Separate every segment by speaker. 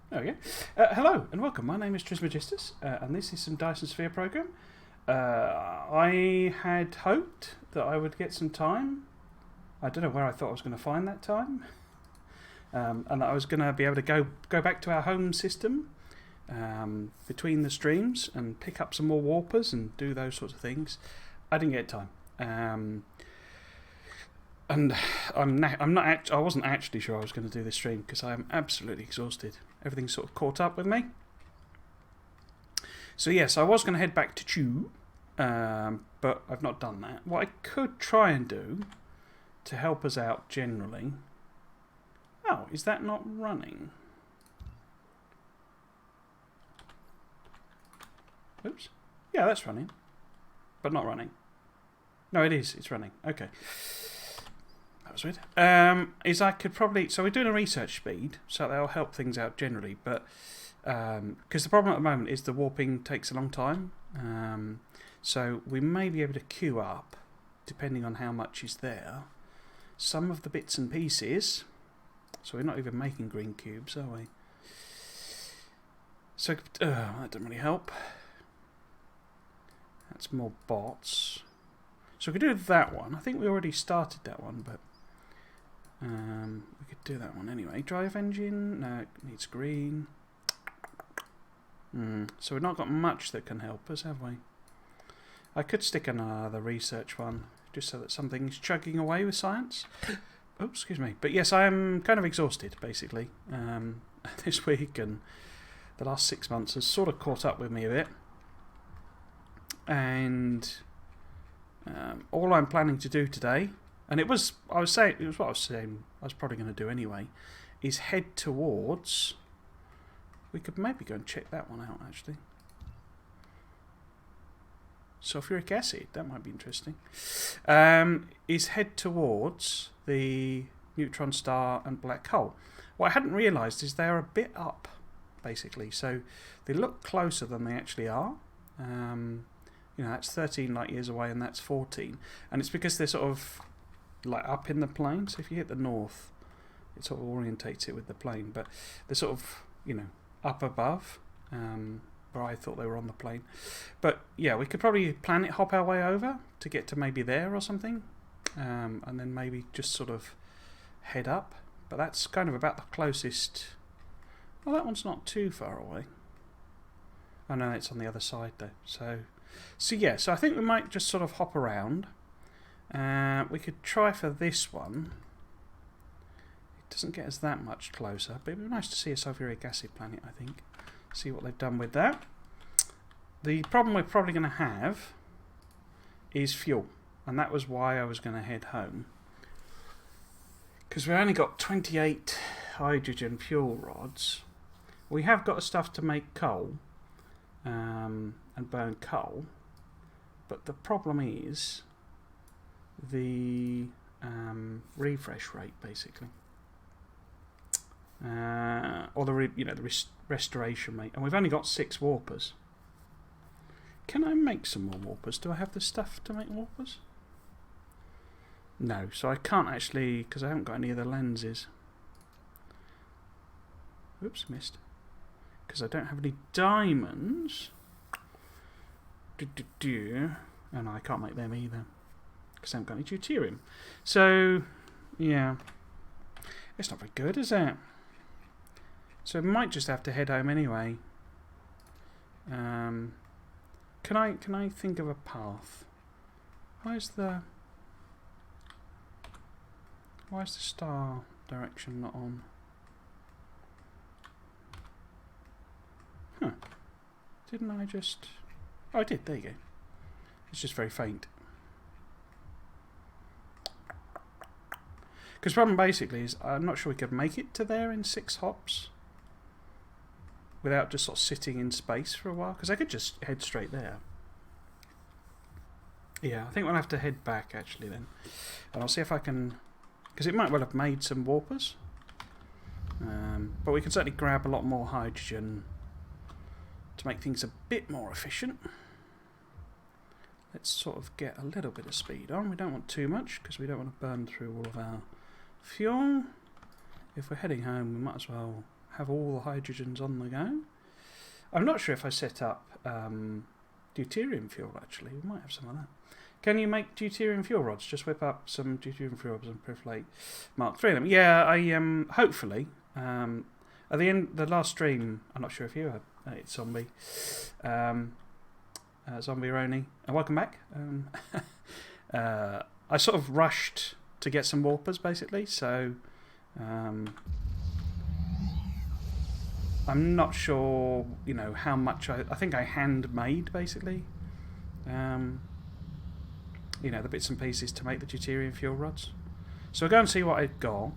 Speaker 1: There we go. Hello and welcome. My name is Trismegistus, and this is some Dyson Sphere Program. I had hoped that I would get some time. I don't know where I thought I was going to find that time, and that I was going to be able to go back to our home system between the streams and pick up some more warpers and do those sorts of things. I didn't get time. And I wasn't actually sure I was going to do this stream because I am absolutely exhausted. Everything's sort of caught up with me. So yes, I was going to head back to Chew, but I've not done that. What I could try and do to help us out generally... Oh, is that not running? Oops. Yeah, that's running. But not running. No, it is. It's running. Okay. That was weird. Is I could probably... So we're doing a research speed, so that'll help things out generally, but... Because the problem at the moment is the warping takes a long time. So we may be able to queue up, depending on how much is there, some of the bits and pieces. So we're not even making green cubes, are we? So that didn't really help. That's more bots. So we could do that one. I think we already started that one, but we could do that one anyway. Drive engine, no, it needs green. So we've not got much that can help us, have we? I could stick another research one, just so that something's chugging away with science. Oops, excuse me. But yes, I am kind of exhausted, basically. This week and the last 6 months has sort of caught up with me a bit. And all I'm planning to do today, and it was what I was saying I was probably going to do anyway, is head towards... We could maybe go and check that one out, actually. Sulfuric acid, that might be interesting. Is head towards the neutron star and black hole. What I hadn't realised is they're a bit up, basically. So they look closer than they actually are. You know, that's 13 light years away and that's 14. And it's because they're sort of like up in the plane. So if you hit the north, it sort of orientates it with the plane. But they're sort of, you know, up above, where I thought they were on the plane. But yeah, we could probably planet hop our way over to get to maybe there or something, and then maybe just sort of head up. But that's kind of about the closest. Well, that one's not too far away. Oh no, it's on the other side though. So yeah, so I think we might just sort of hop around. We could try for this one. Doesn't get us that much closer, but it'd be nice to see a sulfuric acid planet, I think. See what they've done with that. The problem we're probably going to have is fuel, and that was why I was going to head home. Because we only got 28 hydrogen fuel rods. We have got the stuff to make coal and burn coal, but the problem is the refresh rate, basically. Or the restoration rate, and we've only got 6 warpers. Can I make some more warpers? Do I have the stuff to make warpers? No, so I can't actually, because I haven't got any of the lenses. Oops, missed. Because I don't have any diamonds. And I can't make them either, because I haven't got any deuterium. So, yeah, it's not very good, is it? So we might just have to head home anyway. Can I think of a path? Why is the star direction not on? Huh. Didn't I just... Oh, I did. There you go. It's just very faint. Because the problem basically is I'm not sure we could make it to there in 6 hops without just sort of sitting in space for a while. Because I could just head straight there. Yeah, I think we'll have to head back actually then. And I'll see if I can... Because it might well have made some warpers. But we can certainly grab a lot more hydrogen to make things a bit more efficient. Let's sort of get a little bit of speed on. We don't want too much because we don't want to burn through all of our fuel. If we're heading home, we might as well have all the hydrogens on the go. I'm not sure if I set up deuterium fuel, actually. We might have some of that. Can you make deuterium fuel rods? Just whip up some deuterium fuel rods and perflate Mark III of them. Yeah, I hopefully. At the end, the last stream, I'm not sure if you had it, Zombie. Zombie Roni. Welcome back. I sort of rushed to get some warpers, basically, so I'm not sure, how much I think I handmade, basically. The bits and pieces to make the deuterium fuel rods. So we'll go and see what I've got.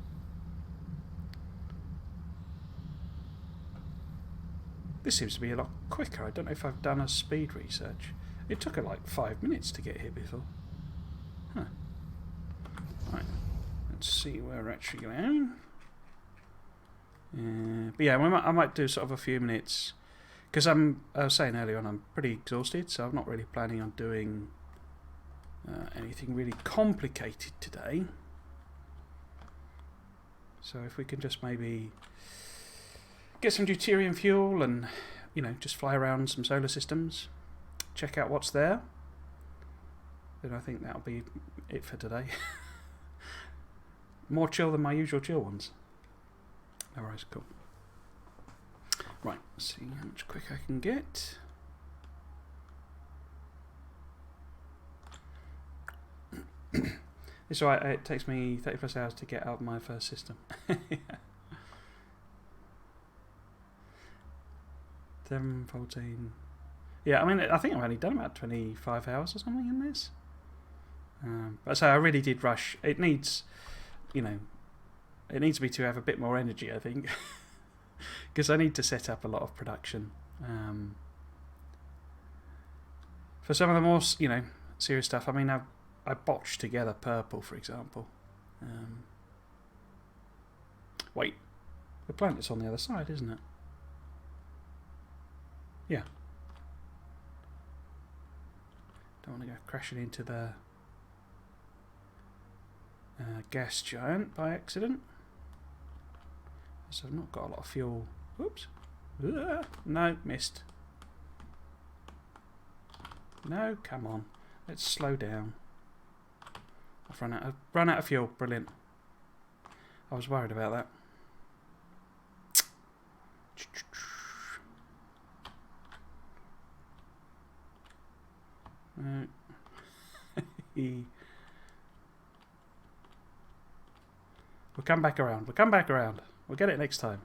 Speaker 1: This seems to be a lot quicker. I don't know if I've done a speed research. It took like 5 minutes to get here before. Huh. Right. Let's see where we're actually going. But yeah, I might do sort of a few minutes. Because I was saying earlier on, I'm pretty exhausted, so I'm not really planning on doing anything really complicated today. So if we can just maybe get some deuterium fuel and, just fly around some solar systems, check out what's there, then I think that'll be it for today. More chill than my usual chill ones. Alright, cool. Right, let's see how much quick I can get. It's alright, it takes me 30 plus hours to get out my first system. Yeah. 7:14. Yeah, I think I've only done about 25 hours or something in this. But so I really did rush. It needs, it needs me to have a bit more energy, I think. Because I need to set up a lot of production. For some of the more, serious stuff, I botched together purple, for example. Wait, the planet's on the other side, isn't it? Yeah. Don't want to go crashing into the gas giant by accident. So I've not got a lot of fuel. Oops. No, missed. No, come on. Let's slow down. I've run out of fuel. Brilliant. I was worried about that. We'll come back around. We'll come back around. We'll get it next time.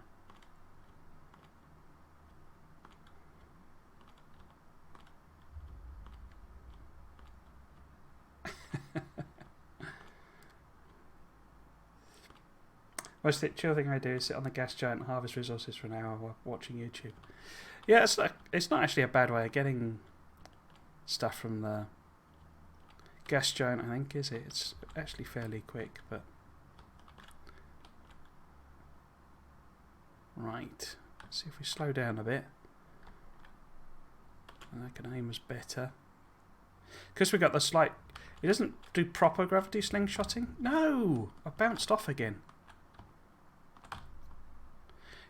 Speaker 1: Most chill thing I do is sit on the gas giant and harvest resources for an hour while watching YouTube. Yeah, it's not actually a bad way of getting stuff from the gas giant, I think, is it? It's actually fairly quick, but... Right. Let's see if we slow down a bit. And I can aim us better. Because we got the slight... It doesn't do proper gravity slingshotting. No! I bounced off again.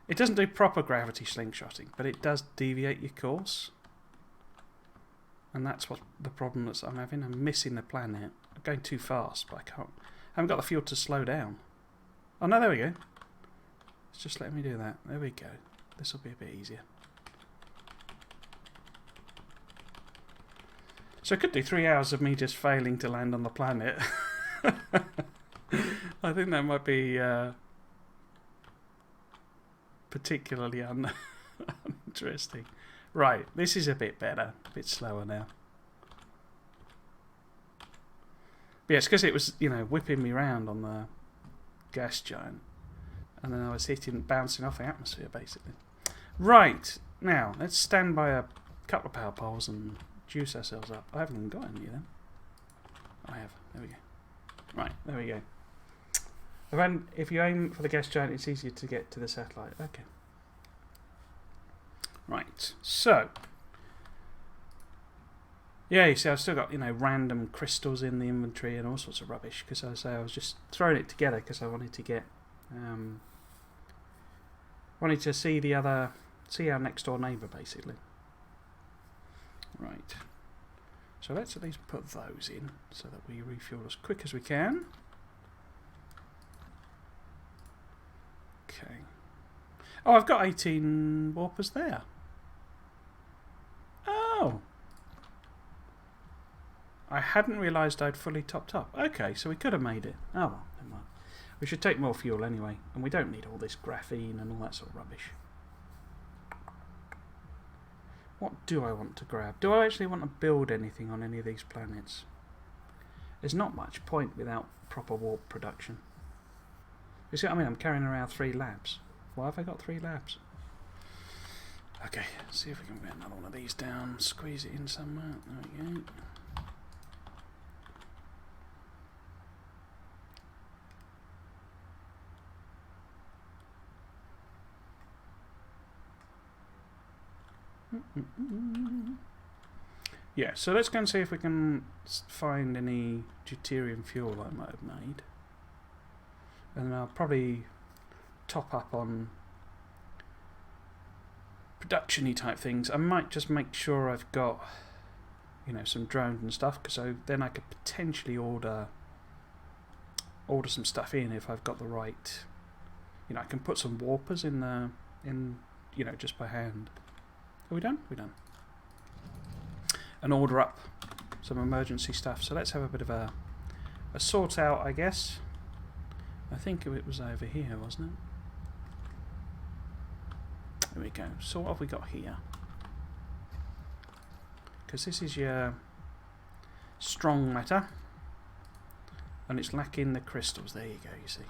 Speaker 1: It doesn't do proper gravity slingshotting, but it does deviate your course. And that's what the problem that I'm having. I'm missing the planet. I'm going too fast, but I haven't got the fuel to slow down. Oh no, there we go. It's just letting me do that. There we go. This will be a bit easier. So it could do 3 hours of me just failing to land on the planet. I think that might be particularly uninteresting. Right, this is a bit better, a bit slower now. But yeah, it's because it was, whipping me round on the gas giant. And then I was bouncing off the atmosphere, basically. Right, now, let's stand by a couple of power poles and juice ourselves up. I haven't even got any of them. I have, there we go. Right, there we go. If you aim for the gas giant, it's easier to get to the satellite. Okay. Right, so. Yeah, you see, I've still got, random crystals in the inventory and all sorts of rubbish. Because I was just throwing it together because I wanted to get Wanted to see see our next door neighbour basically. Right. So let's at least put those in so that we refuel as quick as we can. Okay. Oh, I've got 18 warpers there. Oh. I hadn't realised I'd fully topped up. Okay, so we could have made it. Oh well, never mind. We should take more fuel anyway, and we don't need all this graphene and all that sort of rubbish. What do I want to grab? Do I actually want to build anything on any of these planets? There's not much point without proper warp production. You see what I mean? I'm carrying around 3 labs. Why have I got 3 labs? Okay, see if we can get another one of these down, squeeze it in somewhere. There we go. Yeah, so let's go and see if we can find any deuterium fuel I might have made. And then I'll probably top up on production-y type things. I might just make sure I've got, you know, some drones and stuff, because so then I could potentially order some stuff in if I've got the right. You know, I can put some warpers in you know, just by hand. Are we done? We're done. And order up some emergency stuff. So let's have a bit of a sort out, I guess. I think it was over here, wasn't it? There we go. So what have we got here? Because this is your strong matter. And it's lacking the crystals. There you go, you see.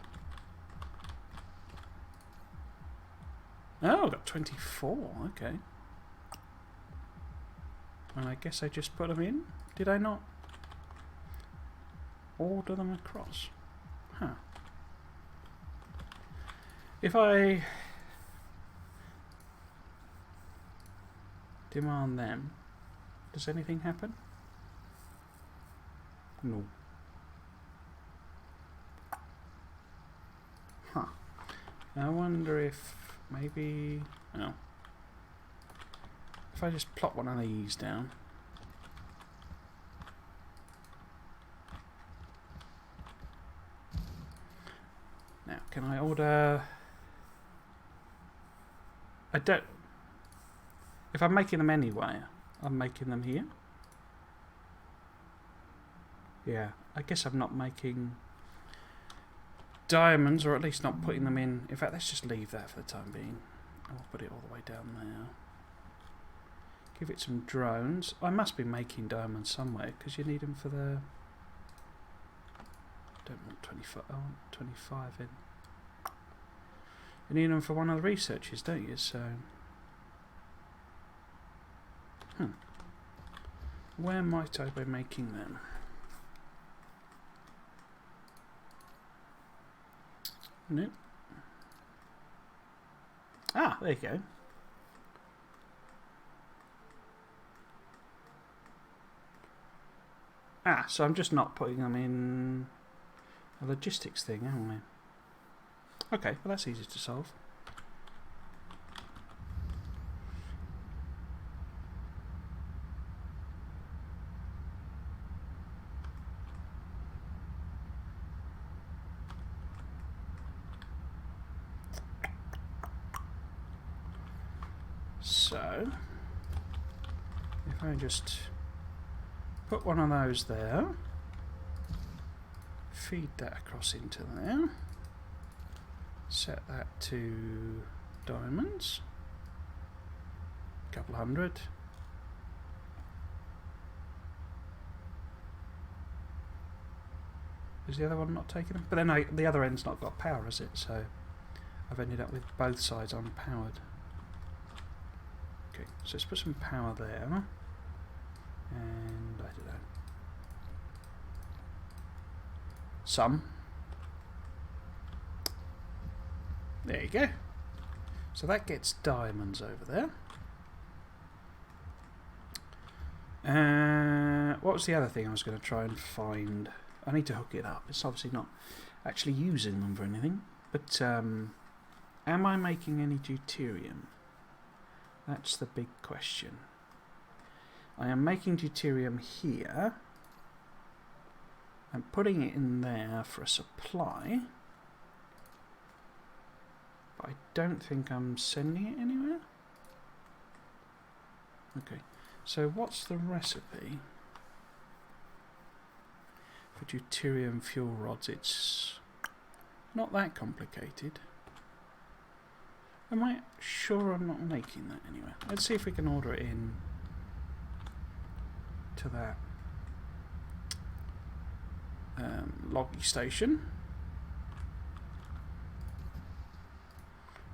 Speaker 1: Oh, I've got 24. Okay. And I guess I just put them in. Did I not order them across? Huh. If I demand them, does anything happen? No. Huh. I wonder if maybe... Oh. If I just plop one of these down. Now, can I order... I don't... If I'm making them anyway, I'm making them here. Yeah, I guess I'm not making diamonds, or at least not putting them in. In fact, let's just leave that for the time being. I'll put it all the way down there. Give it some drones. I must be making diamonds somewhere, because you need them for the... Don't want 25. I want 25 in. You need them for one of the researches, don't you? So, where might I be making them? Nope. Ah, there you go. Ah, so I'm just not putting them in a logistics thing, haven't we? Okay, well that's easy to solve. So, if I just put one of those there, feed that across into there, set that to diamonds, a couple hundred. Is the other one not taking them? But then the other end's not got power, has it? So I've ended up with both sides unpowered. Okay, so let's put some power there. And I don't know. Some. There you go. So that gets diamonds over there. What was the other thing I was going to try and find? I need to hook it up. It's obviously not actually using them for anything. But Am I making any deuterium? That's the big question. I am making deuterium here. I'm putting it in there for a supply. But I don't think I'm sending it anywhere. Okay, so what's the recipe for deuterium fuel rods? It's not that complicated. Am I sure I'm not making that anywhere? Let's see if we can order it in to that loggy station.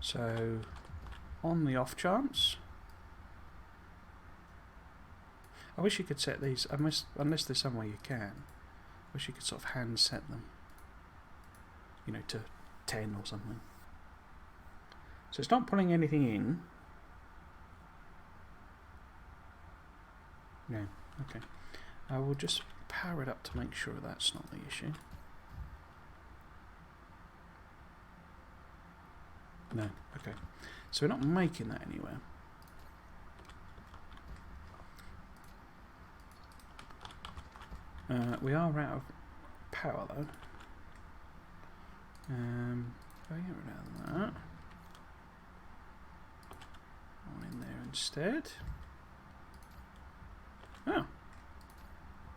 Speaker 1: So, on the off chance, I wish you could set these, unless there's some way you can. I wish you could sort of hand set them, you know, to 10 or something. So it's not pulling anything in. No, okay. I will just power it up to make sure that's not the issue. No, okay. So we're not making that anywhere. We are out of power though. I'll get rid of that. One in there instead. Oh,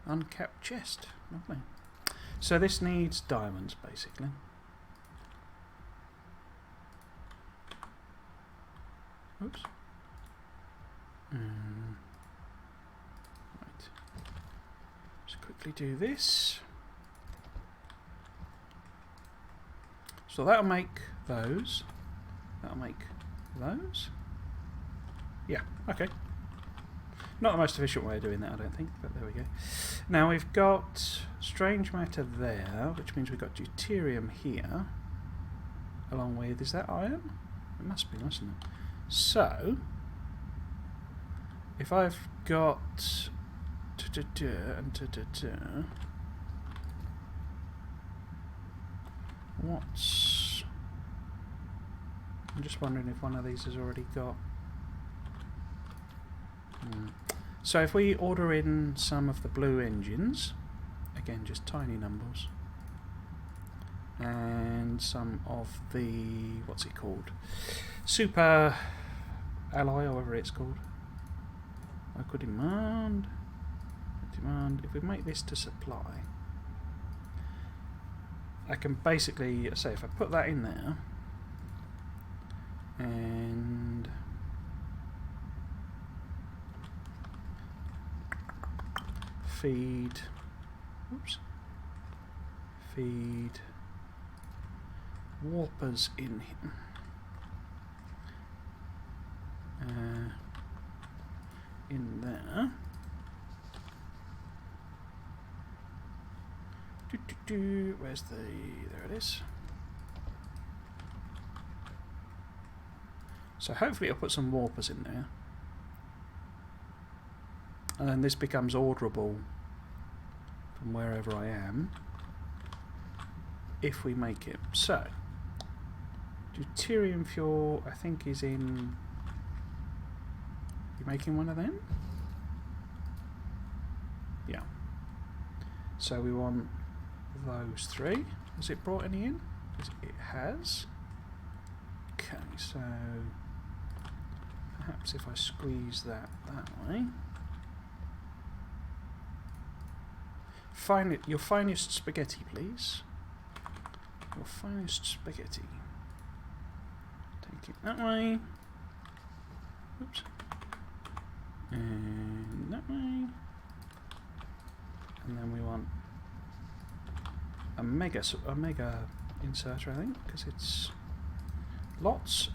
Speaker 1: uncapped chest. Lovely. So this needs diamonds basically. Oops. Right. Just quickly do this. So that'll make those. That'll make those. Yeah, okay. Not the most efficient way of doing that, I don't think, but there we go. Now we've got strange matter there, which means we've got deuterium here, along with, is that iron? It must be, mustn't it? So, if I've got what's... I'm just wondering if one of these has already got... So if we order in some of the blue engines, again just tiny numbers, and some of the, what's it called, super alloy or whatever it's called, I could demand, if we make this to supply, I can basically say if I put that in there and feed, oops, feed warpers in here. In there. Where's the... there it is. So hopefully I'll put some warpers in there. And then this becomes orderable from wherever I am, if we make it. So, deuterium fuel, I think, is in... You making one of them? Yeah. So we want those three. Has it brought any in? It has. Okay, so perhaps if I squeeze that way. Find it, your finest spaghetti, please. Your finest spaghetti. Take it that way. Oops. And that way. And then we want a mega inserter, I think, because it's lots.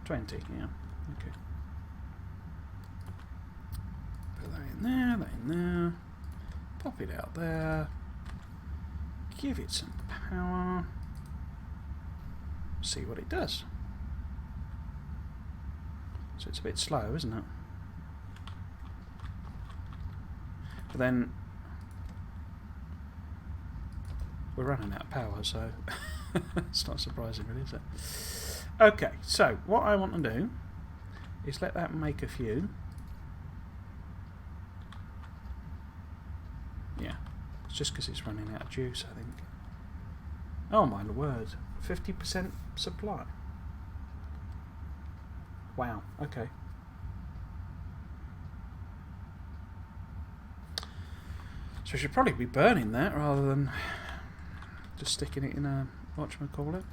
Speaker 1: 20, yeah. Okay. Put that in there, that in there. Pop it out there. Give it some power. See what it does. So it's a bit slow, isn't it? But then we're running out of power, so It's not surprising, really, is it? Okay, so what I want to do is let that make a few. Yeah, it's just because it's running out of juice, I think. Oh my word, 50% supply. Wow, okay. So I should probably be burning that rather than just sticking it in a, whatchamacallit.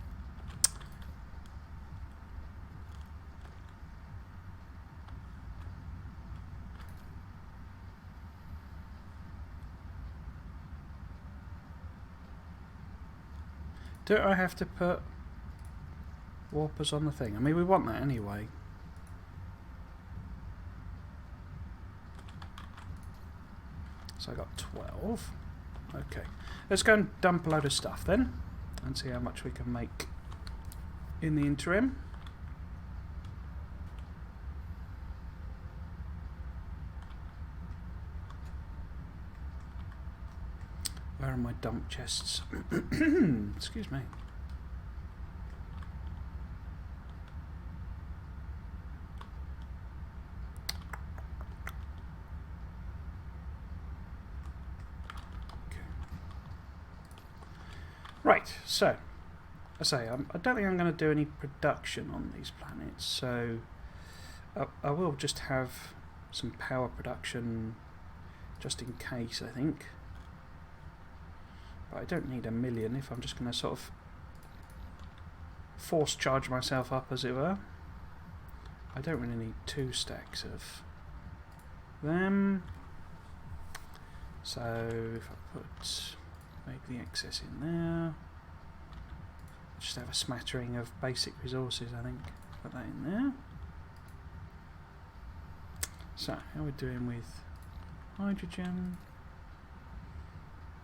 Speaker 1: Do I have to put warpers on the thing? I mean, we want that anyway. So I got 12. Okay, let's go and dump a load of stuff then and see how much we can make in the interim. Where are my dump chests? Excuse me. Right, so I say I don't think I'm going to do any production on these planets, so I will just have some power production just in case, I think. But I don't need a million if I'm just going to sort of force charge myself up, as it were. I don't really need 2 stacks of them. So if I put maybe the excess in there, just have a smattering of basic resources, I think. Put that in there. So how are we doing with hydrogen?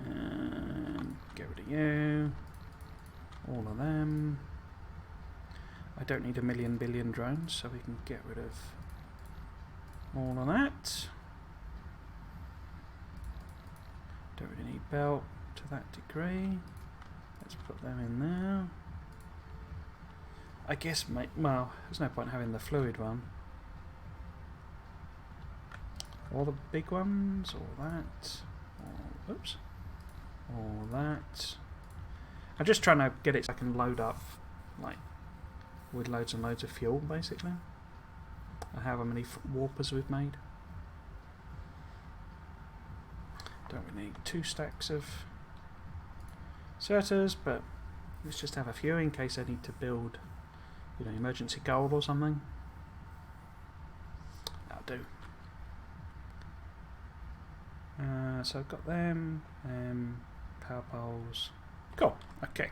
Speaker 1: And get rid of you. All of them. I don't need a million billion drones, so we can get rid of all of that. Don't really need belt to that degree. Let's put them in there. I guess, well, there's no point having the fluid one. All the big ones, all that. All, oops. All that. I'm just trying to get it so I can load up, like, with loads and loads of fuel, basically. However many warpers we've made. Don't really need 2 stacks of certers, but let's just have a few in case I need to build, you know, emergency gold or something. That'll do. So I've got them, power poles. Cool, okay.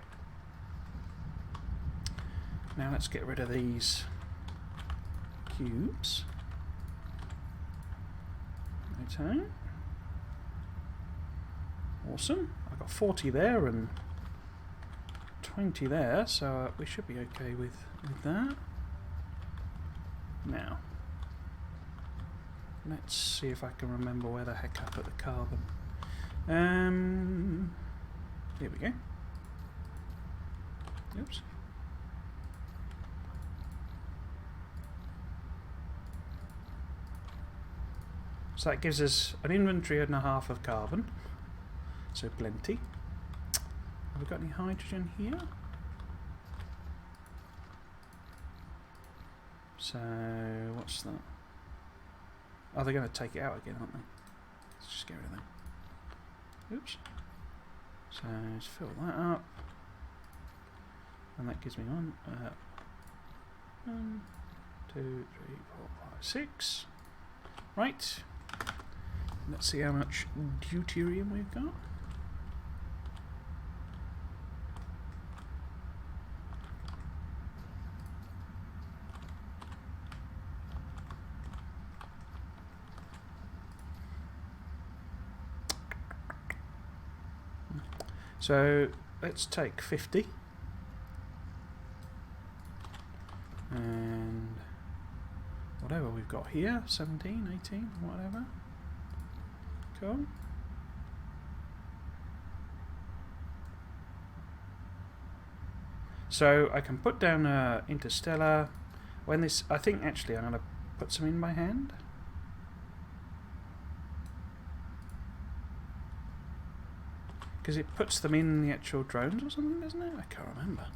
Speaker 1: Now let's get rid of these cubes. Okay. Awesome. I've got 40 there and 20 there, so we should be okay with that. Now, let's see if I can remember where the heck I put the carbon. Here we go. Oops. So that gives us an inventory and a half of carbon. So plenty. Have we got any hydrogen here? So what's that? Oh, they're going to take it out again, aren't they? Let's just get rid of them. Oops. So let's fill that up. And that gives me 1, 2, 3, 4, 5, 6. Right. Let's see how much deuterium we've got. So let's take 50 and whatever we've got here, 17, 18, whatever. Cool. So I can put down interstellar. When this, I think actually I'm going to put some in my hand. Because it puts them in the actual drones or something, doesn't it? I can't remember.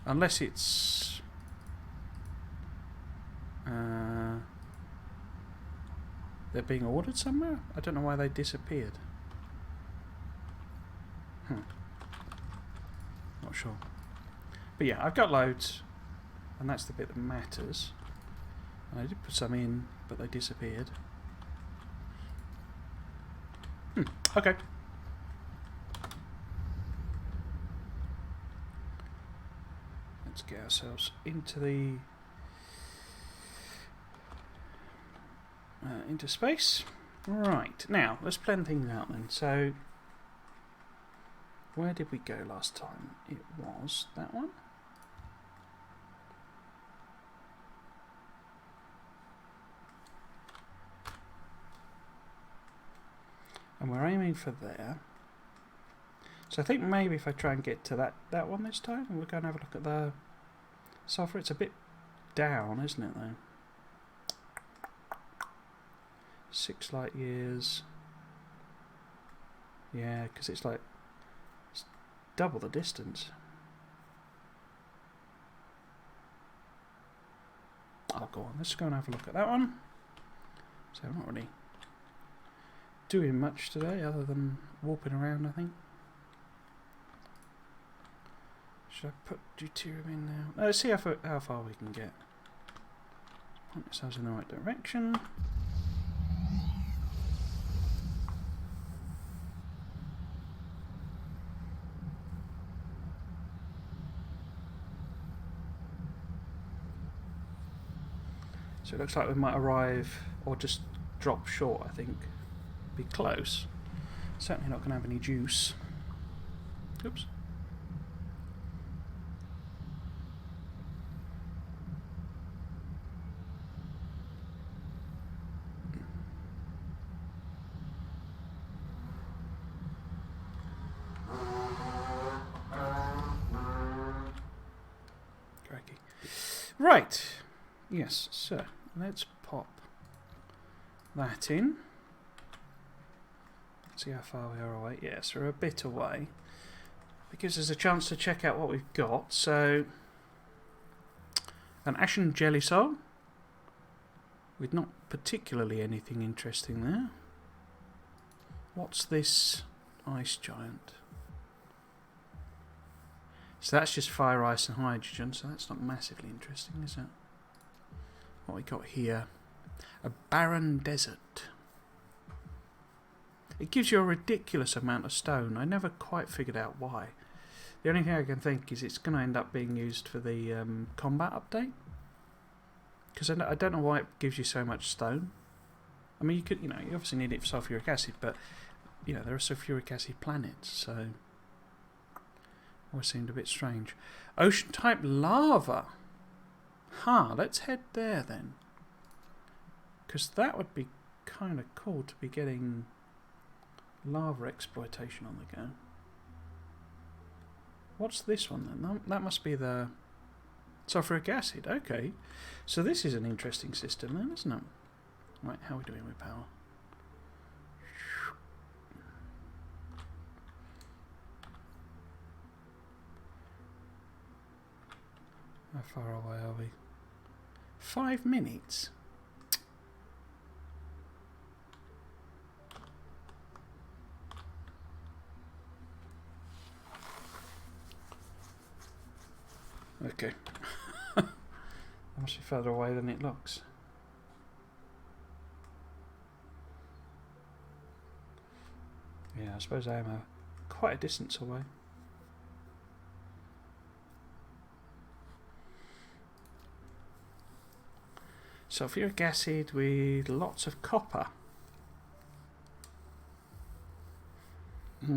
Speaker 1: Unless it's... they're being ordered somewhere? I don't know why they disappeared. Not sure. But yeah, I've got loads. And that's the bit that matters. And I did put some in, but they disappeared. Okay. Let's get ourselves into the into space. Right, now let's plan things out then. So where did we go last time? It was that one. And we're aiming for there. So I think maybe if I try and get to that one this time, we're going to have a look at the sulfur. It's a bit down, isn't it, though? 6 light years. Yeah, because it's like it's double the distance. Oh, go on. Let's go and have a look at that one. So I'm not really doing much today other than warping around, I think. Should I put deuterium in now? Let's see how far we can get. Point ourselves in the right direction. So it looks like we might arrive or just drop short, I think. Be close. Certainly not going to have any juice. Oops. Crikey. Right. Yes, so let's pop that in. See how far we are away. Yes, we're a bit away. It gives us a chance to check out what we've got. So, an ashen jelly soul with not particularly anything interesting there. What's this ice giant? So that's just fire, ice and hydrogen, so that's not massively interesting, is it? What we got here? A barren desert. It gives you a ridiculous amount of stone. I never quite figured out why. The only thing I can think is it's going to end up being used for the combat update. Because I don't know why it gives you so much stone. I mean, you obviously need it for sulfuric acid, but there are sulfuric acid planets, so always seemed a bit strange. Ocean type lava. Let's head there then. Because that would be kind of cool to be getting lava exploitation on the go. What's this one then? That must be the sulfuric acid. Okay. So this is an interesting system then, isn't it? Right, how are we doing with power? How far away are we? 5 minutes? Okay. That must be further away than it looks. Yeah, I suppose I am quite a distance away. Sulfuric acid with lots of copper. I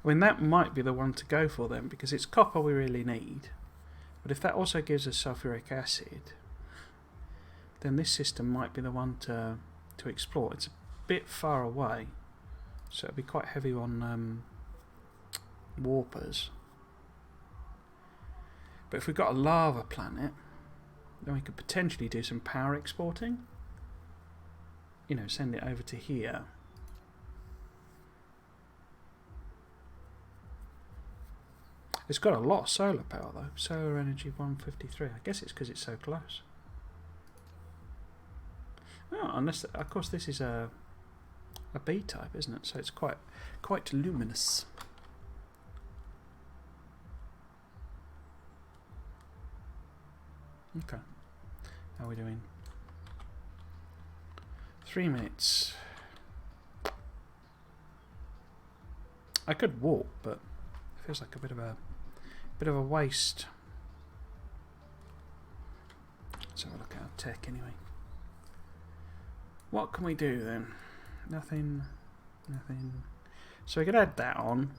Speaker 1: mean, that might be the one to go for then, because it's copper we really need. But if that also gives us sulfuric acid, then this system might be the one to explore. It's bit far away, so it'll be quite heavy on warpers. But if we've got a lava planet, then we could potentially do some power exporting. You know, send it over to here. It's got a lot of solar power though. Solar energy 153. I guess it's because it's so close. Oh, unless, of course, this is a B type, isn't it? So it's quite luminous. Okay. How are we doing? 3 minutes. I could walk, but it feels like a bit of a waste. Let's have a look at our tech anyway. What can we do then? Nothing. So we could add that on.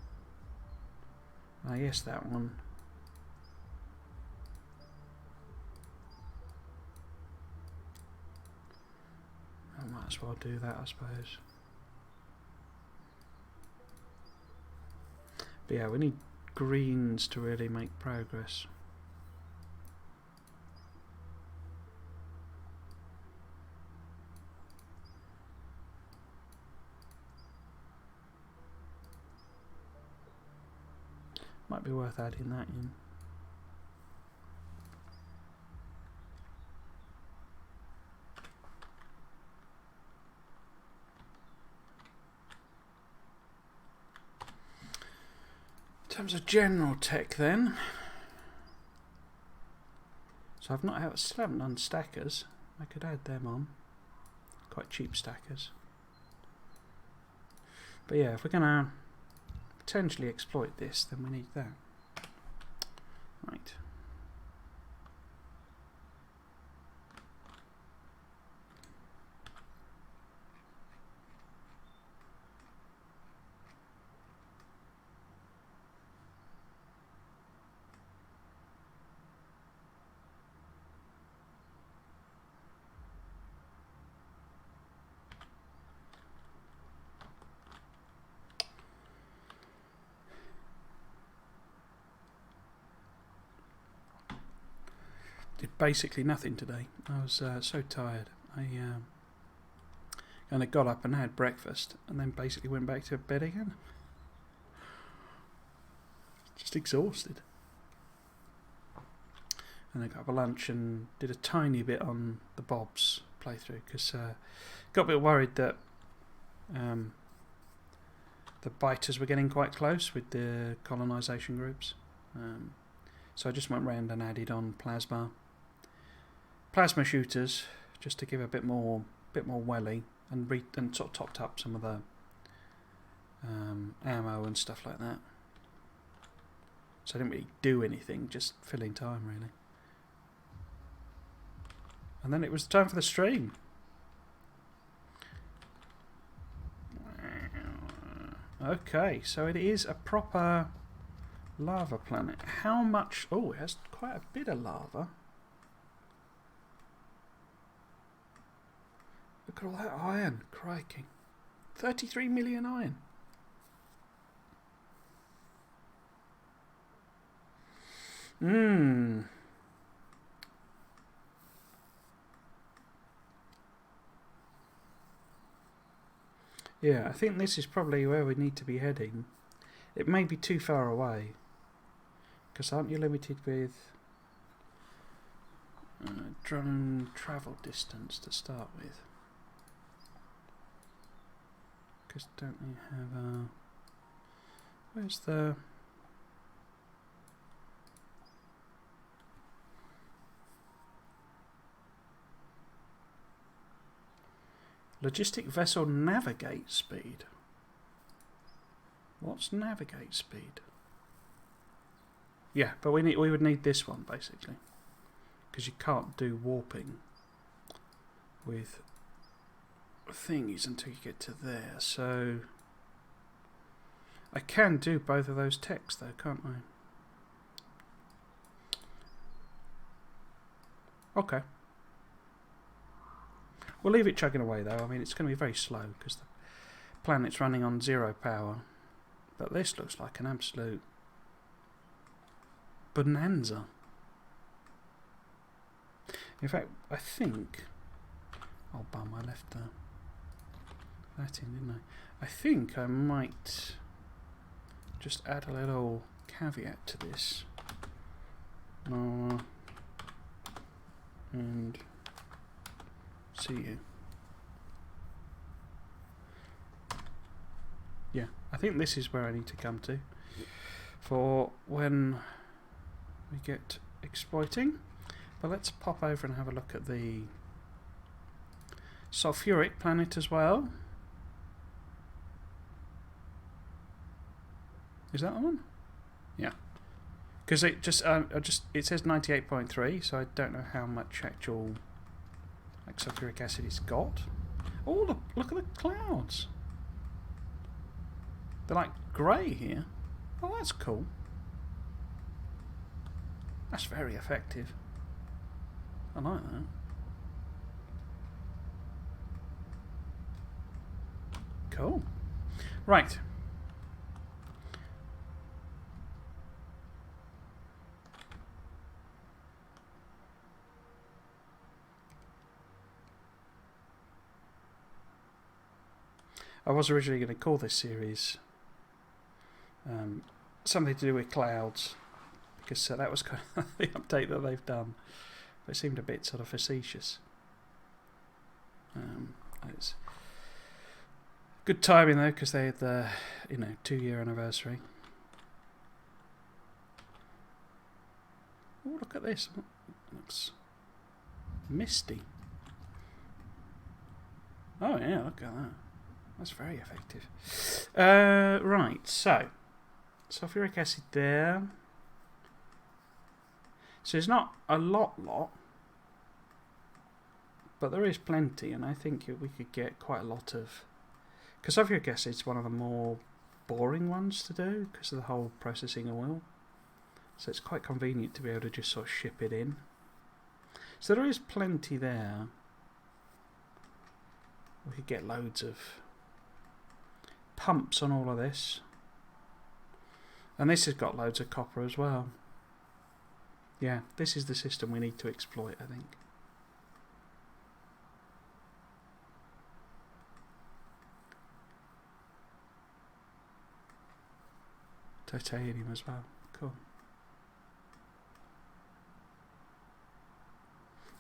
Speaker 1: Yes, that one. I might as well do that, I suppose. But yeah, we need greens to really make progress. Might be worth adding that in. In terms of general tech then, so still haven't done stackers. I could add them on, quite cheap stackers. But yeah, if we're gonna potentially exploit this, then we need that. Right. Did basically nothing today. I was so tired. I kind of got up and had breakfast and then basically went back to bed again. Just exhausted. And I got up for lunch and did a tiny bit on the Bob's playthrough because got a bit worried that the biters were getting quite close with the colonisation groups. So I just went round and added on plasma shooters just to give a bit more welly and sort of topped up some of the ammo and stuff like that. So I didn't really do anything, just filling time really. And then it was time for the stream. Okay, so it is a proper lava planet. How much? Oh, it has quite a bit of lava. Look at all that iron, crikey. 33 million iron. Yeah, I think this is probably where we need to be heading. It may be too far away. Because aren't you limited with drone travel distance to start with? Because don't we have where's the logistic vessel navigate speed? What's navigate speed? Yeah, but we would need this one basically, because you can't do warping with thingies until you get to there. So I can do both of those techs though, can't I? Okay. We'll leave it chugging away though. I mean, it's going to be very slow because the planet's running on 0 power. But this looks like an absolute bonanza. In fact, I think... Oh, bum, I left that in, didn't I? I think I might just add a little caveat to this. And see you. Yeah, I think this is where I need to come to for when we get exploiting. But let's pop over and have a look at the sulfuric planet as well. Is that the one? Yeah. Because it just it says 98.3, so I don't know how much actual like sulfuric acid it's got. Oh, look at the clouds. They're like grey here. Oh, that's cool. That's very effective. I like that. Cool. Right. I was originally going to call this series something to do with clouds, because that was kind of the update that they've done. But it seemed a bit sort of facetious. It's good timing though, because they had the 2-year anniversary. Oh, look at this! It looks misty. Oh yeah, look at that. That's very effective. Right, so sulfuric acid there. So it's not a lot, but there is plenty, and I think we could get quite a lot of. Because sulfuric acid is one of the more boring ones to do because of the whole processing oil. So it's quite convenient to be able to just sort of ship it in. So there is plenty there. We could get loads of pumps on all of this. And this has got loads of copper as well. Yeah, this is the system we need to exploit, I think. Titanium as well. Cool.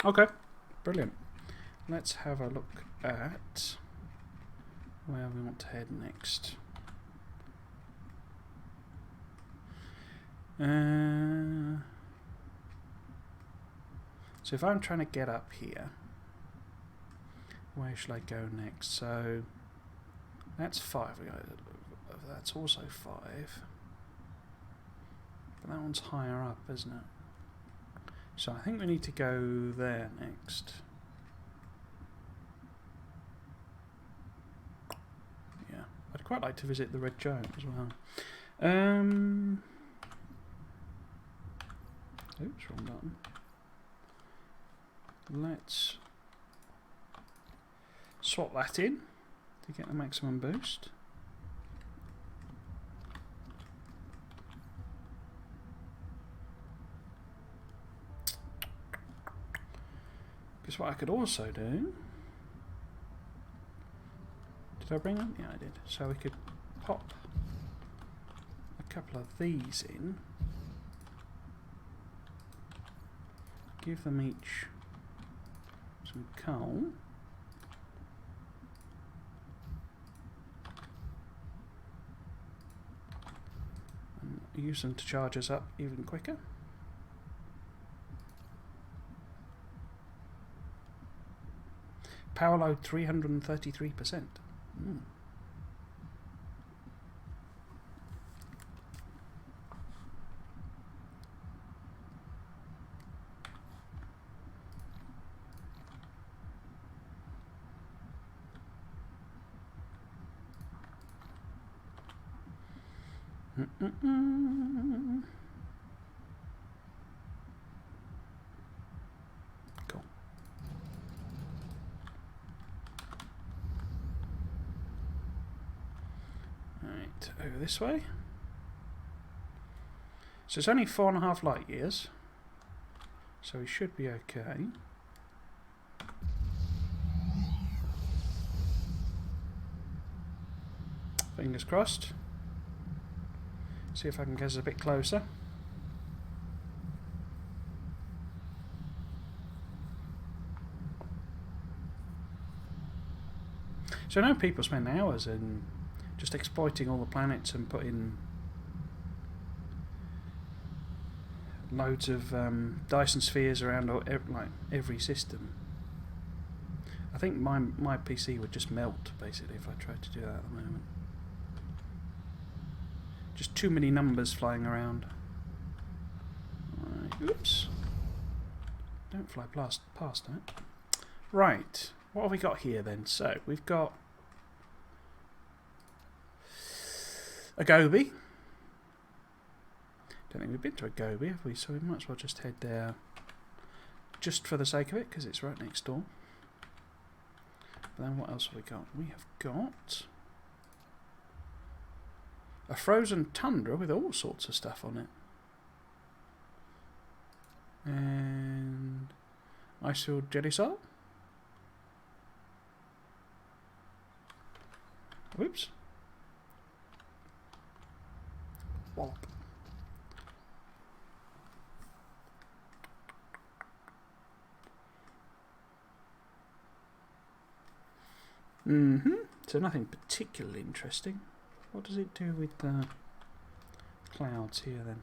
Speaker 1: Okay, brilliant. Let's have a look at where we want to head next. So if I'm trying to get up here, where should I go next? So that's 5. That's also 5. But that one's higher up, isn't it? So I think we need to go there next. Yeah, I'd quite like to visit the red giant as well. Oops, wrong button. Let's swap that in to get the maximum boost. Because what I could also do... Did I bring them? Yeah, I did. So we could pop a couple of these in. Give them each some coal. And use them to charge us up even quicker. Power load 333%. Cool. over this way. So it's only 4.5 light years, so we should be okay. Fingers crossed. See if I can get us a bit closer. So I know people spend hours in just exploiting all the planets and putting loads of Dyson spheres around like every system. I think my PC would just melt basically if I tried to do that at the moment. Just too many numbers flying around. Right, oops. Don't fly past that. Right, what have we got here then? So we've got a Gobi. Don't think we've been to a Gobi, have we? So we might as well just head there just for the sake of it, because it's right next door. But then what else have we got? We have got a frozen tundra with all sorts of stuff on it. And ice-filled jelly salt. Whoops. Wallop. So nothing particularly interesting. What does it do with the clouds here then?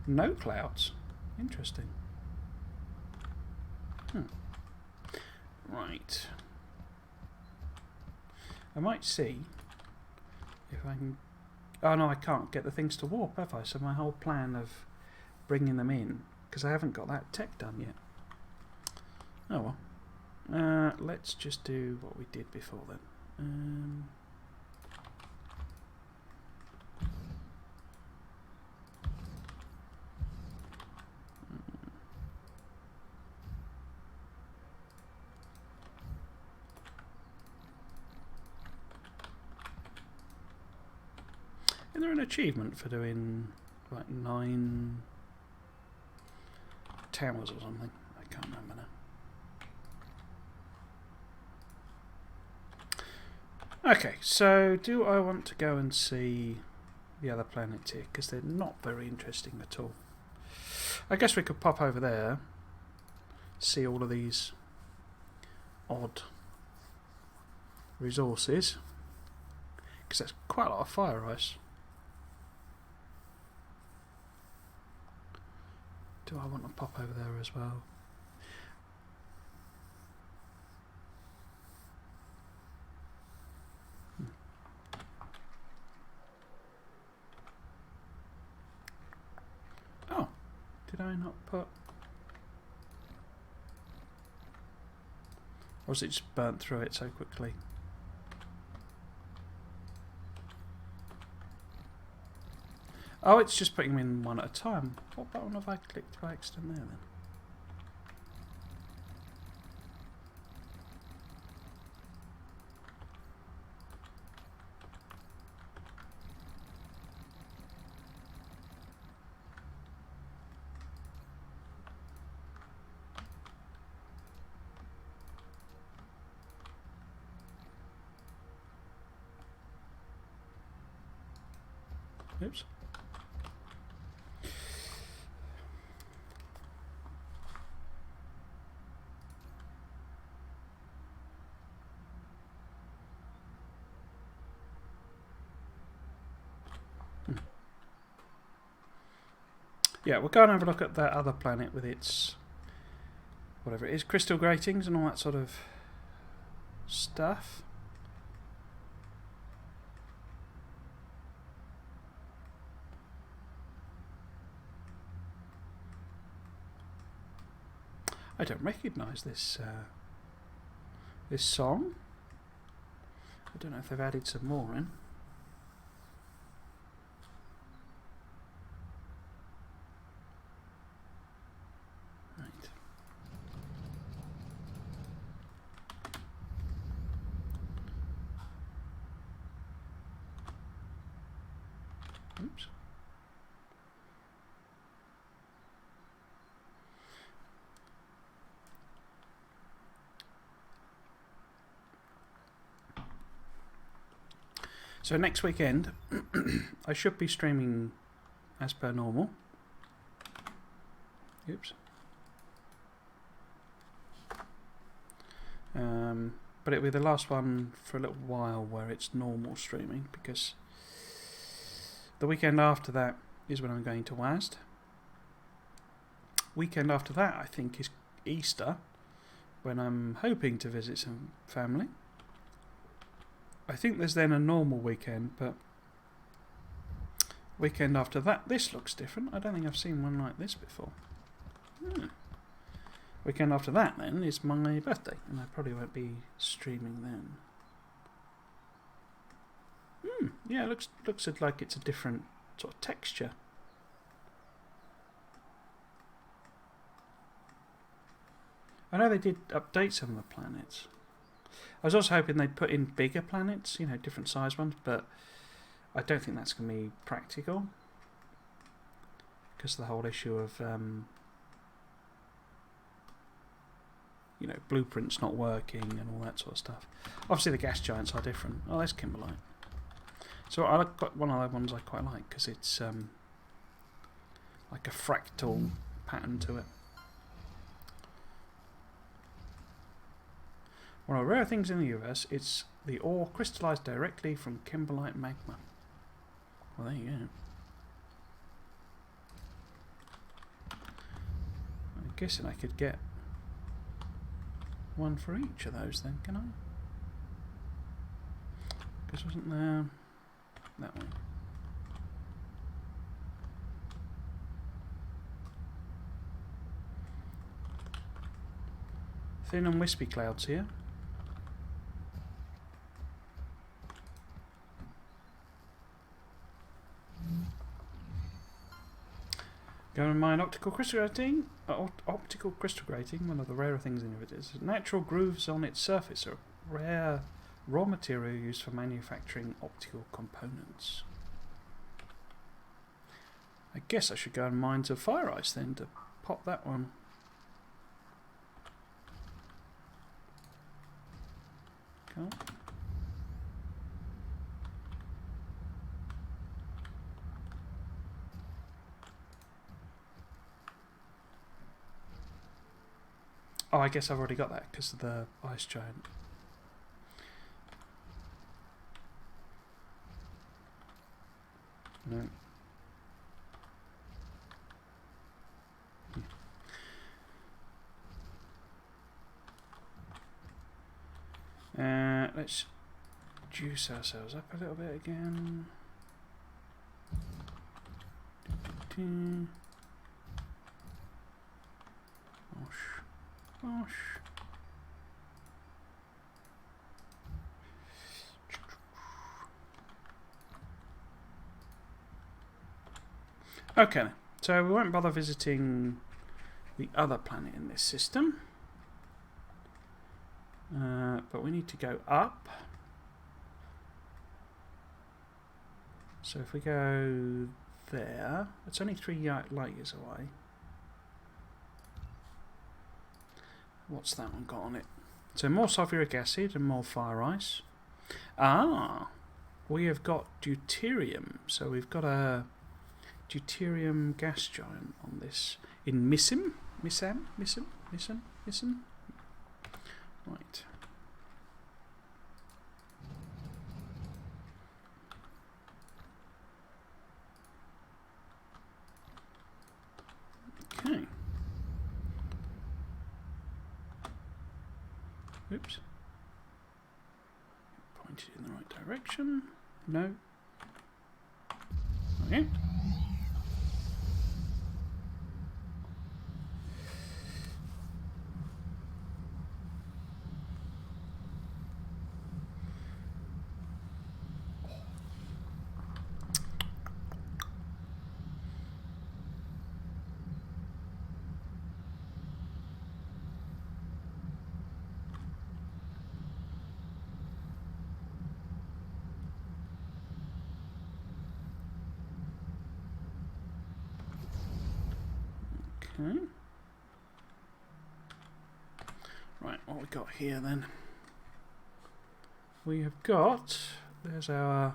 Speaker 1: No clouds. Interesting. Right. I might see if I can... Oh no, I can't get the things to warp, have I? So my whole plan of bringing them in, because I haven't got that tech done yet. Oh well. Let's just do what we did before then. Is there an achievement for doing like 9 towers or something? I can't remember now. Okay, so do I want to go and see the other planets here? Because they're not very interesting at all. I guess we could pop over there, see all of these odd resources, because that's quite a lot of fire ice. Do I want to pop over there as well? Oh, did I not put... Or was it just burnt through it so quickly? Oh, it's just putting them in one at a time. What button have I clicked by accident there then? Oops. Yeah, we'll go and have a look at that other planet with its, whatever it is, crystal gratings and all that sort of stuff. I don't recognise this this song. I don't know if they've added some more in. . Oops. So next weekend, I should be streaming as per normal. Oops. But it'll be the last one for a little while where it's normal streaming, because the weekend after that is when I'm going to WASD. Weekend after that, I think, is Easter, when I'm hoping to visit some family. I think there's then a normal weekend, but weekend after that, this looks different. I don't think I've seen one like this before. Weekend after that, then, is my birthday, and I probably won't be streaming then. Yeah, it looks like it's a different sort of texture. I know they did update some of the planets. I was also hoping they'd put in bigger planets, you know, different size ones, but I don't think that's going to be practical, because the whole issue of you know, blueprints not working and all that sort of stuff. Obviously the gas giants are different. Oh, there's Kimberlite. So I got one of the ones I quite like, because it's like a fractal pattern to it. One of the rare things in the universe, it's the ore crystallized directly from Kimberlite magma. Well, there you go. I'm guessing I could get one for each of those then, can I? Because wasn't there that one? Thin and wispy clouds here. Going to mine optical crystal grating. Optical crystal grating, one of the rarer things in it is. Natural grooves on its surface are rare raw material used for manufacturing optical components. I guess I should go and mine some fire ice then to pop that one. Cool. Oh, I guess I've already got that because of the ice giant. No. Let's juice ourselves up a little bit again. Gosh. Okay, so we won't bother visiting the other planet in this system, but we need to go up. So if we go there, it's only 3 light years away. What's that one got on it? So more sulfuric acid and more fire ice. Ah, we have got deuterium. So we've got a deuterium gas giant on this in Missam. Right. Okay. Oops. Pointed in the right direction. No. Okay. Okay. Right, what we got here then? We have got... There's our...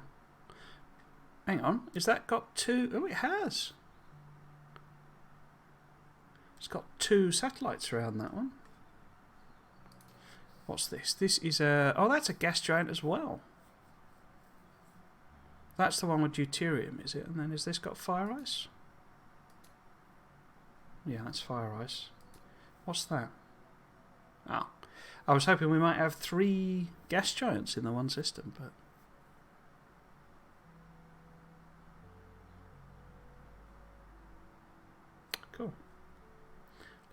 Speaker 1: Hang on, is that got two... Oh, it has. It's got two satellites around that one. What's this? This is a... Oh, that's a gas giant as well. That's the one with deuterium, is it? And then has this got fire ice? Yeah, that's fire ice. What's that? Ah, I was hoping we might have 3 gas giants in the one system, but... Cool.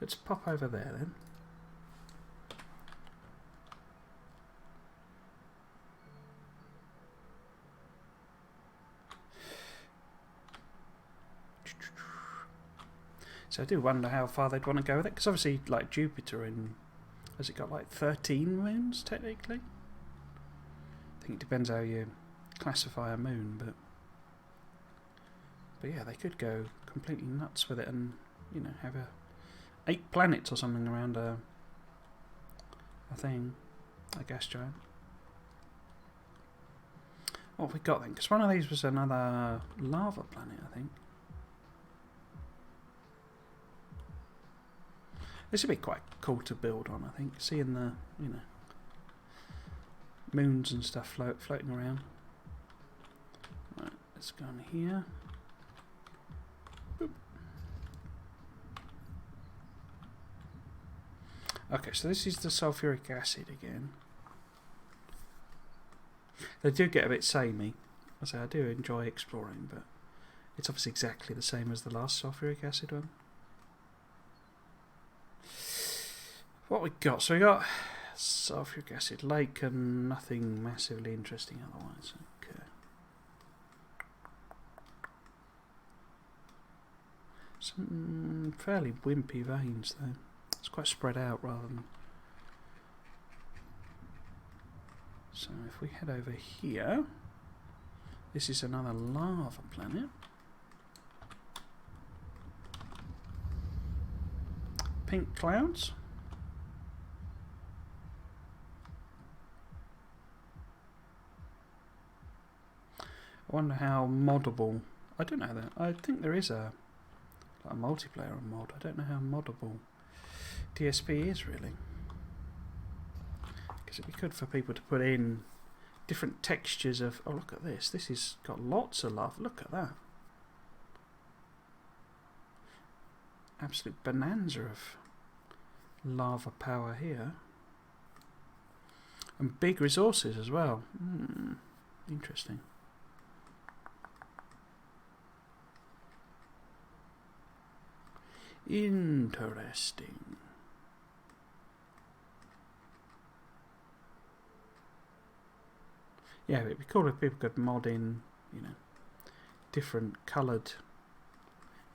Speaker 1: Let's pop over there then. So I do wonder how far they'd want to go with it, because obviously, like Jupiter, has it got like 13 moons technically? I think it depends how you classify a moon, but yeah, they could go completely nuts with it and, you know, have 8 planets or something around a thing, a gas giant. What have we got then? Because one of these was another lava planet, I think. This would be quite cool to build on, I think. Seeing the, you know, moons and stuff floating around. Right, let's go on here. Boop. Okay, so this is the sulfuric acid again. They do get a bit samey. I say I do enjoy exploring, but it's obviously exactly the same as the last sulfuric acid one. What we got? So we got sulfuric acid lake and nothing massively interesting otherwise. Okay. Some fairly wimpy veins though. It's quite spread out rather than... So if we head over here, this is another lava planet. Pink clouds. I wonder how moddable. I don't know that. I think there is a multiplayer mod. I don't know how moddable DSP is really. Because it'd be good for people to put in different textures of. Oh, look at this. This has got lots of lava. Look at that. Absolute bonanza of lava power here. And big resources as well. Interesting. Interesting. Yeah, it'd be cool if people could mod in, you know, different coloured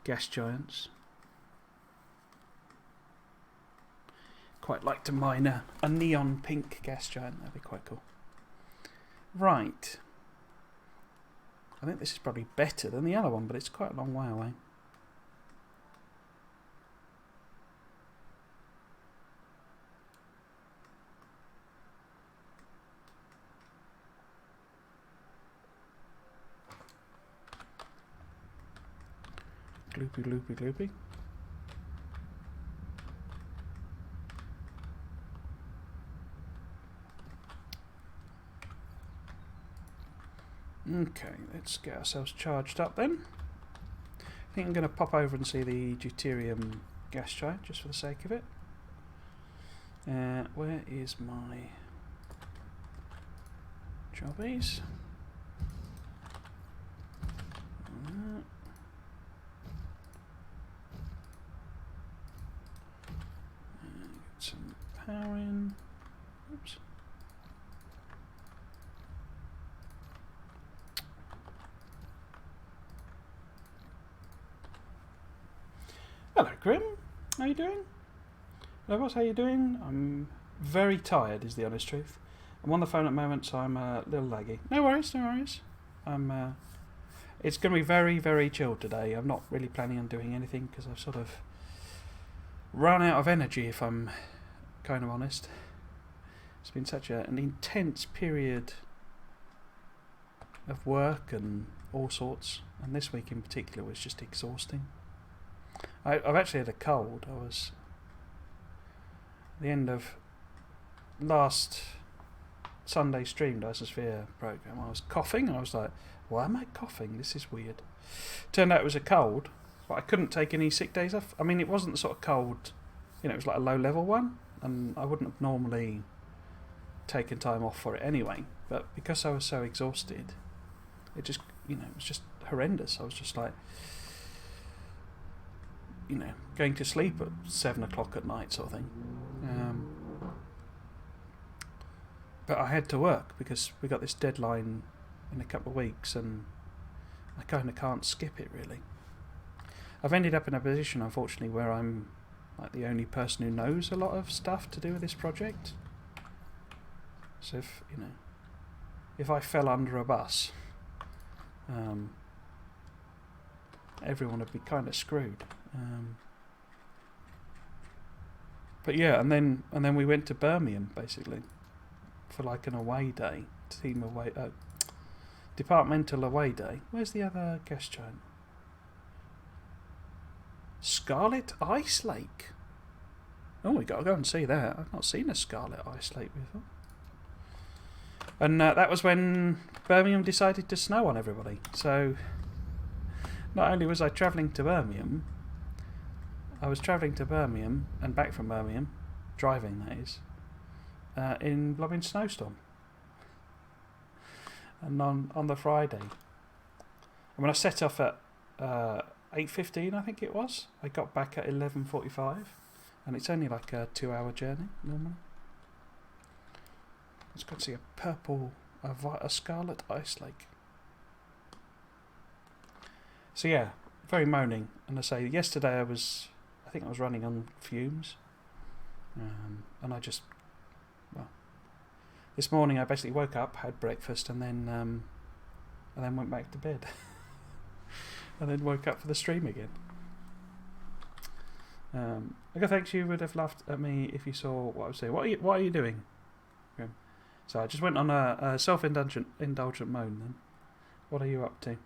Speaker 1: gas giants. Quite like to mine a neon pink gas giant. That'd be quite cool. Right. I think this is probably better than the other one, but it's quite a long way away. Gloopy, gloopy, gloopy. Okay, let's get ourselves charged up then. I think I'm going to pop over and see the deuterium gas giant just for the sake of it. Where is my jobbies? Get some power in. Oops. Hello, Grim. How you doing? Hello, boss. How you doing? I'm very tired, is the honest truth. I'm on the phone at the moment, so I'm a little laggy. No worries, no worries. It's going to be very, very chilled today. I'm not really planning on doing anything because I've sort of run out of energy, if I'm kind of honest. It's been such an intense period of work and all sorts, and this week in particular was just exhausting. I've actually had a cold. I was at the end of last Sunday stream, Dyson Sphere Program, I was coughing. I was like, why am I coughing? This is weird. Turned out it was a cold, but I couldn't take any sick days off. I mean, it wasn't the sort of cold, it was like a low level one, and I wouldn't have normally taken time off for it anyway, but because I was so exhausted, it just, it was just horrendous. I was just like, going to sleep at 7 o'clock at night sort of thing. But I had to work because we got this deadline in a couple of weeks, and I kind of can't skip it really. I've ended up in a position, unfortunately, where I'm like the only person who knows a lot of stuff to do with this project. So if I fell under a bus, everyone would be kind of screwed. But yeah, and then we went to Birmingham basically for like an away day, departmental away day. Where's the other guest giant? Scarlet Ice Lake. Oh, we got to go and see that. I've not seen a Scarlet Ice Lake before. And that was when Birmingham decided to snow on everybody. So not only was I travelling to Birmingham, I was travelling to Birmingham and back from Birmingham, driving that is, in blooming snowstorm. And on the Friday, and when I set off at 8:15, I think it was, I got back at 11:45, and it's only like a 2-hour journey normally. Let's go and see a Scarlet Ice Lake. So yeah, very moaning. And I say, yesterday I think I was running on fumes, and I just, this morning I basically woke up, had breakfast, and then went back to bed, and then woke up for the stream again. I think you would have laughed at me if you saw what I was saying. What are you doing? So I just went on a self-indulgent moan then. What are you up to?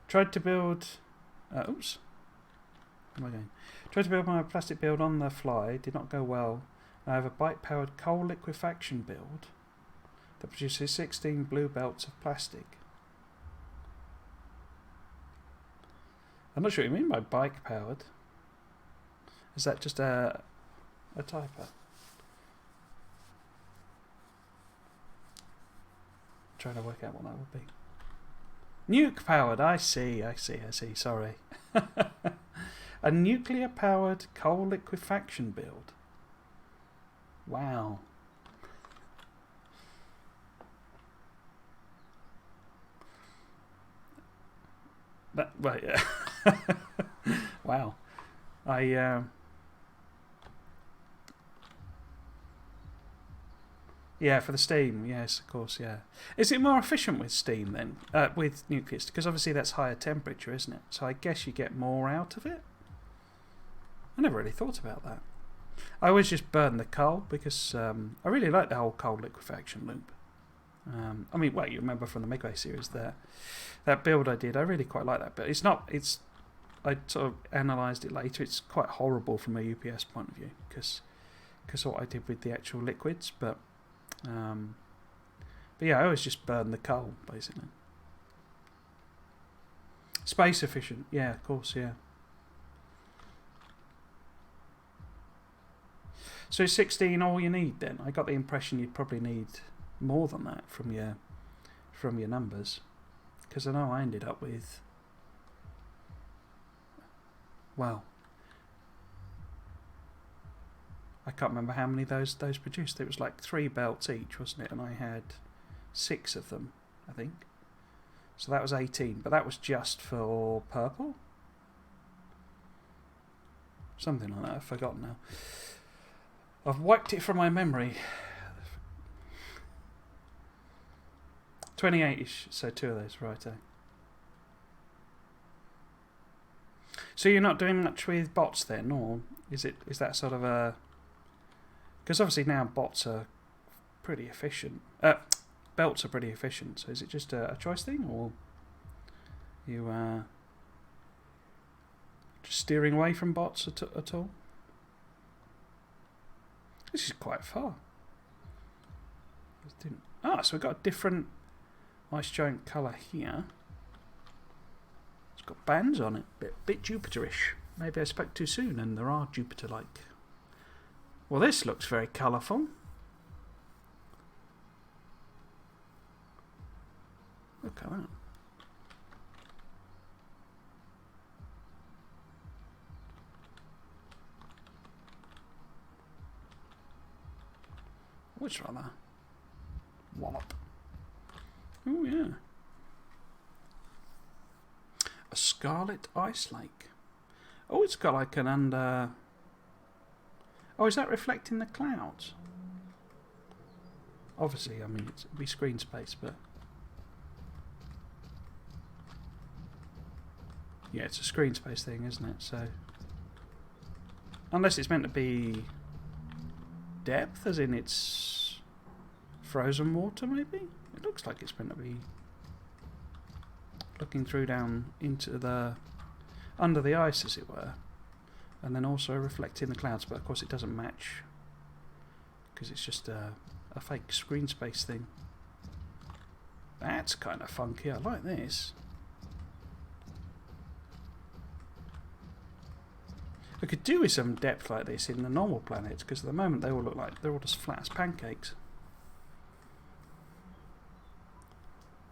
Speaker 1: Tried to build... oops. Where am I going? Tried to build my plastic build on the fly. Did not go well. I have a bike-powered coal liquefaction build that produces 16 blue belts of plastic. I'm not sure what you mean by bike-powered. Is that just a typo? Trying to work out what that would be. Nuke-powered, I see, sorry. A nuclear-powered coal liquefaction build. Wow. Right, yeah. Wow. Yeah, for the steam, yes, of course, yeah. Is it more efficient with steam then? With nucleus? Because obviously that's higher temperature, isn't it? So I guess you get more out of it? I never really thought about that. I always just burn the coal because I really like the whole coal liquefaction loop. I mean, you remember from the Megway series that build I did, I really quite like that. But I sort of analysed it later, it's quite horrible from a UPS point of view because what I did with the actual liquids, but yeah, I always just burn the coal basically. Space efficient, yeah, of course, yeah. So is 16 all you need then? I got the impression you'd probably need more than that from your numbers, because I know I ended up with, well, I can't remember how many those produced. It was like 3 belts each, wasn't it? And I had 6 of them, I think. So that was 18, but that was just for purple? Something like that, I've forgotten now. I've wiped it from my memory. 28-ish, so 2 of those, right, So you're not doing much with bots then, or is that sort of a... Because obviously now bots are pretty efficient. Belts are pretty efficient, so is it just a choice thing, or you just steering away from bots at all? This is quite far. So we've got a different ice giant colour here. It's got bands on it, bit Jupiter-ish. Maybe I spoke too soon and there are Jupiter-like. Well, this looks very colourful. Look at that. What's rather wallop. Oh yeah. A scarlet ice lake. Oh, it's got like an under... Oh, is that reflecting the clouds? Obviously, I mean, it'd be screen space, but... Yeah, it's a screen space thing, isn't it? So... Unless it's meant to be... depth, as in it's... frozen water, maybe? It looks like it's meant to be... looking through down into the... under the ice, as it were. And then also reflecting the clouds, but of course it doesn't match. Because it's just a fake screen space thing. That's kind of funky, I like this. I could do with some depth like this in the normal planets, because at the moment they all look like they're all just flat as pancakes.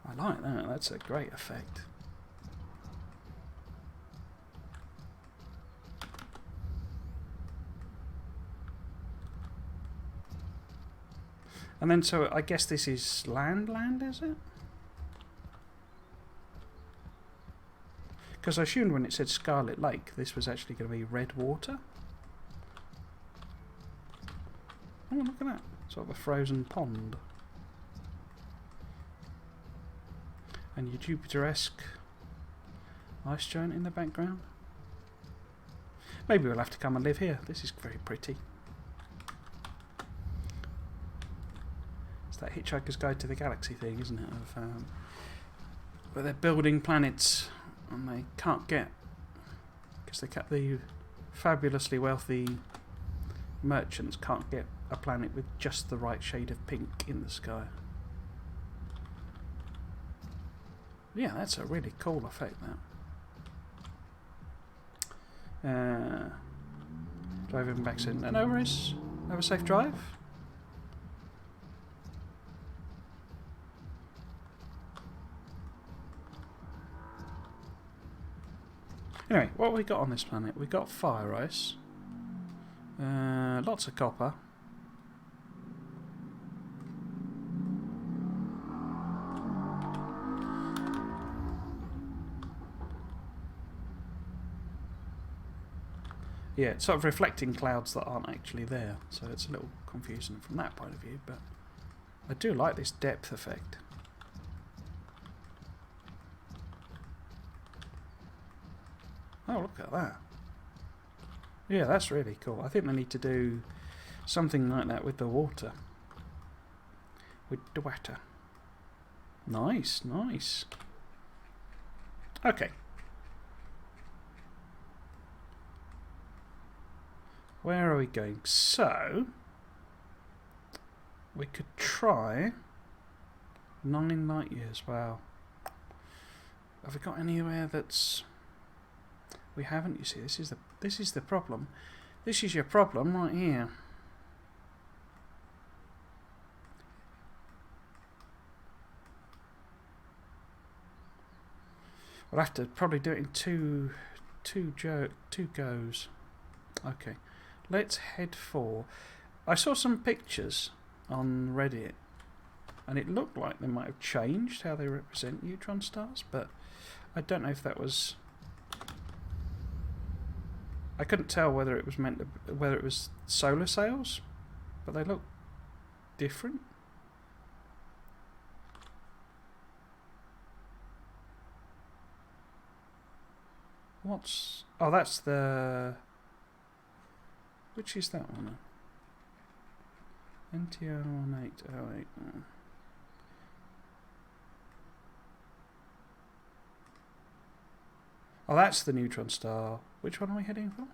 Speaker 1: I like that, that's a great effect. And then, so I guess this is land, is it? Because I assumed when it said Scarlet Lake, this was actually going to be red water. Oh, look at that. Sort of a frozen pond. And your Jupiter-esque ice giant in the background. Maybe we'll have to come and live here. This is very pretty. It's that Hitchhiker's Guide to the Galaxy thing, isn't it? Of, where they're building planets and they can't get... because the fabulously wealthy merchants can't get a planet with just the right shade of pink in the sky. Yeah, that's a really cool effect, that. Driving back soon. No worries. Have a safe drive. Anyway, what have we got on this planet? We got fire ice. Lots of copper. Yeah, it's sort of reflecting clouds that aren't actually there, so it's a little confusing from that point of view, but I do like this depth effect. Oh, look at that. Yeah, that's really cool. I think they need to do something like that with the water. With the water. Nice, nice. Okay. Where are we going? So, we could try 9 light years. Wow. Have we got anywhere that's... We haven't, you see. This is the problem. This is your problem right here. We'll have to probably do it in two goes. Okay. Let's head for... I saw some pictures on Reddit and it looked like they might have changed how they represent neutron stars, but I don't know if that was... I couldn't tell whether it was meant to, whether it was solar sails, but they look different. What's... Oh, that's the... Which is that one? NTR 1808. Oh, that's the neutron star. Which one are we heading for?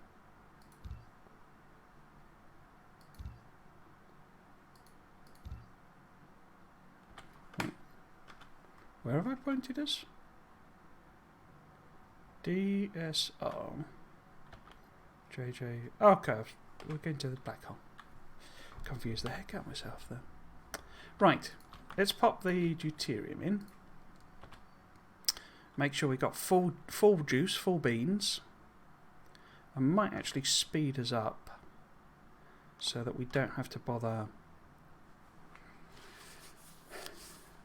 Speaker 1: Where have I pointed us? DSR. JJ. Oh, okay, we're going to the black hole. Confused the heck out of myself there. Right, let's pop the deuterium in. Make sure we got full juice, full beans. I might actually speed us up so that we don't have to bother,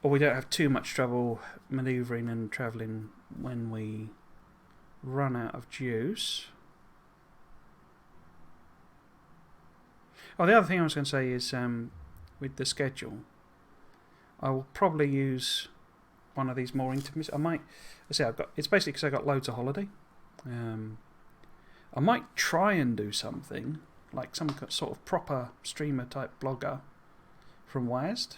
Speaker 1: or we don't have too much trouble manoeuvring and travelling when we run out of juice. Oh, the other thing I was going to say is with the schedule, I will probably use one of these more intermittent. I might. I say it's basically because I got loads of holiday. I might try and do something like some sort of proper streamer type blogger from WASD.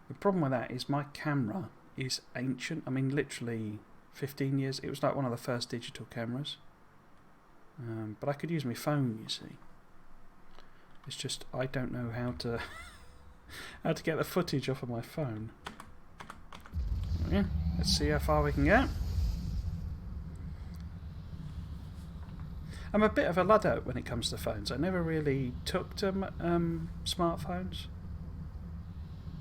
Speaker 1: The problem with that is my camera is ancient. I mean, literally 15 years. It was like one of the first digital cameras. But I could use my phone, you see. It's just I don't know how to how to get the footage off of my phone. Yeah, let's see how far we can get. I'm a bit of a Luddite when it comes to phones. I never really took to smartphones.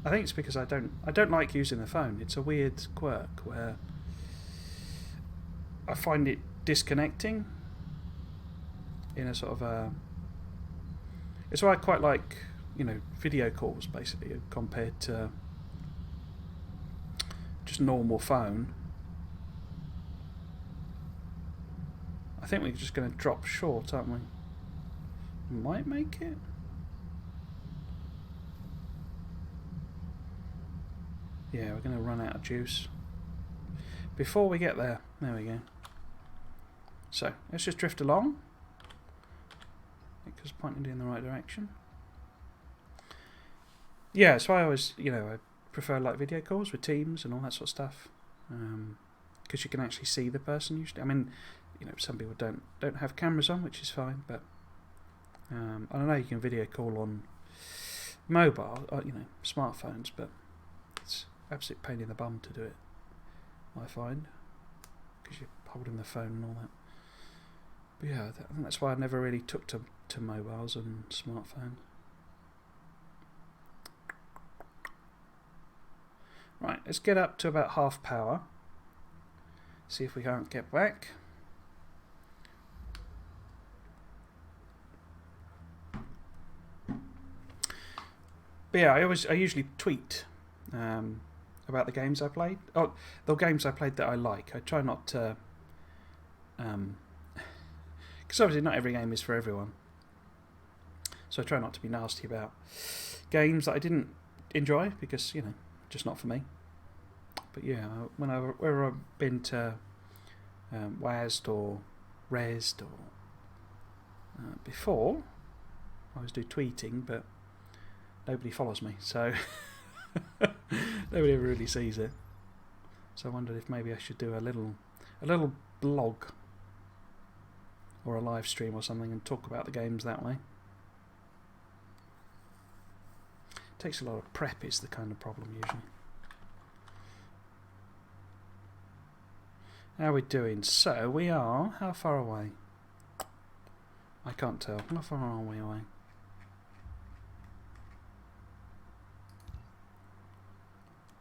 Speaker 1: I think it's because I don't like using the phone. It's a weird quirk where I find it disconnecting in a sort of a... It's why I quite like, you know, video calls basically compared to just normal phone. I think we're just going to drop short, aren't we? Might make it. Yeah, we're going to run out of juice before we get there. There we go. So let's just drift along. Because pointing in the right direction. Yeah, so I always, you know, I prefer like video calls with Teams and all that sort of stuff, because you can actually see the person usually. I mean, you know, some people don't have cameras on, which is fine, but I don't know, you can video call on mobile, you know, smartphones, but it's absolute pain in the bum to do it, I find, because you're holding the phone and all that. But yeah, I think that's why I never really took to mobiles and smartphones. Right, let's get up to about half power. See if we can't get back. But yeah, I usually tweet about the games I played. Oh, the games I played that I like. I try not to, because obviously not every game is for everyone. So I try not to be nasty about games that I didn't enjoy because, you know, just not for me. But yeah, whenever I've been to WASD or RESD or before, I always do tweeting, but nobody follows me, so nobody ever really sees it. So I wondered if maybe I should do a little blog or a live stream or something and talk about the games that way. Takes a lot of prep is the kind of problem usually. How are we doing? So we are, how far away? I can't tell. How far are we away?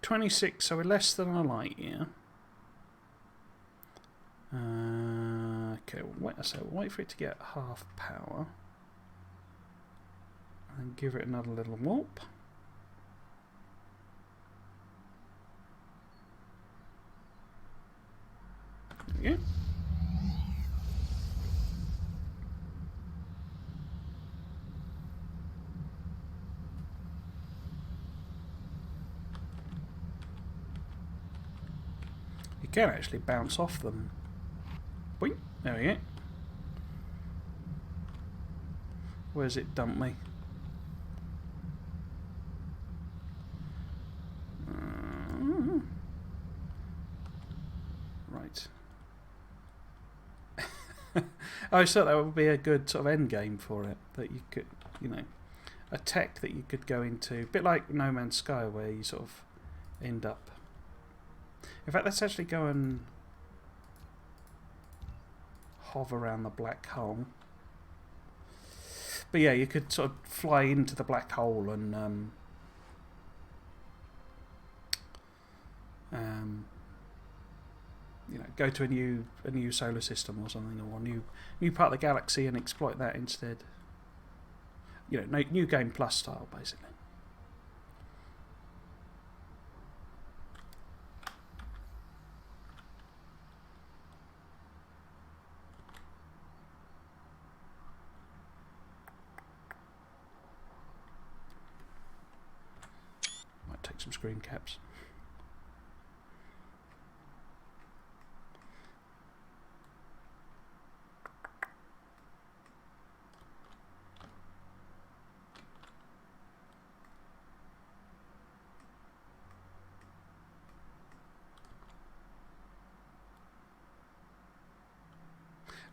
Speaker 1: .26, so we're less than a light year. Okay, so we'll wait for it to get half power. And give it another little warp. There we go. You can actually bounce off them There we go. Where's it dumped me? Right. I thought that would be a good sort of end game for it. That you could, you know, a tech that you could go into. A bit like No Man's Sky, where you sort of end up. In fact, let's actually go and hover around the black hole. But yeah, you could sort of fly into the black hole and you know, go to a new solar system or something, or a new part of the galaxy and exploit that instead. You know, new game plus style, basically. Might take some screen caps.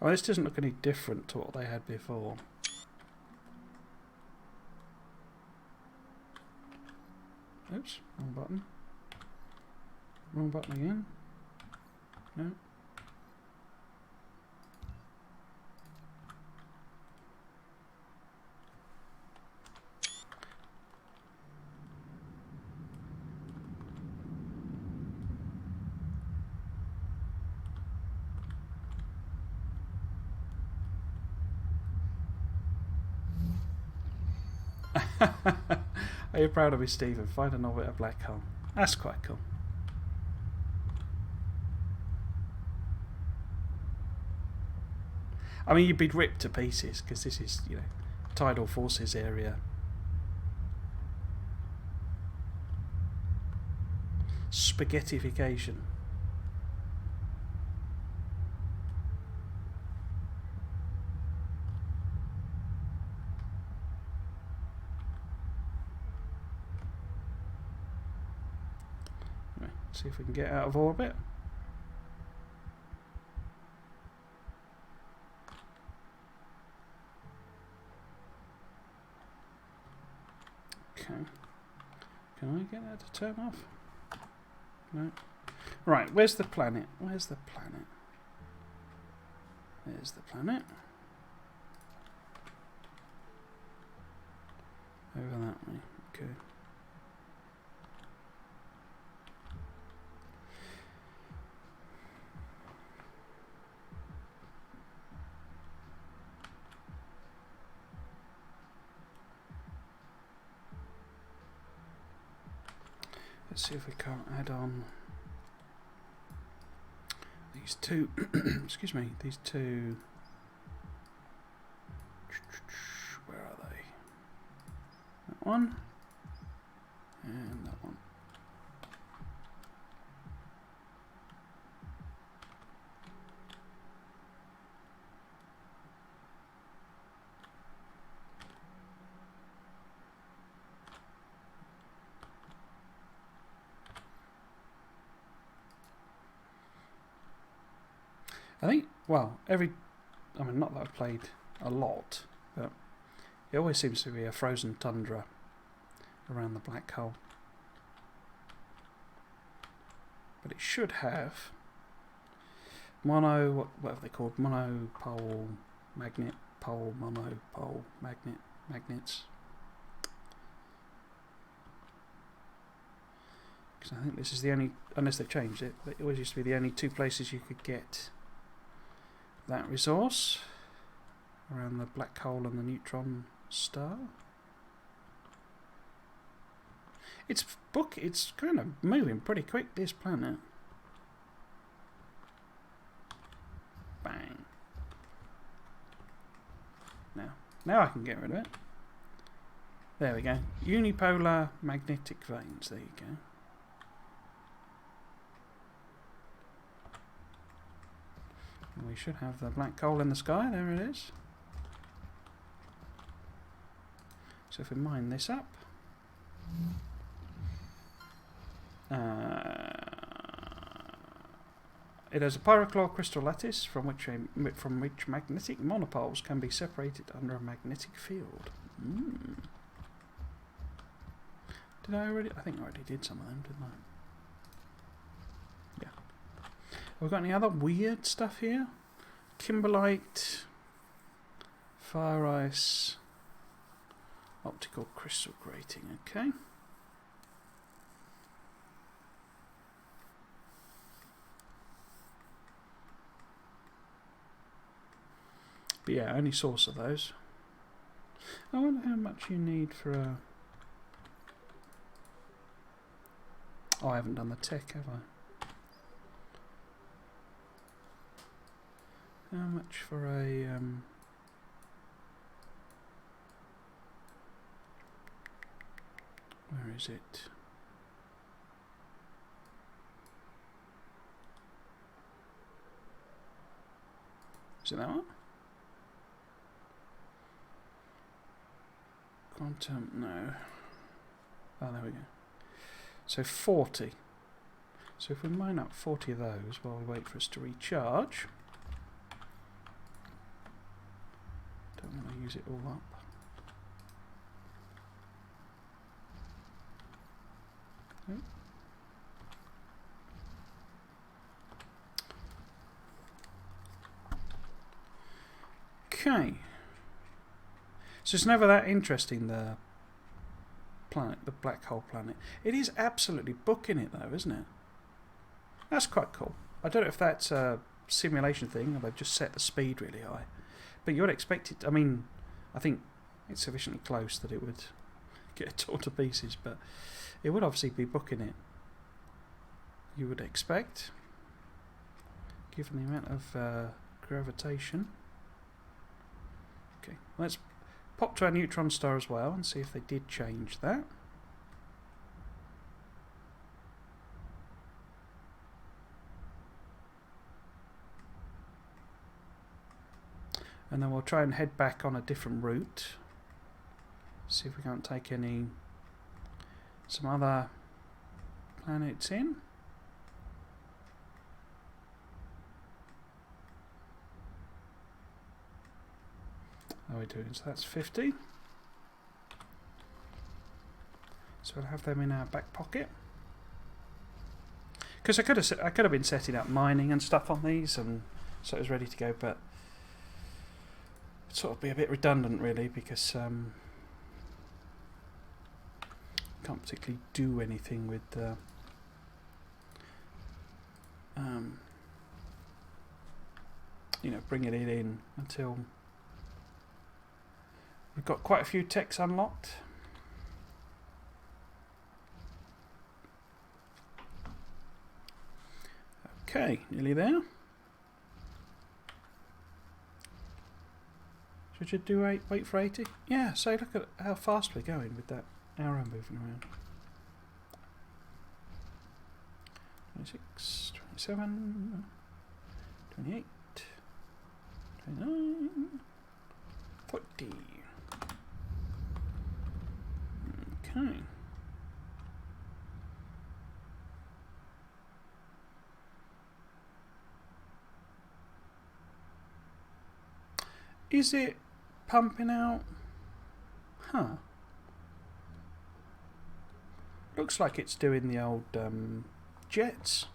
Speaker 1: Oh, this doesn't look any different to what they had before. Oops, wrong button. Wrong button again. No. Are you proud of me, Stephen? Find a novel at a black hole. That's quite cool. I mean, you'd be ripped to pieces because this is, you know, tidal forces area. Spaghettification. See if we can get out of orbit. Okay. Can I get that to turn off? No. Right, where's the planet? Where's the planet? There's the planet. Over that way. Okay. Let's see if we can't add on these two, excuse me, these two, where are they? That one, and that one. I think, well, I mean, not that I've played a lot, but it always seems to be a frozen tundra around the black hole. But it should have whatever they're called, monopole magnet, monopole magnets. Because I think this is the only, unless they've changed it, but it always used to be the only two places you could get that resource around the black hole and the neutron star. It's kind of moving pretty quick, this planet. Bang. Now I can get rid of it. There we go. Unipolar magnetic veins. There you go. We we should have the black hole in the sky. There it is. So if we mine this up, it has a pyrochlore crystal lattice from which magnetic monopoles can be separated under a magnetic field. Did I already? I think I already did some of them, didn't I? Yeah. Have we got any other weird stuff here? Kimberlite, fire ice, optical crystal grating. Okay. But yeah, only source of those. I wonder how much you need for a... Oh, I haven't done the tech, have I? How much for a... Where is it? Is it that one? Quantum, no. Oh, there we go. So 40. So if we mine up 40 of those while we wait for us to recharge. Don't want to use it all up. Okay. So it's never that interesting, the planet, the black hole planet. It is absolutely booking it though, isn't it? That's quite cool. I don't know if that's a simulation thing or they've just set the speed really high. But you would expect it, I mean, I think it's sufficiently close that it would get torn to pieces, but it would obviously be booking it. You would expect, given the amount of gravitation. Okay, let's pop to our neutron star as well and see if they did change that. And then we'll try and head back on a different route. See if we can't take some other planets in. How are we doing? So that's 50. So we'll have them in our back pocket. Because I could have been setting up mining and stuff on these, and so it was ready to go, but it'd sort of be a bit redundant really, because can't particularly do anything with you know, bringing it in until we've got quite a few techs unlocked. Okay, nearly there. Should you do wait for 80? Yeah, so look at how fast we're going with that arrow moving around. 26, 27, 28, 29, 40. Okay. Is it pumping out? Huh. Looks like it's doing the old jets.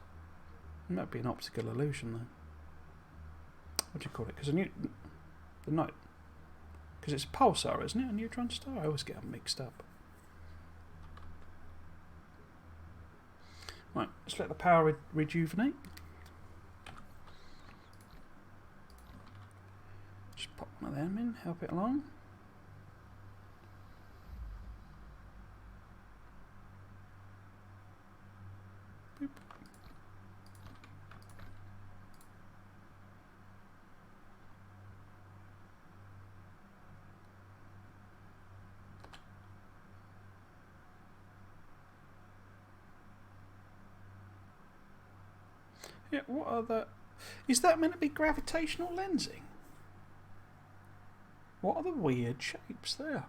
Speaker 1: It might be an optical illusion though. What do you call it? Because the night. Because it's a pulsar, isn't it? A neutron star? I always get them mixed up. Right, let's let the power rejuvenate. Just pop one of them in, help it along. Boop. Yeah, what are the... Is that meant to be gravitational lensing? What are the weird shapes there?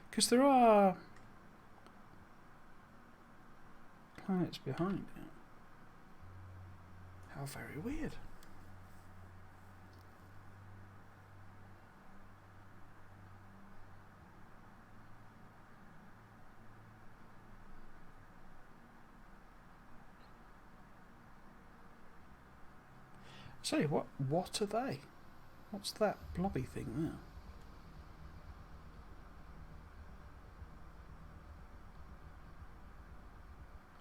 Speaker 1: Because there are planets behind it. How very weird. Say, what are they? What's that blobby thing there?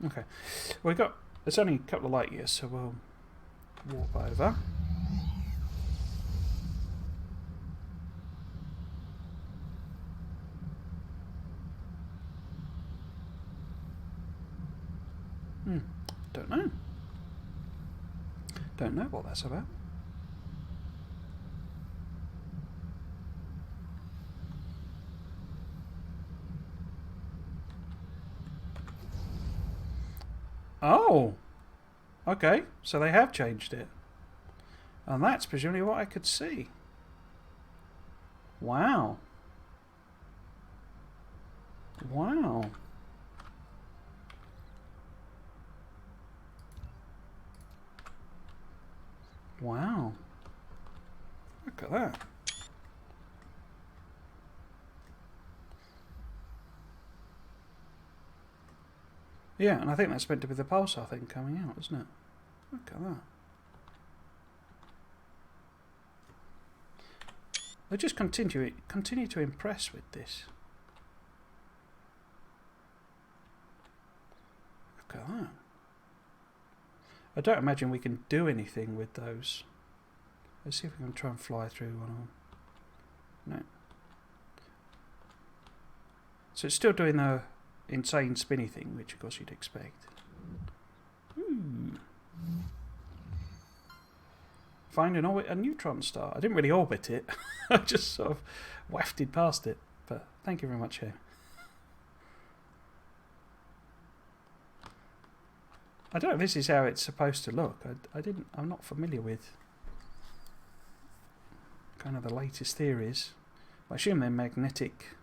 Speaker 1: Okay, it's only a couple of light years, so we'll warp over. Don't know. Don't know what that's about. Oh! Okay, so they have changed it. And that's presumably what I could see. Wow. Wow. Wow. Look at that. Yeah, and I think that's meant to be the pulsar thing coming out, isn't it? Look at that. They just continue to impress with this. Look at that. I don't imagine we can do anything with those. Let's see if we can try and fly through one of them. No. So it's still doing the insane spinny thing, which of course you'd expect. Ooh. Find a neutron star. I didn't really orbit it. I just sort of wafted past it. But thank you very much, here. I don't know if this is how it's supposed to look. I'm not familiar with kind of the latest theories. I assume they're magnetic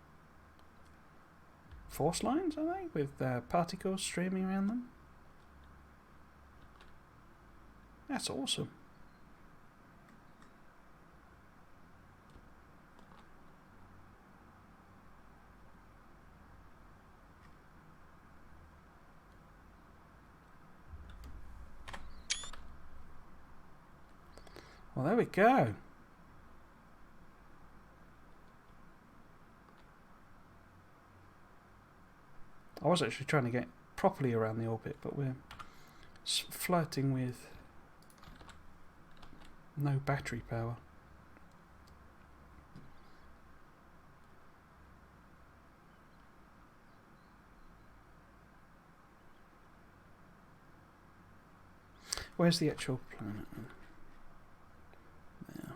Speaker 1: force lines, are they? With particles streaming around them. That's awesome. Well, there we go. I was actually trying to get properly around the orbit, but we're flirting with no battery power. Where's the actual planet? There.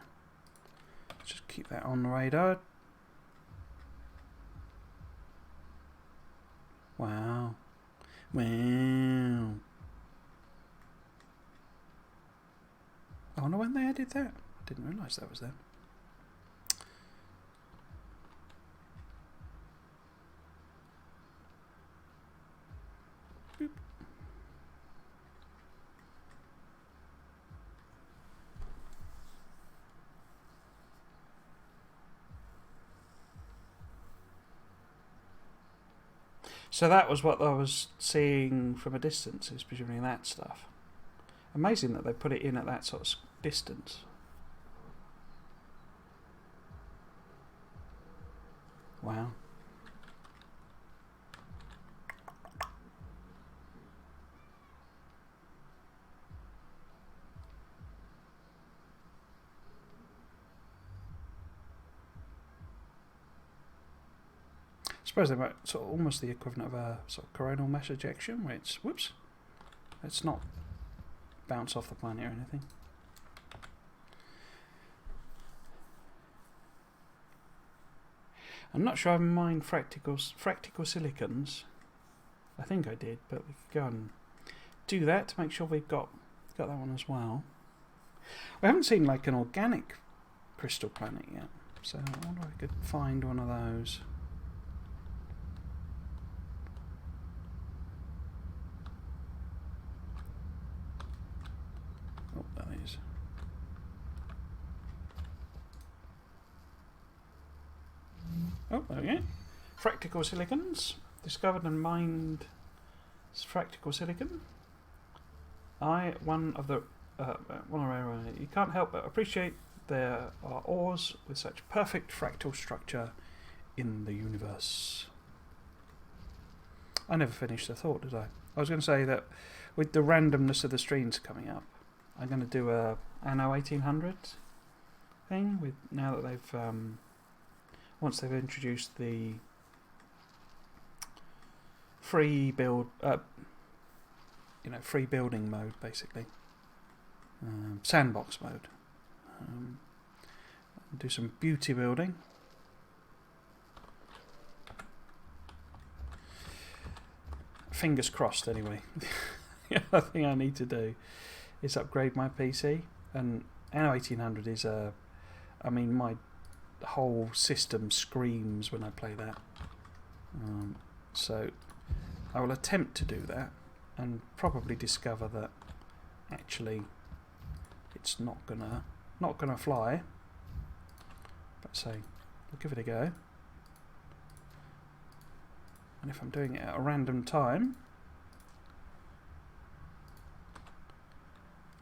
Speaker 1: Just keep that on the radar. Wow. Wow. I wonder when they added that. I didn't realise that was there. Boop. So that was what I was seeing from a distance, is presumably that stuff. Amazing that they put it in at that sort of distance. Wow. I suppose they might sort of almost the equivalent of a sort of coronal mass ejection, where it's whoops, it's not bounce off the planet or anything. I'm not sure I mined fractal silicons. I think I did, but we could go and do that to make sure we've got that one as well. We haven't seen like an organic crystal planet yet, so I wonder if I could find one of those. Oh, that is. Oh, there we go. Fractal silicons. Discovered and mined fractal silicon. One of our you can't help but appreciate there are ores with such perfect fractal structure in the universe. I never finished the thought, did I? I was going to say that with the randomness of the streams coming up, I'm going to do a Anno 1800 thing with now that they've once they've introduced the free build, free building mode, basically, sandbox mode. Do some beauty building. Fingers crossed, anyway. The other thing I need to do is upgrade my PC, and Anno 1800 is my whole system screams when I play that. So I will attempt to do that and probably discover that actually it's not gonna fly. But say we'll give it a go. And if I'm doing it at a random time,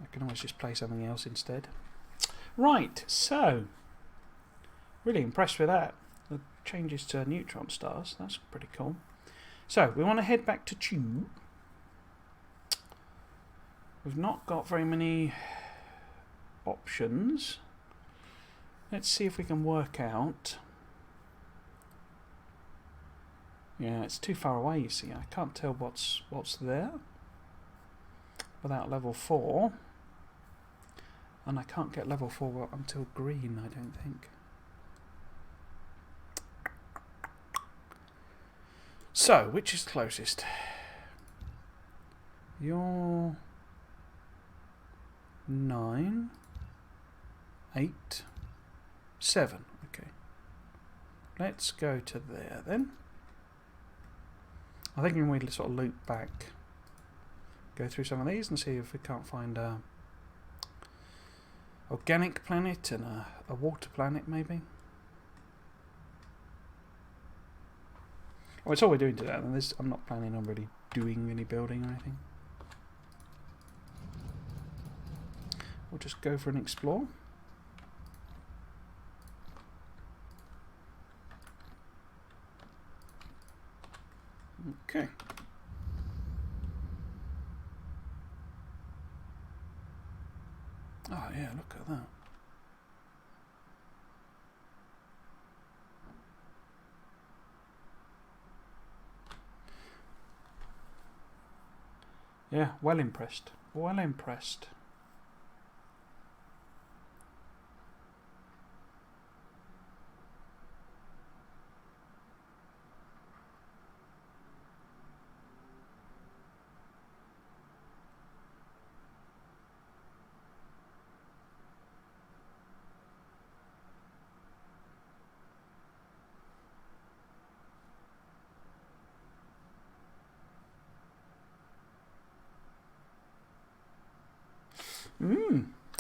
Speaker 1: I can always just play something else instead. Right, so really impressed with that. The changes to neutron stars, that's pretty cool. So we want to head back to Tube. We've not got very many options. Let's see if we can work out. Yeah, it's too far away, you see. I can't tell what's there without level 4. And I can't get level 4 until green, I don't think. So, which is closest? You're 9, 8, 7. Okay. Let's go to there then. I think we sort of loop back, go through some of these and see if we can't find a organic planet and a water planet maybe. Well, it's all we're doing today, and I'm not planning on really doing any building or anything. We'll just go for an explore. Okay. Oh yeah, look at that. Yeah, well impressed. Well impressed.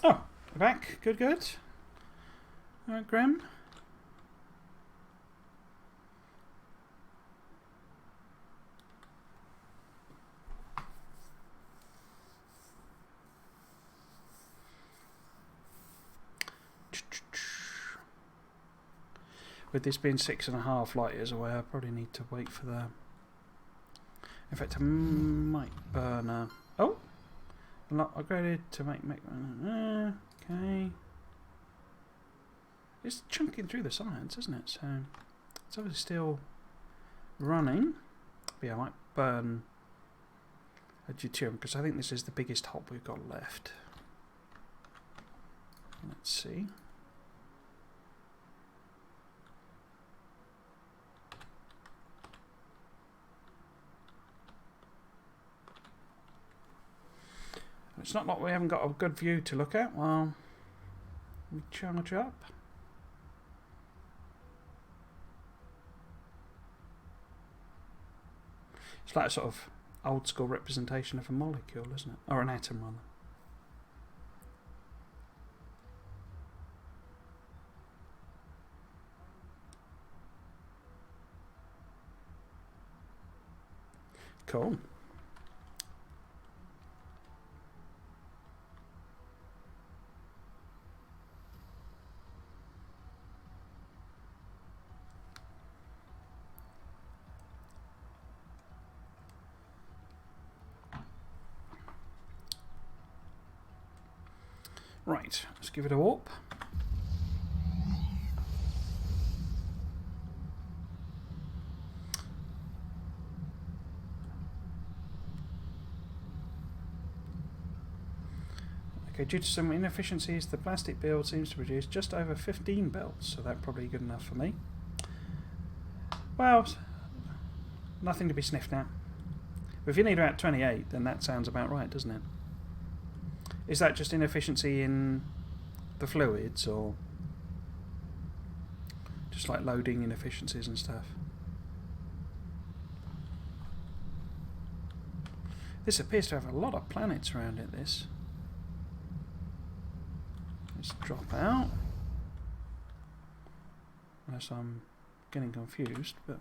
Speaker 1: Oh, we're back. Good, good. Alright, Graham. With this being 6.5 light years away, I probably need to wait for the... In fact, I might burn a... Oh! Not upgraded to make okay. It's chunking through the sides, isn't it? So it's obviously still running. But yeah, I might burn a deuterium because I think this is the biggest hop we've got left. Let's see. It's not like we haven't got a good view to look at while we charge up. It's like a sort of old school representation of a molecule, isn't it? Or an atom, rather. Cool. Right, let's give it a warp. Okay, due to some inefficiencies, the plastic build seems to produce just over 15 belts, so that's probably good enough for me. Well, nothing to be sniffed at. But if you need about 28, then that sounds about right, doesn't it? Is that just inefficiency in the fluids, or just like loading inefficiencies and stuff? This appears to have a lot of planets around it, this. Let's drop out. Unless I'm getting confused, but...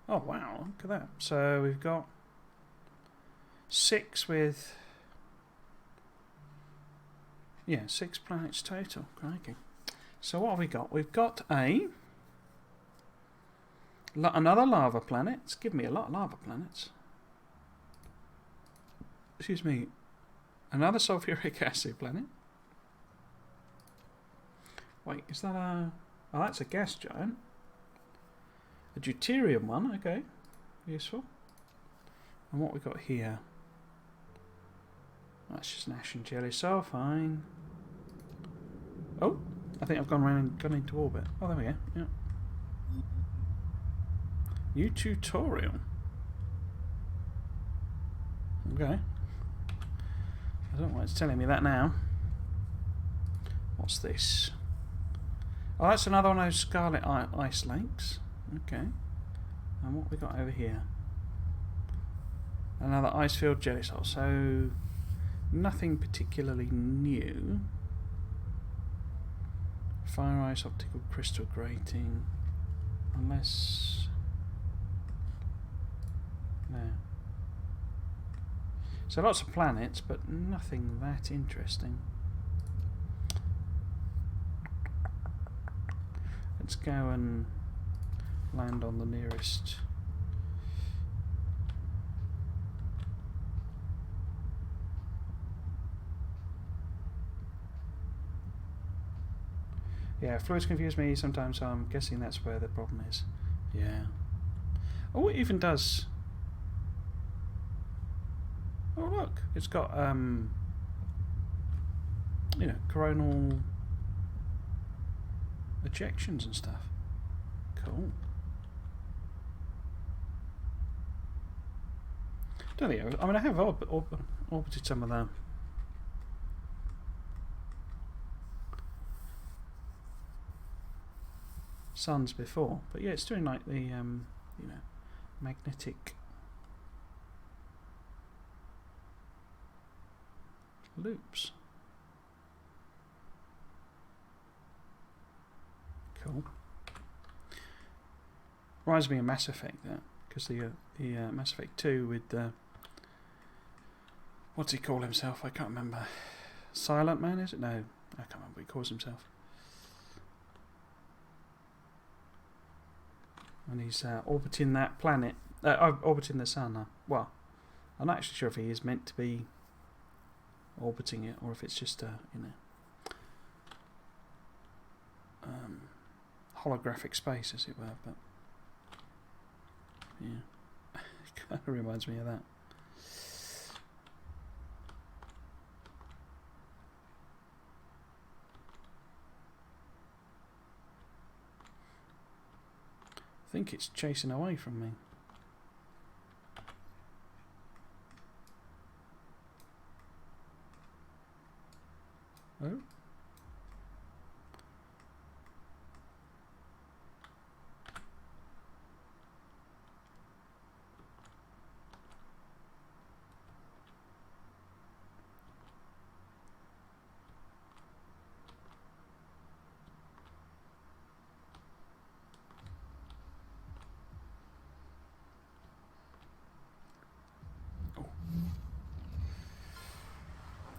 Speaker 1: Oh wow, look at that. So we've got 6 with... Yeah, 6 planets total. Crikey. So what have we got? We've got another lava planet. It's given me a lot of lava planets. Excuse me. Another sulfuric acid planet. Wait, is that a... Oh, that's a gas giant. A deuterium one, okay. Useful. And what we got here? That's just an ash and jelly cell, fine. Oh, I think I've gone into orbit. Oh, there we go. Yeah. New tutorial. Okay. I don't know why it's telling me that now. What's this? Oh, that's another one of those scarlet ice lakes. Okay. And what we got over here? Another ice field jelly cell. So nothing particularly new. Fire ice optical crystal grating. Unless... No. So lots of planets, but nothing that interesting. Let's go and land on the nearest... Yeah, fluids confuse me sometimes, so I'm guessing that's where the problem is. Yeah. Oh, it even does... Oh, look. It's got, you know, coronal ejections and stuff. Cool. Don't think I mean, I have orbited some of the... suns before, but yeah, it's doing like the you know, magnetic loops. Cool. Reminds me of Mass Effect, that, because the Mass Effect 2 with what's he call himself? I can't remember. Silent Man, is it? No, I can't remember what he calls himself. And he's orbiting that planet, orbiting the sun. Well, I'm not actually sure if he is meant to be orbiting it, or if it's just you know, holographic space, as it were. But yeah, it kind of reminds me of that. I think it's chasing away from me. Oh.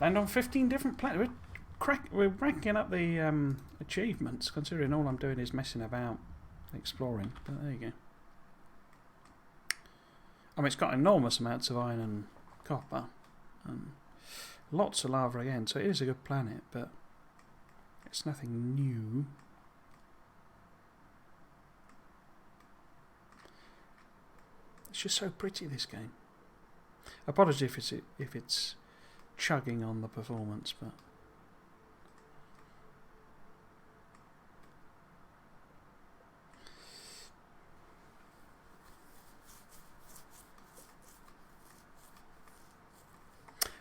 Speaker 1: And on 15 different planets. We're ranking up the achievements, considering all I'm doing is messing about, exploring. But there you go. I mean, it's got enormous amounts of iron and copper. And lots of lava again, so it is a good planet, but it's nothing new. It's just so pretty, this game. Apologies if it's chugging on the performance, but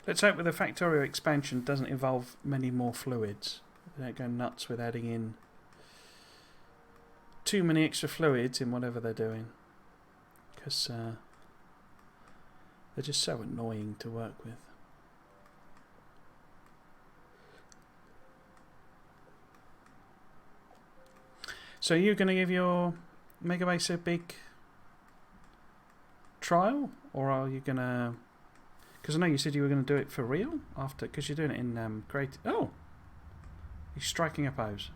Speaker 1: let's hope with the Factorio expansion doesn't involve many more fluids. They don't go nuts with adding in too many extra fluids in whatever they're doing, because they're just so annoying to work with. So are you going to give your Megabase a big trial, or are you going to... Because I know you said you were going to do it for real after, because you're doing it in creative... Oh! He's striking a pose.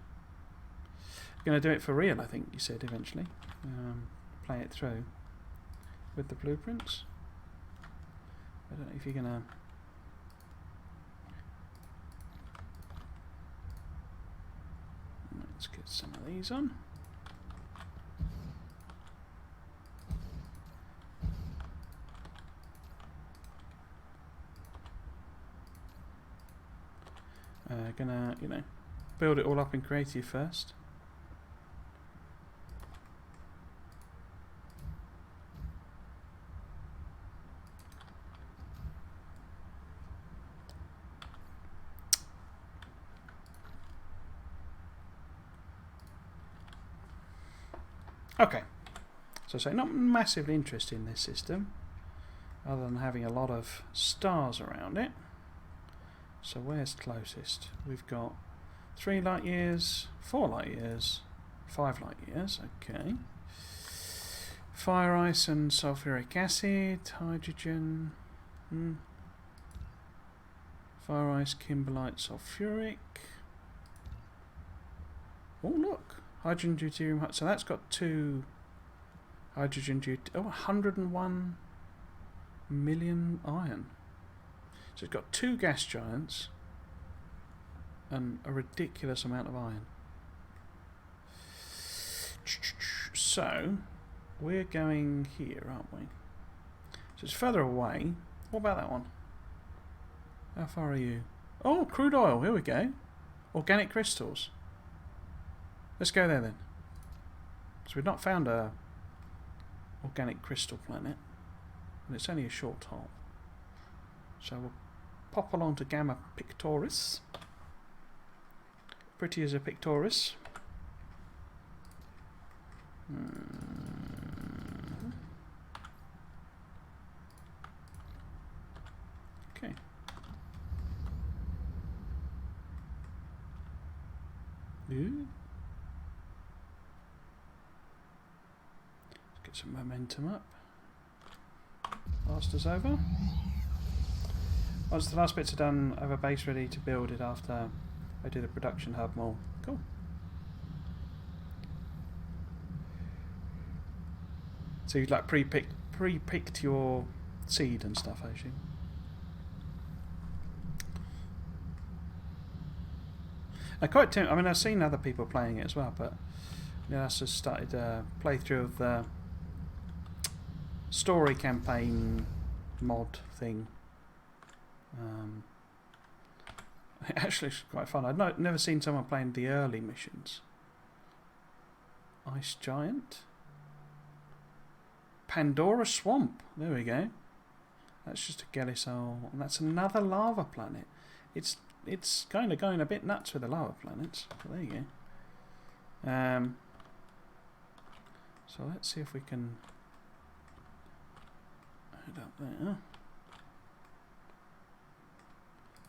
Speaker 1: You're going to do it for real, I think you said, eventually. Play it through with the blueprints. I don't know if you're going to... Let's get some of these on. Gonna, you know, build it all up in creative first. Okay, so not massively interested in this system, other than having a lot of stars around it. So where's closest? We've got 3 light years, 4 light years, 5 light years, okay. Fire ice and sulfuric acid, hydrogen, fire ice, kimberlite, sulfuric. Oh look, hydrogen, deuterium, so that's got 2 hydrogen, deuterium, 101 million iron. So it's got 2 gas giants and a ridiculous amount of iron. So we're going here, aren't we? So it's further away. What about that one? How far are you? Oh, crude oil. Here we go. Organic crystals. Let's go there then. So we've not found a organic crystal planet, and it's only a short hop. So we'll pop along to Gamma Pictoris. Pretty as a Pictoris. Okay. Ooh. Let's get some momentum up. Last is over. Once the last bits are done, I have a base ready to build it after I do the production hub more. Cool. So you've like pre-picked your seed and stuff, I assume. I mean, I've seen other people playing it as well, but you know, I just started a playthrough of the story campaign mod thing. Actually, it's quite fun. I've never seen someone playing the early missions. Ice Giant. Pandora Swamp. There we go. That's just a Gelisol. And that's another lava planet. It's it's kind of going a bit nuts with the lower planets. So there you go. So let's see if we can head up there.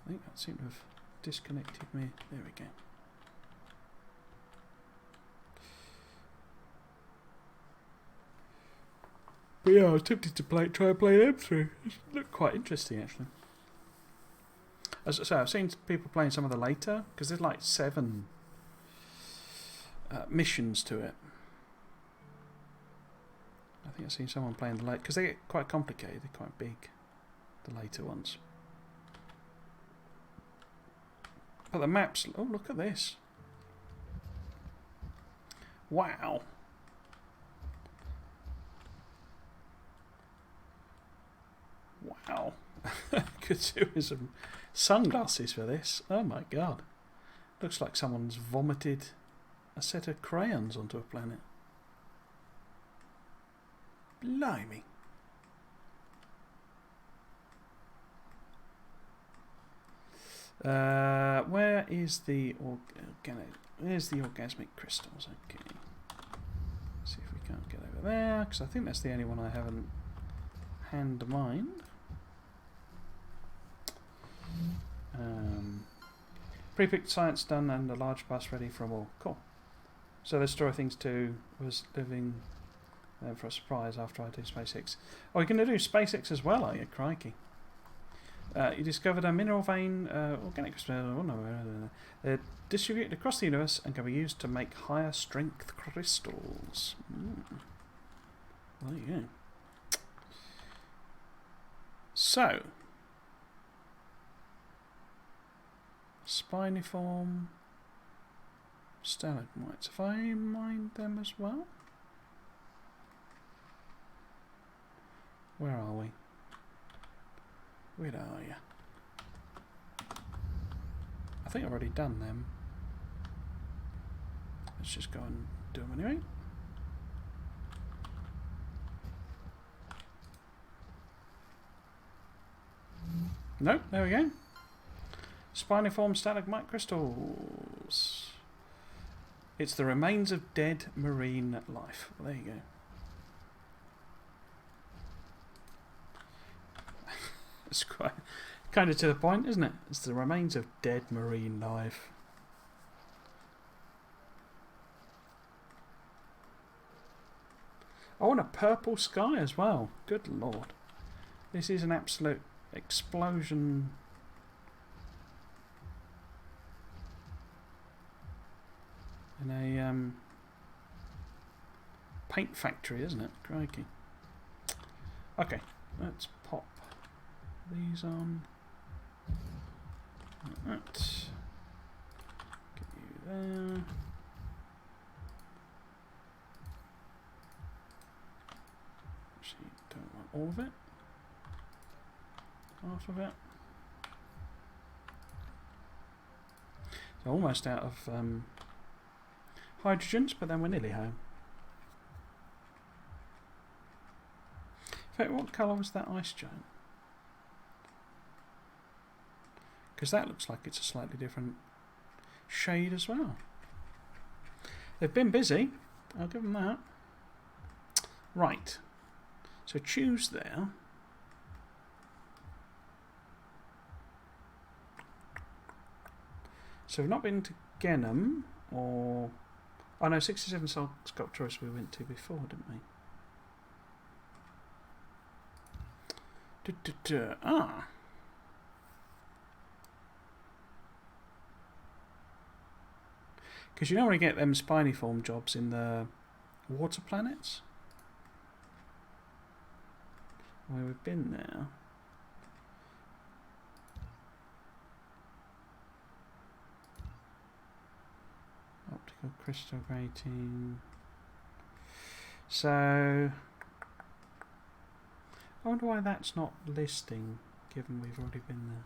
Speaker 1: I think that seemed to have disconnected me. There we go. But yeah, I was tempted to try and play them through. It looked quite interesting, actually. As I say, I've seen people playing some of the later, because there's like 7 missions to it. I think I've seen someone playing the late, because they get quite complicated. They're quite big, the later ones. But the maps, oh, look at this. Wow. Wow. Could do with some sunglasses for this. Oh my god. Looks like someone's vomited a set of crayons onto a planet. Blimey. Where is the organic? There's the orgasmic crystals. Okay. See if we can't get over there, because I think that's the only one I haven't hand mined. Pre-picked science done and a large bus ready for a wall. Cool. So the story things too was living for a surprise after I do SpaceX. Oh, you're going to do SpaceX as well, are you? Crikey. You discovered a mineral vein, organic crystal. Oh no, they're distributed across the universe and can be used to make higher strength crystals. There you go. So, spiniform stalagmites. Have I mined them as well? Where are we? Where are you? I think I've already done them. Let's just go and do them anyway. Nope, there we go. Spiniform stalagmite crystals. It's the remains of dead marine life. Well, there you go. It's quite kind of to the point, isn't it? It's the remains of dead marine life. I want a purple sky as well. Good lord. This is an absolute explosion. In a paint factory, isn't it? Crikey. Okay, let's pop these on. Like that. Get you there. Actually, don't want all of it. Half of it. So almost out of hydrogens, but then we're nearly home. In fact, what colour was that ice giant? Because that looks like it's a slightly different shade as well. They've been busy, I'll give them that. Right, so choose there. So we've not been to Genham, or... Oh no, 67 Sculptures we went to before, didn't we? Ah. Because you normally get them spiniform jobs in the water planets. Where we've been there. Optical crystal grating. So I wonder why that's not listing, given we've already been there.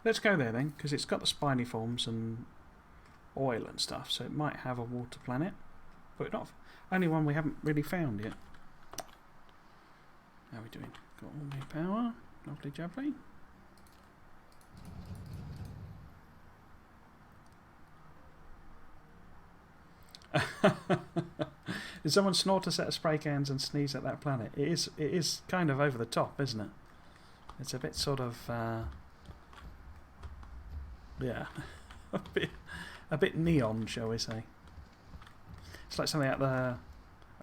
Speaker 1: Let's go there then, because it's got the spiniforms and oil and stuff, so it might have a water planet, but not only one we haven't really found yet. How are we doing? Got all my power. Lovely jubbly. Did someone snort a set of spray cans and sneeze at that planet? It is kind of over the top, isn't it? It's a bit sort of yeah, a bit neon, shall we say? It's like something out the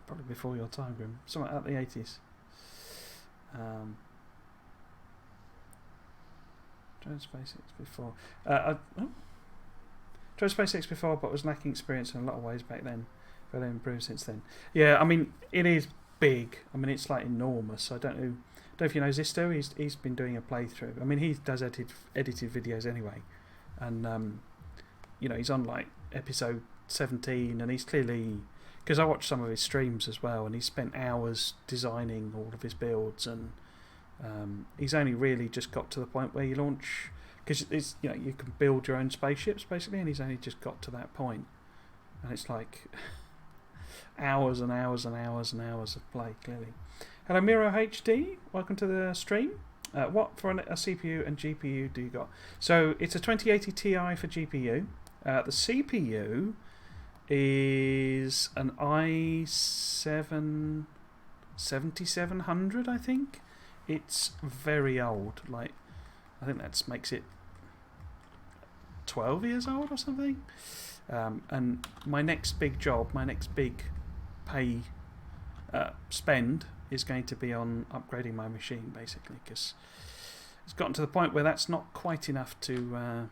Speaker 1: probably before your time, Grim. Something out the 80s. Tried SpaceX before. Tried SpaceX before, but was lacking experience in a lot of ways back then. But they've improved since then. Yeah, I mean, it is big. I mean, it's like enormous. I don't know if you know Zisto. He's been doing a playthrough. I mean, he does edited videos anyway, and you know, he's on like episode 17, and he's clearly, because I watched some of his streams as well, and he spent hours designing all of his builds, and he's only really just got to the point where you launch, because it's, you know, you can build your own spaceships basically, and he's only just got to that point, and it's like hours and hours and hours and hours of play, clearly. Hello Miro HD, welcome to the stream. What for a CPU and GPU do you got? So it's a 2080 Ti for GPU. The CPU is an i7 7700, I think. It's very old. Like, I think that makes it 12 years old or something. And my next big job, my next big pay spend is going to be on upgrading my machine, basically, because it's gotten to the point where that's not quite enough to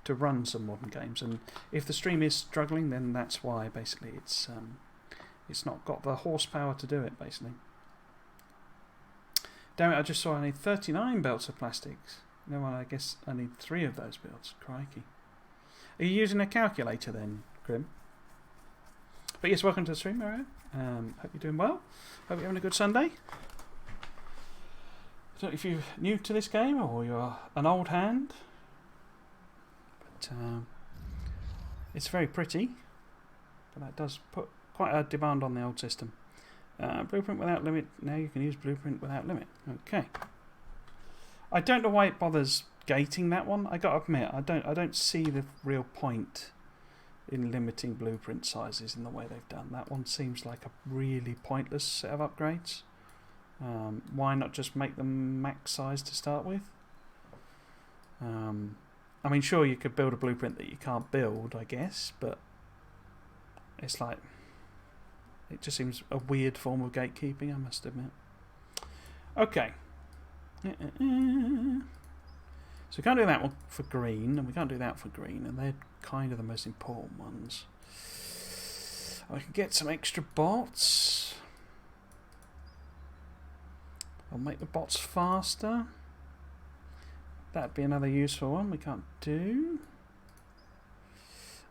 Speaker 1: run some modern games. And if the stream is struggling, then that's why, basically. It's not got the horsepower to do it, basically. Damn it, I just saw I need 39 belts of plastics. No, well, I guess I need 3 of those belts. Crikey. Are you using a calculator then, Grim? But yes, welcome to the stream, Mario. Hope you're doing well. Hope you're having a good Sunday. I don't know if you're new to this game or you're an old hand. But it's very pretty. But that does put quite a demand on the old system. Blueprint without limit. Now you can use blueprint without limit. Okay. I don't know why it bothers gating that one. I gotta admit, I don't see the real point in limiting blueprint sizes in the way they've done. That one seems like a really pointless set of upgrades. Why not just make them max size to start with? I mean, sure, you could build a blueprint that you can't build, I guess, but it's like, it just seems a weird form of gatekeeping, I must admit. Okay. So we can't do that one for green, and we can't do that for green, and they're kind of the most important ones. I can get some extra bots. I'll make the bots faster. That'd be another useful one we can't do.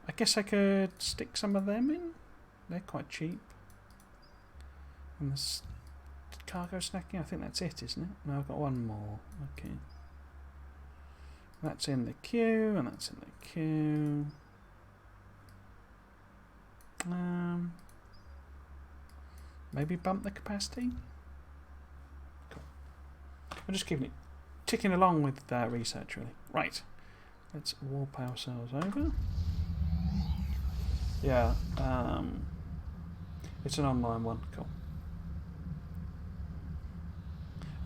Speaker 1: I guess I could stick some of them in. They're quite cheap. And the cargo snacking, I think that's it, isn't it? No, I've got one more. Okay. That's in the queue, and that's in the queue. Maybe bump the capacity? Cool. I'm just keeping it ticking along with research, really. Right. Let's warp ourselves over. Yeah. It's an online one. Cool.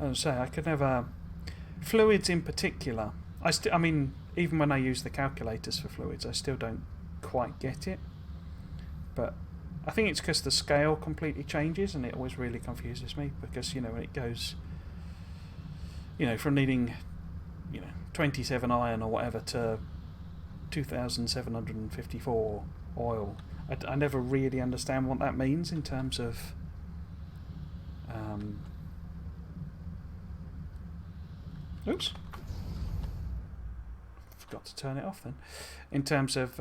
Speaker 1: As I say, I could never... Fluids in particular... I mean, even when I use the calculators for fluids, I still don't quite get it. But I think it's because the scale completely changes, and it always really confuses me, because, you know, when it goes, you know, from needing, you know, 27 iron or whatever to 2,754 oil, I never really understand what that means in terms of oops. Forgot to turn it off then. In terms of,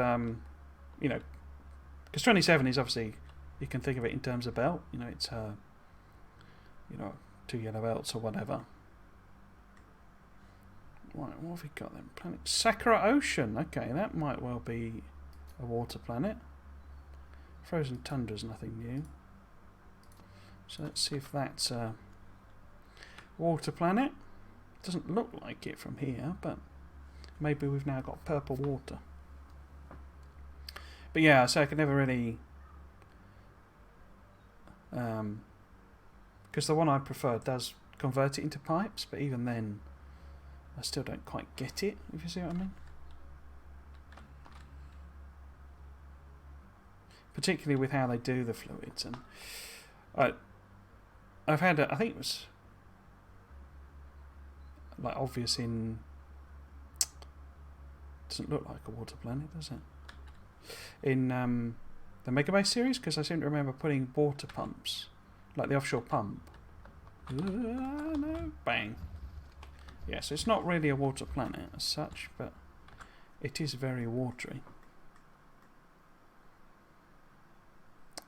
Speaker 1: you know, because 27 is obviously, you can think of it in terms of belt. You know, it's, you know, 2 yellow belts or whatever. Right, what have we got then? Planet Sakura Ocean. Okay, that might well be a water planet. Frozen Tundra's nothing new. So let's see if that's Water planet. Doesn't look like it from here, but maybe we've now got purple water. But yeah, so I could never really... because the one I prefer does convert it into pipes, but even then I still don't quite get it, if you see what I mean. Particularly with how they do the fluids. And I've had, I think it was like obvious in... doesn't look like a water planet, does it? In the Megabase series, because I seem to remember putting water pumps, like the offshore pump. No, bang. Yeah, so it's not really a water planet as such, but it is very watery.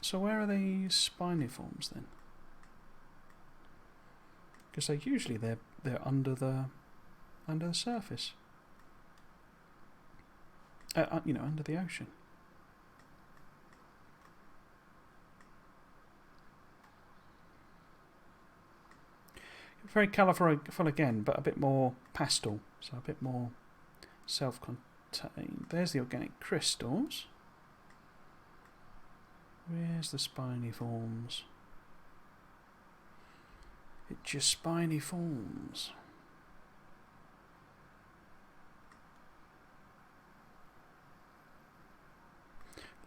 Speaker 1: So where are these spiniforms then? Because they usually they're under the surface. You know, under the ocean. Very colourful again, but a bit more pastel, so a bit more self-contained. There's the organic crystals. Where's the spiniforms? It's just spiny forms.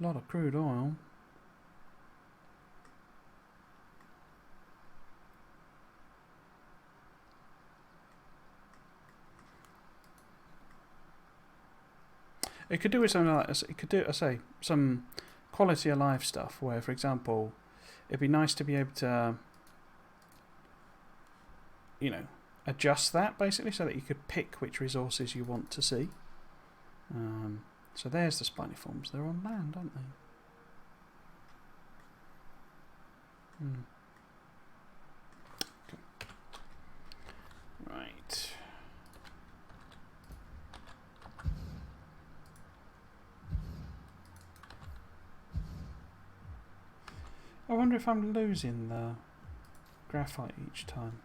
Speaker 1: A lot of crude oil. It could do with something like this. It could do, I say, some quality of life stuff where, for example, it'd be nice to be able to, you know, adjust that basically so that you could pick which resources you want to see. So there's the spiniforms. They're on land, aren't they? Okay. Right. I wonder if I'm losing the graphite each time.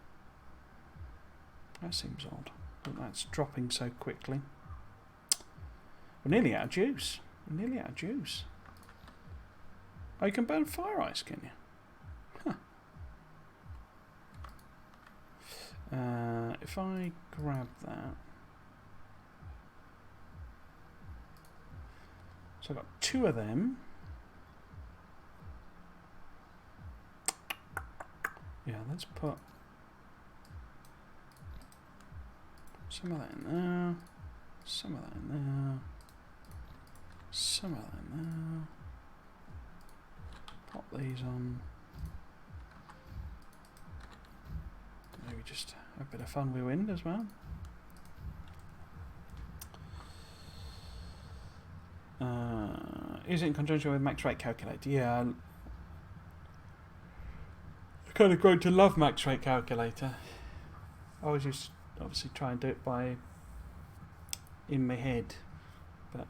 Speaker 1: That seems odd. But that's dropping so quickly. We're nearly out of juice. We're nearly out of juice. Oh, you can burn fire ice, can you? Huh. If I grab that. So I've got 2 of them. Yeah, let's put some of that in there, some of that in there, some of that in there. Pop these on. Maybe just have a bit of fun with wind as well. Is it in conjunction with max rate calculator? Yeah. Kind of grown to love max rate calculator. I always used to obviously try and do it by in my head, but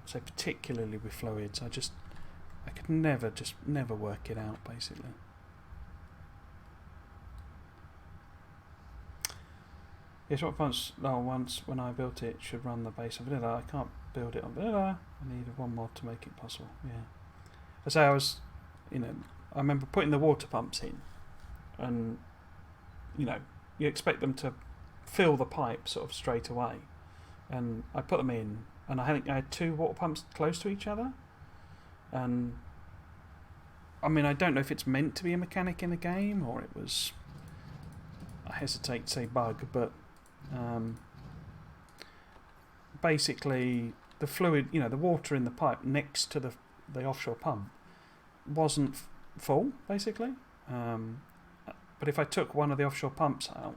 Speaker 1: so particularly with fluids, I could never work it out basically. Yes, once when I built it, should run the base on vanilla. I can't build it on vanilla. I need one mod to make it possible. Yeah, I say I was, you know. I remember putting the water pumps in, and you know, you expect them to fill the pipe sort of straight away, and I put them in, and I think I had 2 water pumps close to each other, and I mean I don't know if it's meant to be a mechanic in the game or it was, I hesitate to say bug, but basically the fluid, you know, the water in the pipe next to the offshore pump wasn't full basically, but if I took one of the offshore pumps out,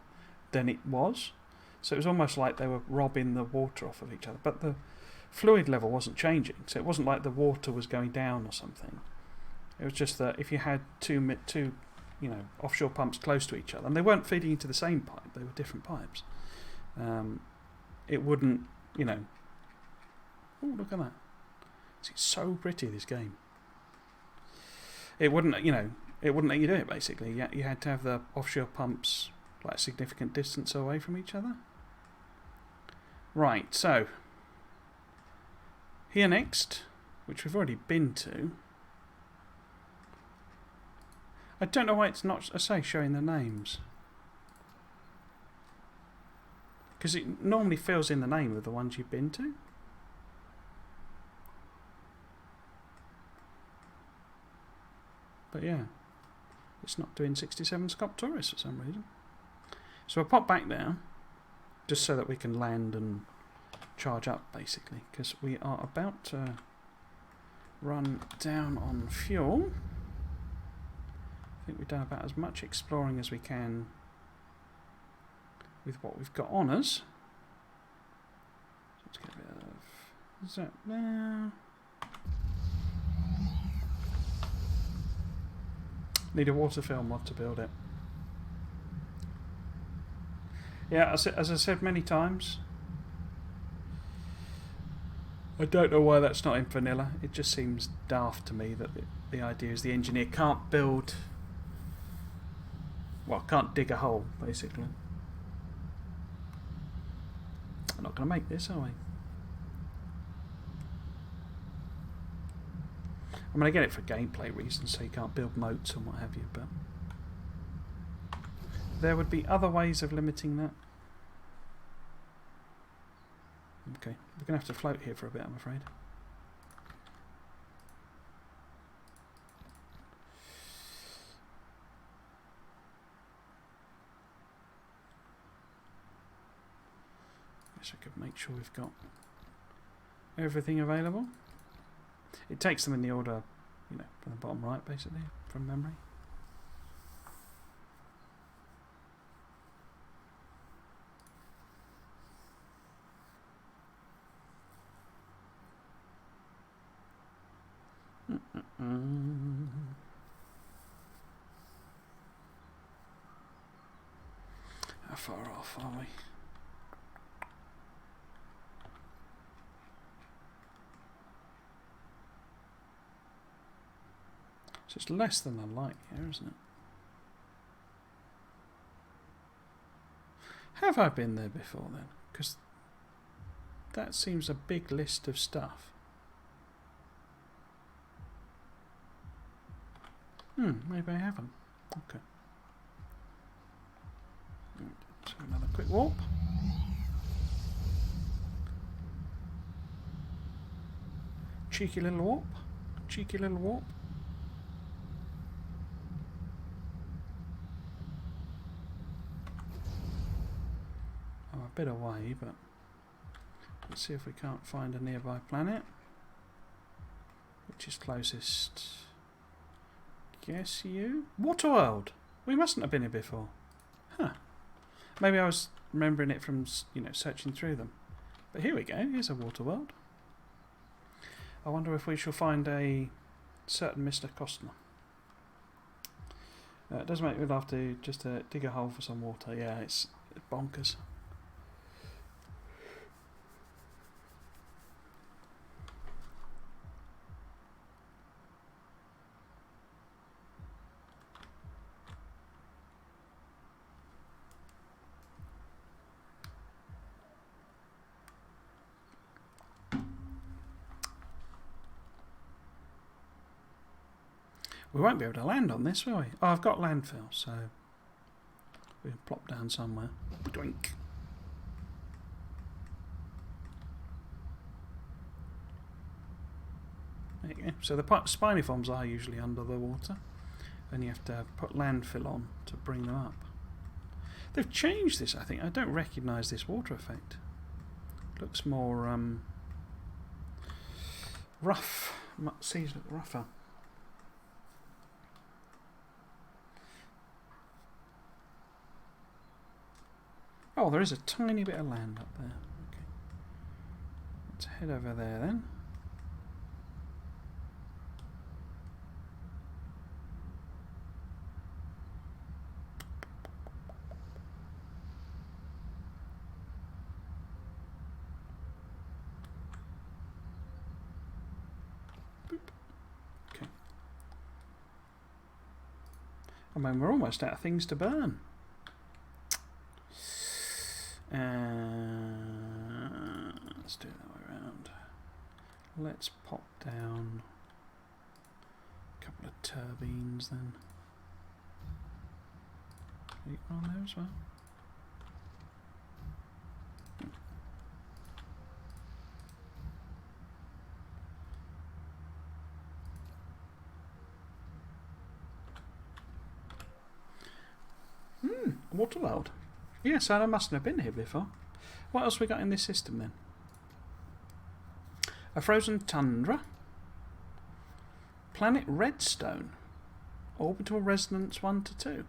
Speaker 1: then it was. So it was almost like they were robbing the water off of each other, but the fluid level wasn't changing, so it wasn't like the water was going down or something. It was just that if you had two you know, offshore pumps close to each other, and they weren't feeding into the same pipe, they were different pipes, it wouldn't, you know. Oh, look at that. It's so pretty, this game. It wouldn't, you know, it wouldn't let you do it basically. You had to have the offshore pumps like a significant distance away from each other. Right, so here next, which we've already been to. I don't know why it's not, I say, showing the names. Because it normally fills in the name of the ones you've been to. But yeah, it's not doing 67 Sculptoris for some reason. So I'll pop back there, just so that we can land and charge up, basically, because we are about to run down on fuel. I think we've done about as much exploring as we can with what we've got on us. Let's get rid of that there. Need a water film mod to build it. Yeah, as I said many times, I don't know why that's not in vanilla. It just seems daft to me that the idea is the engineer can't build, well, can't dig a hole, basically. We're not going to make this, are we? I'm going to get it for gameplay reasons, so you can't build moats and what have you, but there would be other ways of limiting that. Okay, we're going to have to float here for a bit, I'm afraid. Guess I could make sure we've got everything available. It takes them in the order, you know, from the bottom right, basically, from memory. How far off are we? So it's less than a light here, isn't it? Have I been there before then? Because that seems a big list of stuff. Maybe I haven't. Okay. So another quick warp. Cheeky little warp. Cheeky little warp. I'm a bit away, but let's see if we can't find a nearby planet. Which is closest? Guess you? Waterworld! We mustn't have been here before. Huh. Maybe I was remembering it from, you know, searching through them. But here we go, here's a Waterworld. I wonder if we shall find a certain Mr. Costner. It does make me laugh to just dig a hole for some water. Yeah, it's bonkers. We won't be able to land on this, will we? Oh, I've got landfill, so we can plop down somewhere. Doink. There you go. So the spiniforms are usually under the water, and you have to put landfill on to bring them up. They've changed this, I think. I don't recognise this water effect. It looks more rough. Seas look rougher. Oh, there is a tiny bit of land up there. Okay. Let's head over there then. Boop. Okay. I mean, we're almost out of things to burn. let's pop down a couple of turbines then. Are you on there as well? Water world. Yeah, so I mustn't have been here before. What else we got in this system then? A frozen tundra. Planet Redstone. Orbital resonance 1 to 2.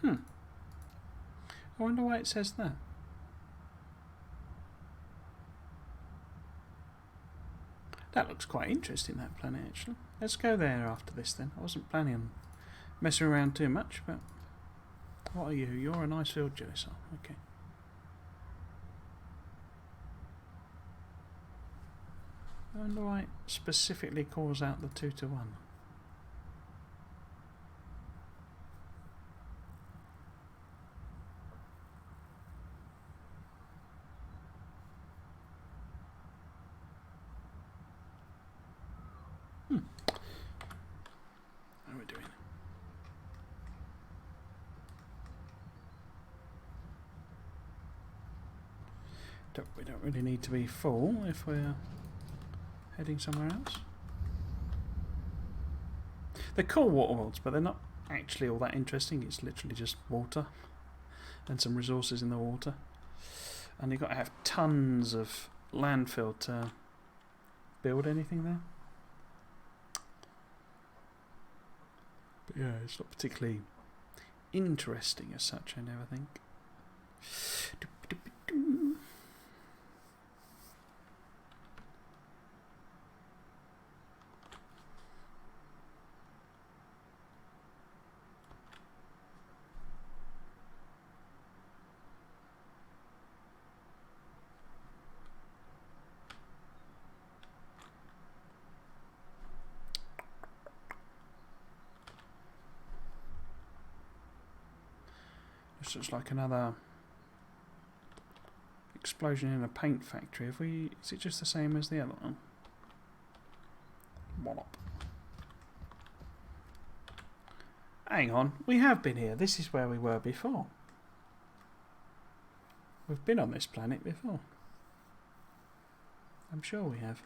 Speaker 1: I wonder why it says that. That looks quite interesting, that planet, actually. Let's go there after this then. I wasn't planning on messing around too much, but... What are you? You're an ice field geosaur. Okay. I wonder why it specifically calls out the 2 to 1. How are we doing? We don't really need to be full if we're heading somewhere else. They're cool water worlds, but they're not actually all that interesting. It's literally just water and some resources in the water. And you've got to have tons of landfill to build anything there. But yeah, it's not particularly interesting as such, I never think. This looks like another explosion in a paint factory. Is it just the same as the other one? Wallop. Hang on, we have been here. This is where we were before. We've been on this planet before. I'm sure we have.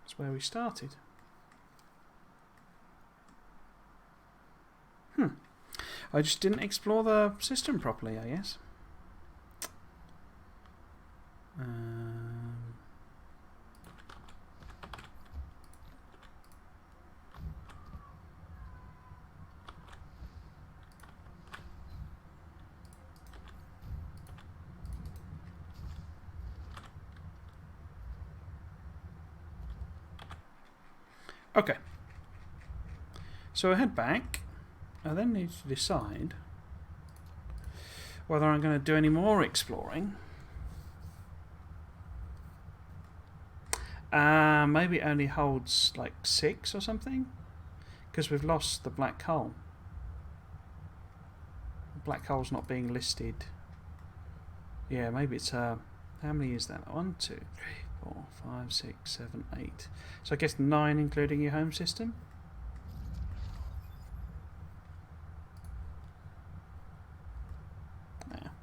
Speaker 1: It's where we started. I just didn't explore the system properly, I guess. Okay. So I head back. I then need to decide whether I'm going to do any more exploring. Maybe it only holds like 6 or something, because we've lost the black hole. The black hole's not being listed. Yeah, maybe it's how many is that? 1, 2, 3, 4, 5, 6, 7, 8. So I guess 9 including your home system.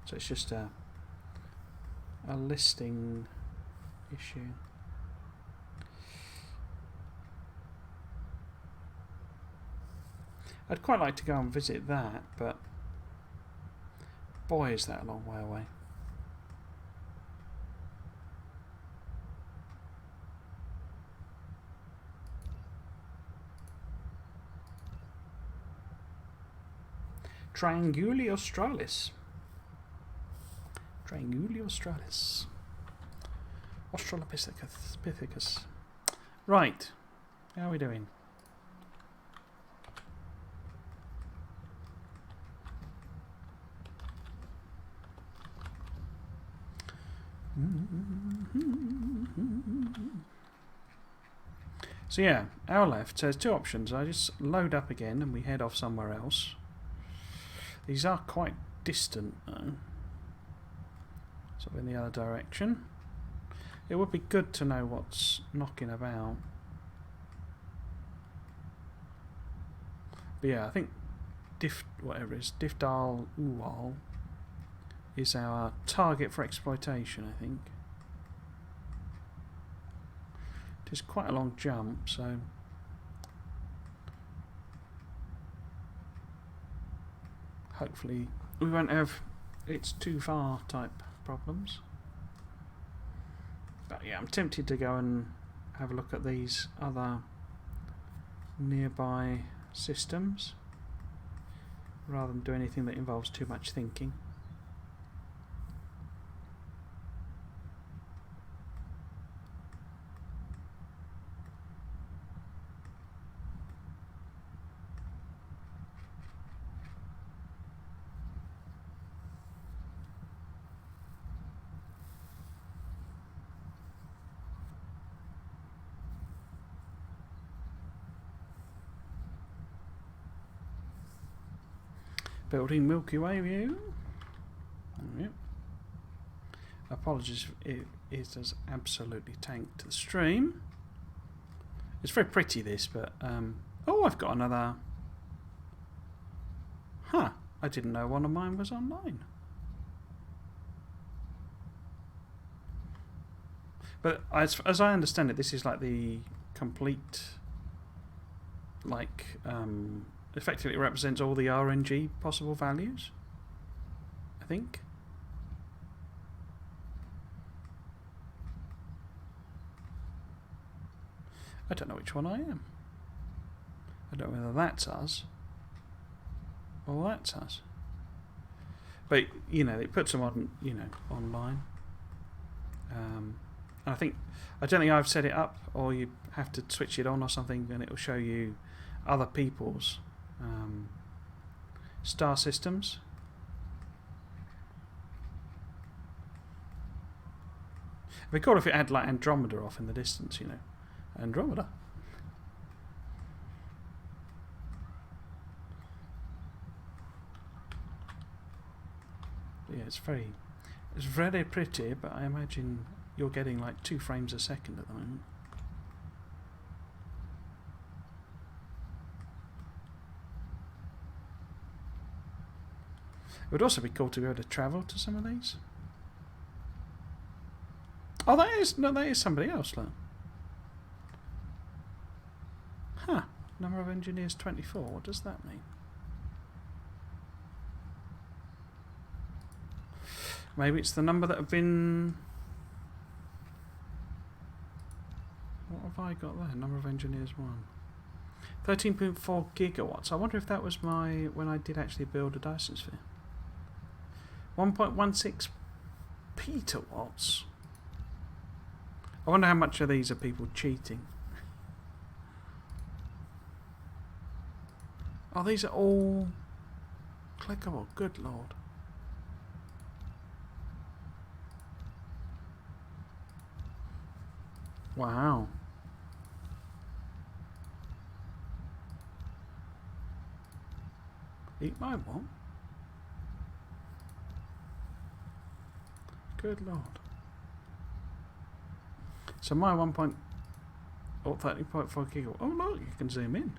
Speaker 1: So it's just a listing issue. I'd quite like to go and visit that, but boy is that a long way away. Trianguli Australis. Trianguli Australis. Australopithecus. Right. How are we doing? So yeah, our left. So there's 2 options. I just load up again and we head off somewhere else. These are quite distant though, sort of in the other direction. It would be good to know what's knocking about. But yeah, I think Difdal Uwal is our target for exploitation, I think. It is quite a long jump, so hopefully we won't have it's too far type problems. But yeah, I'm tempted to go and have a look at these other nearby systems rather than do anything that involves too much thinking. Building Milky Way view. Yep. Apologies if it has absolutely tanked the stream. It's very pretty this, but oh, I've got another. Huh, I didn't know one of mine was online. But as I understand it, this is like the complete, like effectively it represents all the RNG possible values, I think. I don't know which one I am. I don't know whether that's us or that's us. But you know, it puts them on, you know, online. I don't think I've set it up, or you have to switch it on or something, and it will show you other people's star systems. It'd be cool if it had like Andromeda off in the distance, you know. Andromeda. Yeah, it's very pretty, but I imagine you're getting like 2 frames a second at the moment. It would also be cool to be able to travel to some of these. Oh, that is somebody else, look. Huh. Number of engineers 24. What does that mean? Maybe it's the number that have been... What have I got there? Number of engineers 1. 13.4 gigawatts. I wonder if that was my... when I did actually build a Dyson Sphere. 1.16 petawatts. I wonder how much of these are people cheating. Oh, these are all clickable. Good lord. Wow. Eat my what? Good lord. So my 13.4 gigawatt. Oh look, you can zoom in.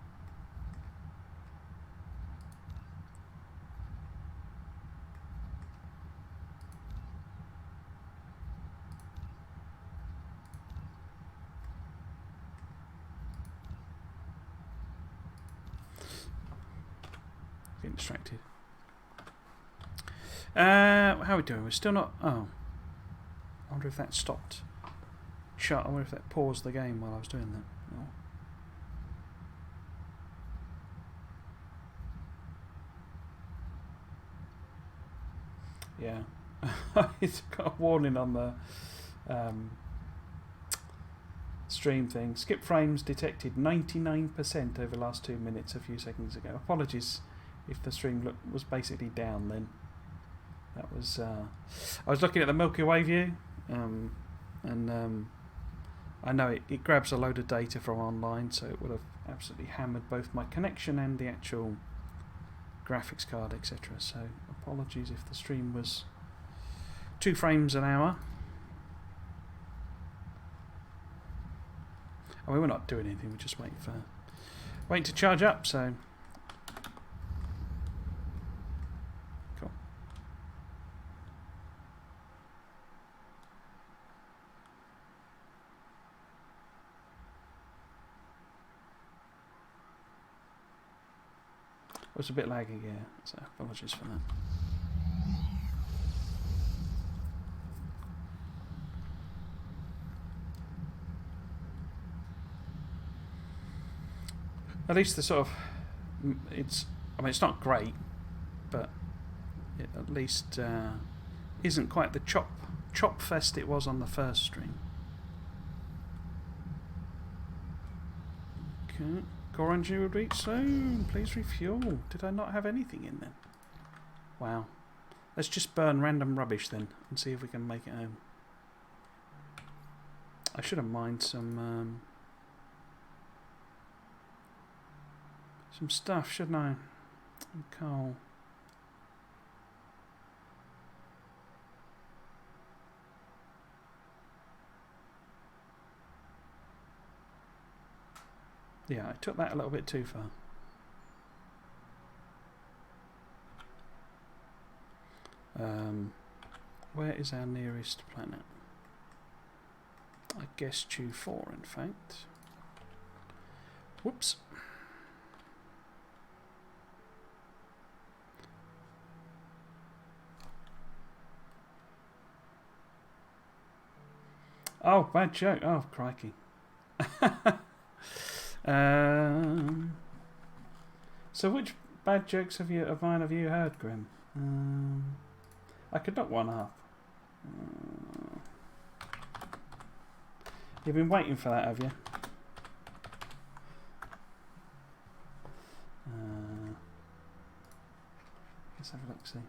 Speaker 1: Getting distracted. How are we doing? We're still not... Oh. I wonder if that stopped. I wonder if that paused the game while I was doing that. Oh. Yeah. It's got a warning on the stream thing. Skip frames detected 99% over the last 2 minutes a few seconds ago. Apologies if the stream was basically down then. That was... I was looking at the Milky Way view, and I know it grabs a load of data from online, so it would have absolutely hammered both my connection and the actual graphics card, etc. So apologies if the stream was 2 frames an hour. I mean, we're not doing anything, we're just waiting to charge up, so cool. It was a bit laggy, yeah, so apologies for that. At least the sort of, I mean, it's not great, but it at least isn't quite the chop fest it was on the first stream. Okay, core engine will reach soon. Please refuel. Did I not have anything in then? Wow. Let's just burn random rubbish then and see if we can make it home. I should have mined some stuff, shouldn't I? Coal. Yeah, I took that a little bit too far. Where is our nearest planet? I guess Q4, in fact. Whoops. Oh, bad joke. Oh, crikey. So which bad jokes of mine have you heard, Grim? I could knock one up. You've been waiting for that, have you? Let's have a look, see.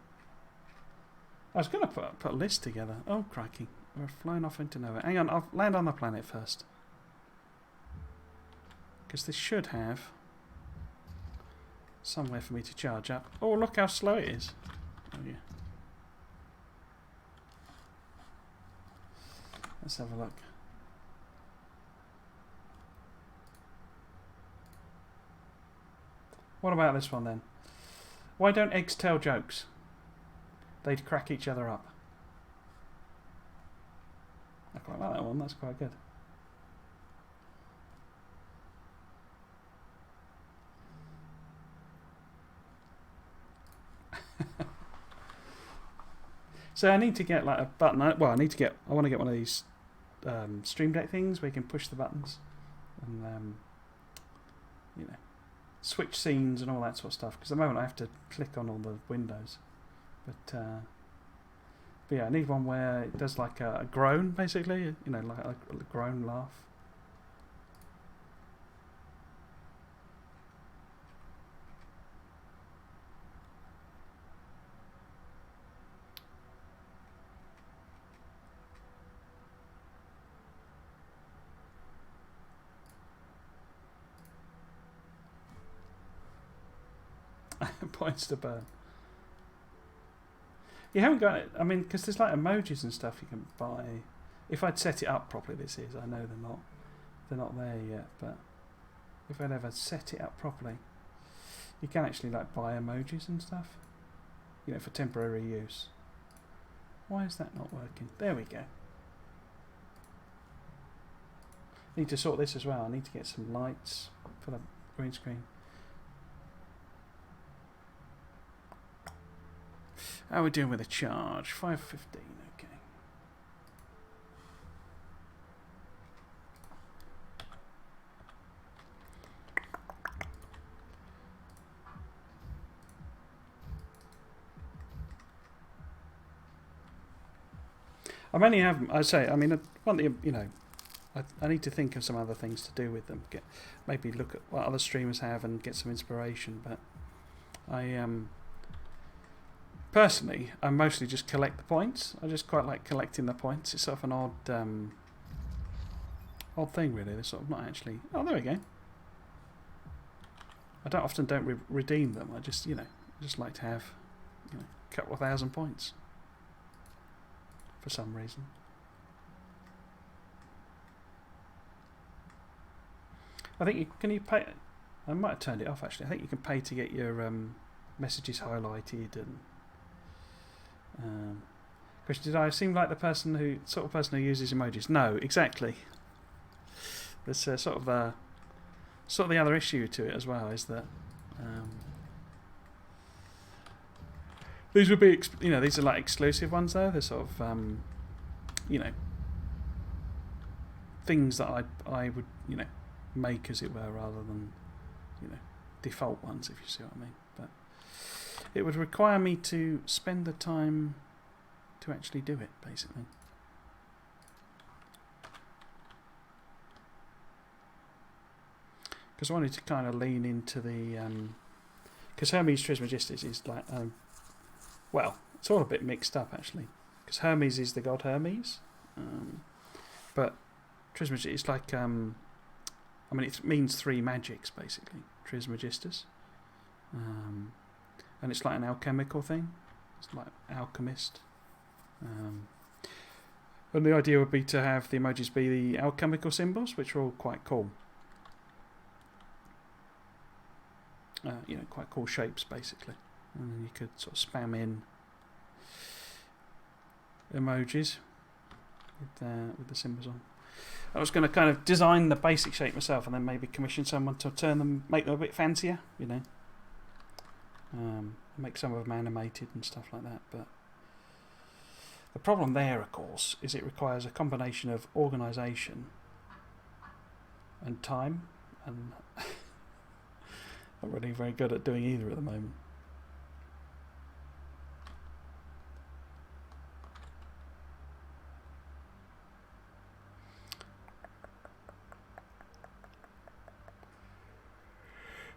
Speaker 1: I was going to put a list together. Oh, crikey. We're flying off into nowhere. Hang on, I'll land on the planet first. Because this should have somewhere for me to charge up. Oh, look how slow it is. Oh, yeah. Let's have a look. What about this one then? Why don't eggs tell jokes? They'd crack each other up. I quite like that one, that's quite good. So I need to get like a button. Well, I want to get one of these Stream Deck things where you can push the buttons and you know, switch scenes and all that sort of stuff. Because at the moment I have to click on all the windows. But yeah, I need one where it does like a groan, basically. You know, like a groan laugh. Points to burn. You haven't got it. I mean, because there's like emojis and stuff you can buy. If I'd set it up properly, I know they're not there yet. But if I'd ever set it up properly, you can actually like buy emojis and stuff. You know, for temporary use. Why is that not working? There we go. Need to sort this as well. I need to get some lights for the green screen. How are we doing with a charge? 515, okay. I mainly have, I mean, I want the, you know, I need to think of some other things to do with them. Maybe look at what other streamers have and get some inspiration, but personally, I mostly just collect the points. I just quite like collecting the points. It's sort of an odd thing, really. They're sort of not actually. Oh, there we go. I don't redeem them. I just, you know, I just like to have, you know, a couple of 1,000 points for some reason. I think can you pay? I might have turned it off actually. I think you can pay to get your messages highlighted and. Question: did I seem like the sort of person who uses emojis? No, exactly. There's sort of the other issue to it as well is that these would be, you know, these are like exclusive ones though. They're sort of you know, things that I would, you know, make as it were, rather than, you know, default ones, if you see what I mean. But it would require me to spend the time to actually do it, basically. Because I wanted to kind of lean into the because Hermes Trismegistus is like well, it's all a bit mixed up actually, because Hermes is the god Hermes, but Trismegistus is like I mean, it means three magics basically, Trismegistus, and it's like an alchemical thing. It's like alchemist, and the idea would be to have the emojis be the alchemical symbols, which are all quite cool. You know, quite cool shapes basically, and then you could sort of spam in emojis with the symbols on. I was going to kind of design the basic shape myself, and then maybe commission someone to make them a bit fancier, you know, make some of them animated and stuff like that. But the problem there, of course, is it requires a combination of organisation and time, and I'm not really very good at doing either at the moment.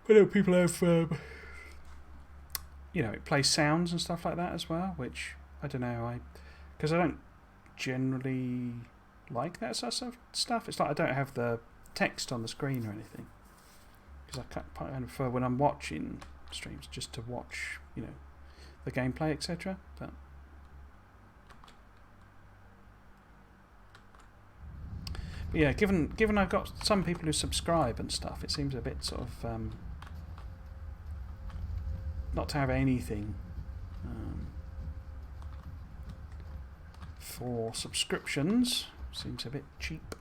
Speaker 1: But I know people have, you know, it plays sounds and stuff like that as well, which I don't know, because I don't generally like that sort of stuff. It's like I don't have the text on the screen or anything, because I prefer when I'm watching streams just to watch, you know, the gameplay, etc. But yeah, given I've got some people who subscribe and stuff, it seems a bit sort of not to have anything for subscriptions seems a bit cheap.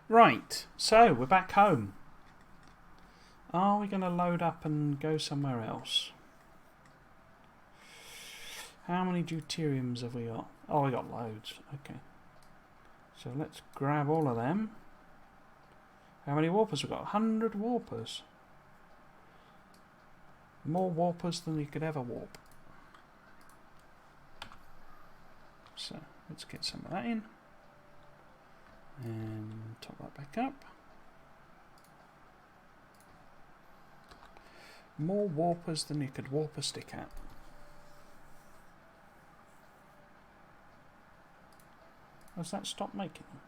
Speaker 1: Right, so we're back home. Are we going to load up and go somewhere else? How many deuteriums have we got? Oh, we got loads. Okay. So let's grab all of them. How many warpers we got? 100 warpers. More warpers than you could ever warp. So let's get some of that in. And top that back up. More warpers than you could warp a stick at. Has that stopped making them?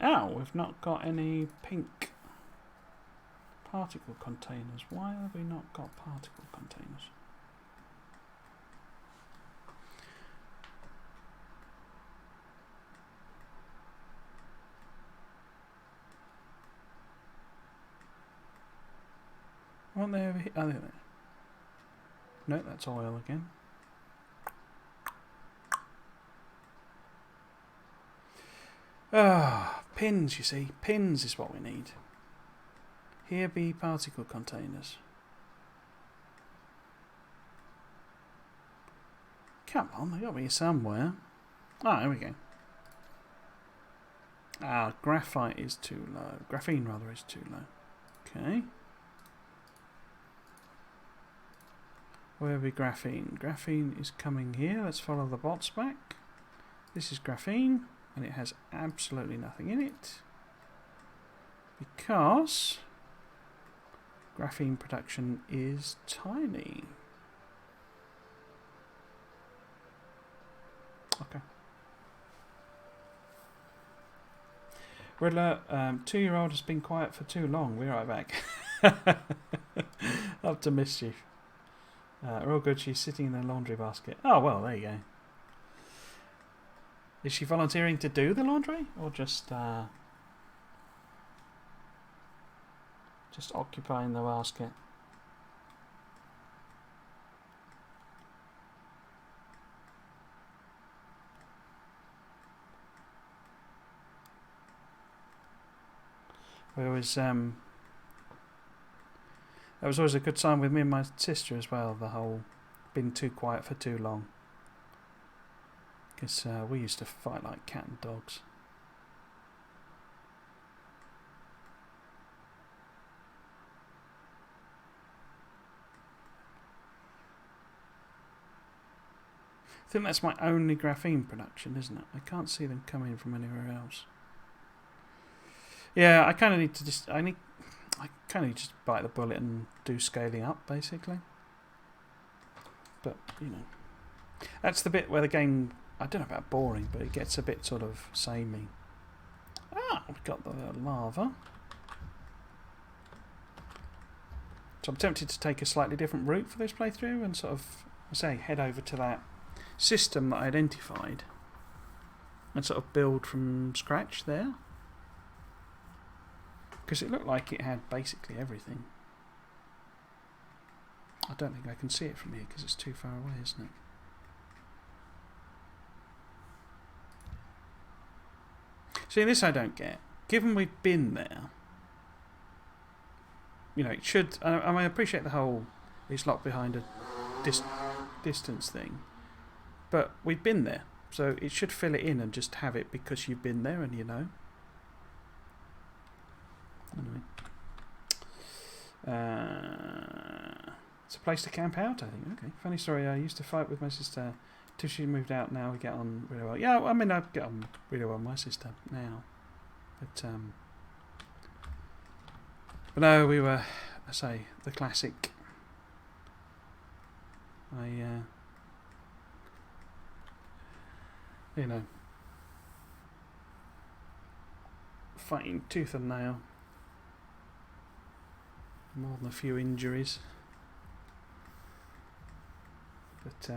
Speaker 1: Oh, we've not got any pink particle containers. Why have we not got particle containers? Aren't they over here? Oh, there. No, that's oil again. Ah, pins, you see. Pins is what we need. Here be particle containers. Come on, they got to be somewhere. Ah, there we go. Ah, graphite is too low. Graphene, rather, is too low. Okay. Where will be graphene? Graphene is coming here. Let's follow the bots back. This is graphene, and it has absolutely nothing in it because graphene production is tiny. Okay. Red alert, 2-year-old has been quiet for too long. We're right back. Up to mischief. Real good, she's sitting in the laundry basket. Oh, well, there you go. Is she volunteering to do the laundry? Or just occupying the basket? We always that was always a good sign with me and my sister as well, the whole been too quiet for too long. Because we used to fight like cat and dogs. I think that's my only graphene production, isn't it? I can't see them coming from anywhere else. Yeah, I kind of need to just... I kind of just bite the bullet and do scaling up, basically. But, you know. That's the bit where the game... I don't know about boring, but it gets a bit sort of samey. Ah, we've got the lava. So I'm tempted to take a slightly different route for this playthrough and sort of, I say, head over to that system that I identified and sort of build from scratch there. Because it looked like it had basically everything. I don't think I can see it from here because it's too far away, isn't it? See, this I don't get. Given we've been there, you know, it should... I appreciate the whole it's locked behind a distance thing, but we've been there, so it should fill it in and just have it because you've been there and you know. Anyway. It's a place to camp out, I think. Okay. Funny story, I used to fight with my sister till she moved out. Now we get on really well. Yeah, I mean, I get on really well with my sister now. But no, we were, I say, the classic. You know, fighting tooth and nail. More than a few injuries. But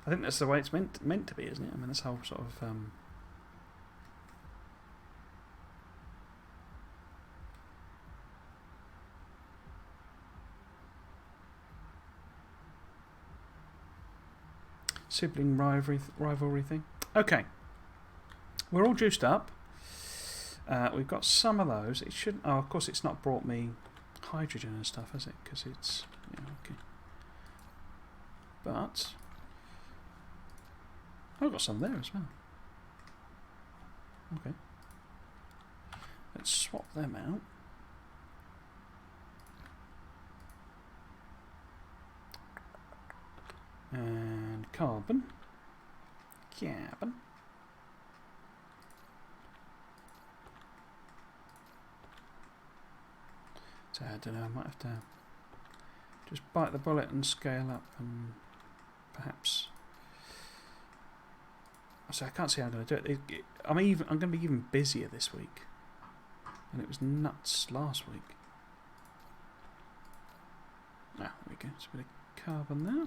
Speaker 1: I think that's the way it's meant to be, isn't it? I mean, this whole sort of sibling rivalry thing. Okay, we're all juiced up. We've got some of those. It shouldn't. Oh, of course, it's not brought me hydrogen and stuff, has it? Because it's okay. But I've got some there as well. Okay. Let's swap them out. And carbon. So I don't know, I might have to just bite the bullet and scale up and perhaps... So I can't see how I'm going to do it. I'm going to be even busier this week. And it was nuts last week. Ah, there we go. Just a bit of carbon there.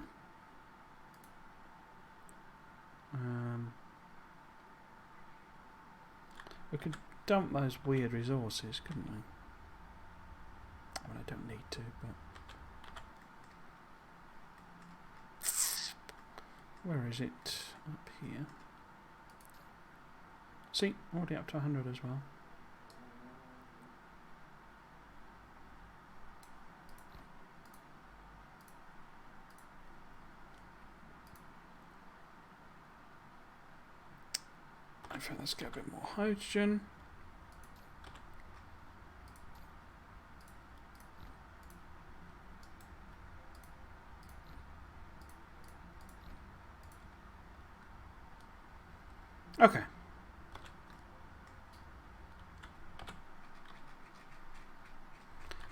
Speaker 1: We could dump those weird resources, couldn't we? I mean, I don't need to, but... Where is it? Up here. See, already up to 100 as well. In fact, let's get a bit more hydrogen.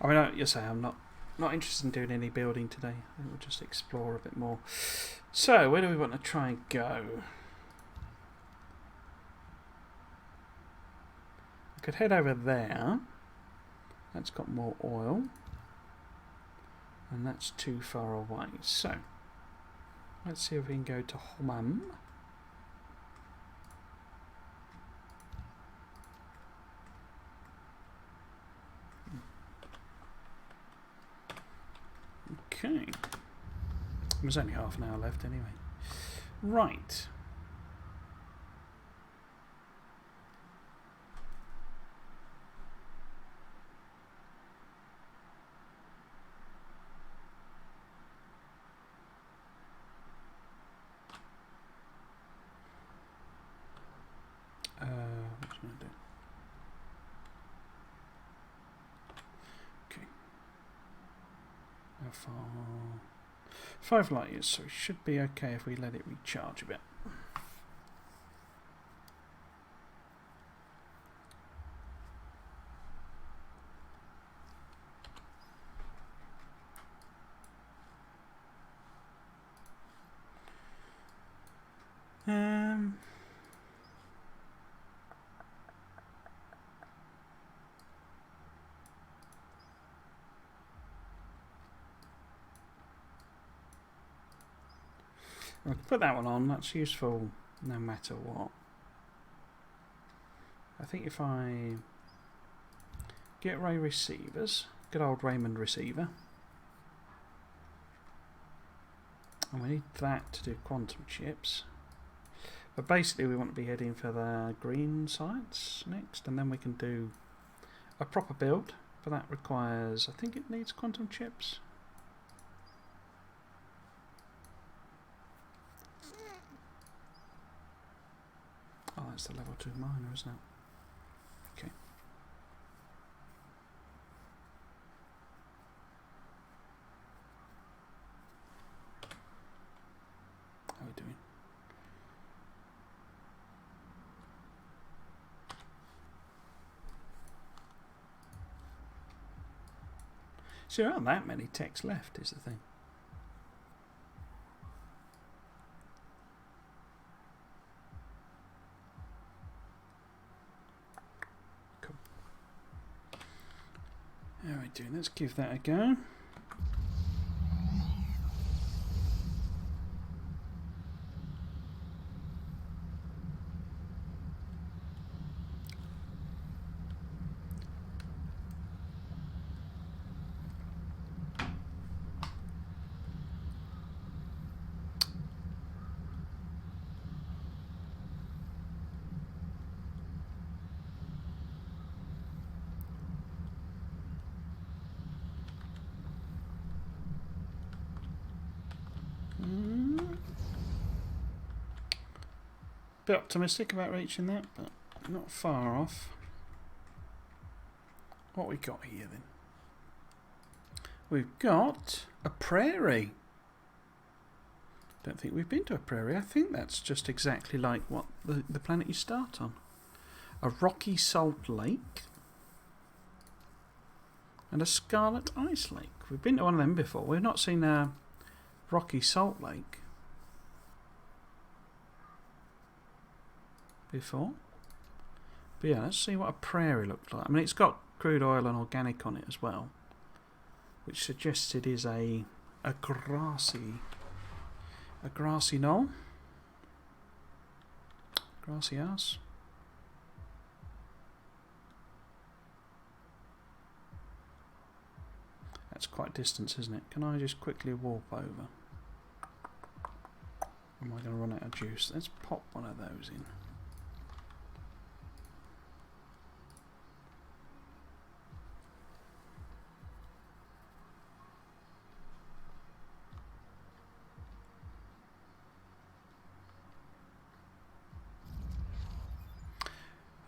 Speaker 1: I mean, you say I'm not interested in doing any building today. I think we'll just explore a bit more. So, where do we want to try and go? I could head over there. That's got more oil. And that's too far away. So, let's see if we can go to Homam. Okay. There's only half an hour left anyway. Right. What's going to do? Okay. How far? 5 light years, so it should be okay if we let it recharge a bit. I can put that one on, that's useful no matter what. I think if I get Ray receivers, good old Raymond receiver, and we need that to do quantum chips. But basically we want to be heading for the green science next, and then we can do a proper build, but that requires, I think it needs quantum chips. Oh, that's the level 2 miner, isn't it? Okay. How are we doing? So there aren't that many techs left, is the thing. How are we doing? Let's give that a go. Bit optimistic about reaching that, but not far off. What we got here then? We've got a prairie. Don't think we've been to a prairie. I think that's just exactly like what the planet you start on. A rocky salt lake and a scarlet ice lake. We've been to one of them before. We've not seen a rocky salt lake before. But yeah, let's see what a prairie looks like. I mean, it's got crude oil and organic on it as well, which suggests it is a grassy knoll. Grassy ass. That's quite distance, isn't it? Can I just quickly warp over? Am I going to run out of juice? Let's pop one of those in.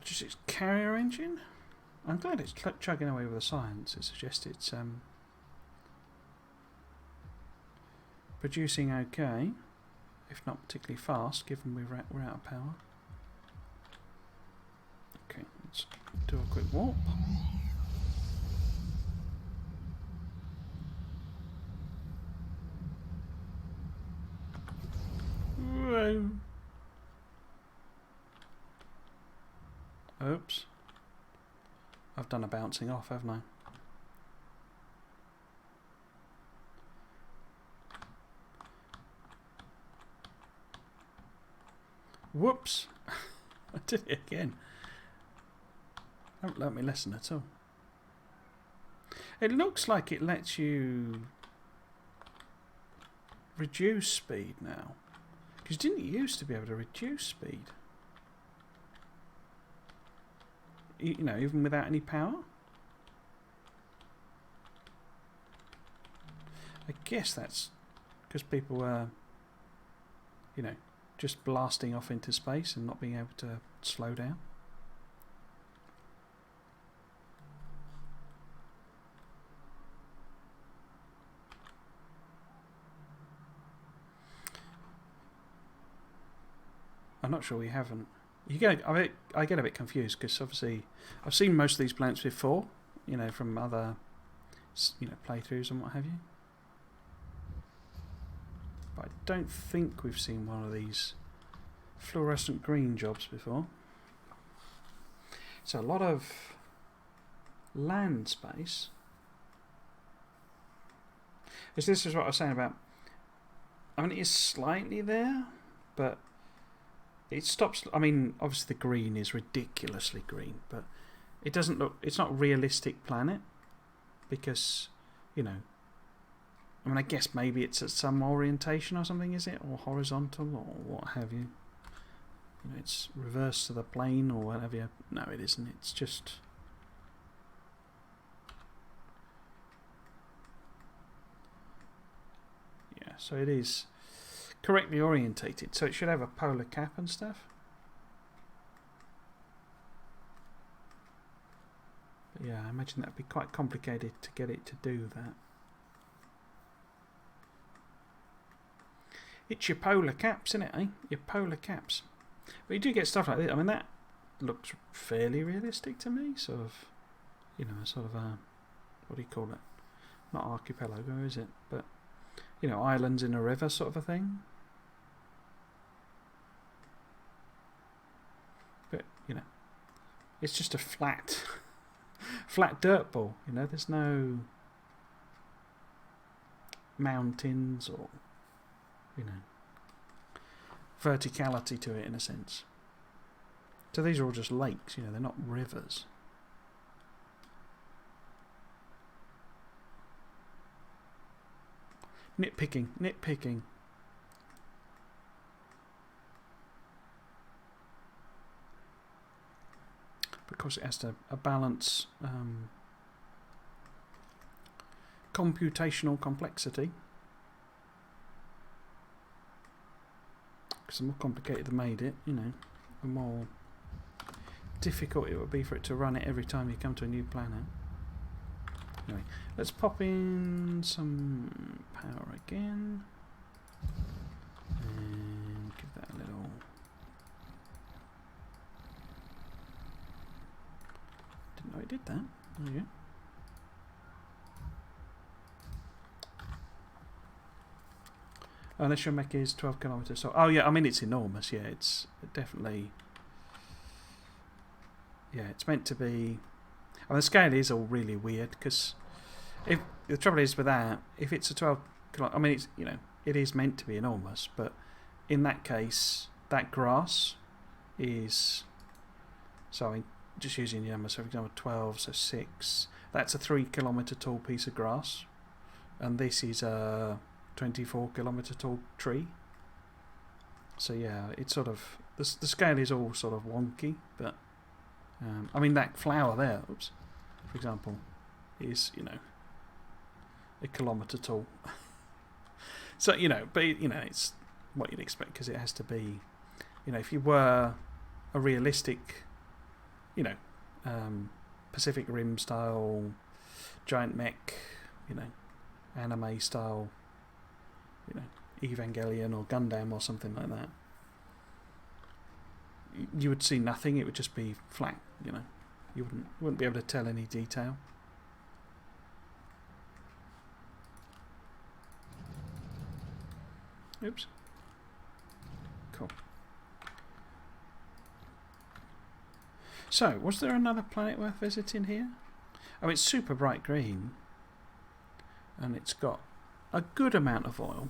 Speaker 1: Just its carrier engine? I'm glad it's chugging away with the science. It suggests it's producing okay, if not particularly fast, given we're out of power. Okay, let's do a quick warp. Oops. I've done a bouncing off, haven't I? Whoops! I did it again. Haven't learnt my lesson at all. It looks like it lets you reduce speed now. Because didn't it used to be able to reduce speed? You know, even without any power? I guess that's because people were, you know, just blasting off into space and not being able to slow down. I'm not sure we haven't. I get a bit confused because obviously I've seen most of these planets before, you know, from other, you know, playthroughs and what have you. But I don't think we've seen one of these fluorescent green jobs before. So a lot of land space. This is what I was saying about. I mean, it is slightly there, but it stops. I mean, obviously the green is ridiculously green, but it doesn't look. It's not a realistic planet because, you know. I mean, I guess maybe it's at some orientation or something, is it, or horizontal or what have you? You know, it's reverse to the plane or whatever. No, it isn't. It's just. Yeah, so it is correctly orientated, so it should have a polar cap and stuff. But yeah, I imagine that'd be quite complicated to get it to do that. It's your polar caps, isn't it, eh? Your polar caps. But you do get stuff like this. I mean, that looks fairly realistic to me. Sort of, you know, sort of a, what do you call it? Not archipelago, is it? But, you know, islands in a river sort of a thing. But, you know, it's just a flat, flat dirt ball. You know, there's no mountains or, you know, verticality to it in a sense. So these are all just lakes, you know, they're not rivers. Nitpicking, nitpicking. Because it has to balance computational complexity. Because the more complicated they made it, you know, the more difficult it would be for it to run it every time you come to a new planet. Anyway, let's pop in some power again. And give that a little... Didn't know it did that. There you go. Unless your mech is 12 kilometers. So, oh yeah, I mean it's enormous. Yeah, it's definitely. Yeah, it's meant to be. I mean, the scale is all really weird because if the trouble is with that, if it's a 12 kilometer, I mean it's, you know, it is meant to be enormous, but in that case, that grass is. So I'm just using the number. So for example, 12, so 6. That's a 3 kilometer tall piece of grass, and this is a 24 kilometer tall tree. So yeah, it's sort of the scale is all sort of wonky, but I mean that flower there, oops, for example, is, you know, a kilometer tall. So, you know, but you know, it's what you'd expect because it has to be, you know, if you were a realistic, you know, Pacific Rim style giant mech, you know, anime style, you know, Evangelion or Gundam or something like that, you would see nothing. It would just be flat, you know. You wouldn't be able to tell any detail. Oops. Cool. So, was there another planet worth visiting here? Oh, it's super bright green. And it's got a good amount of oil.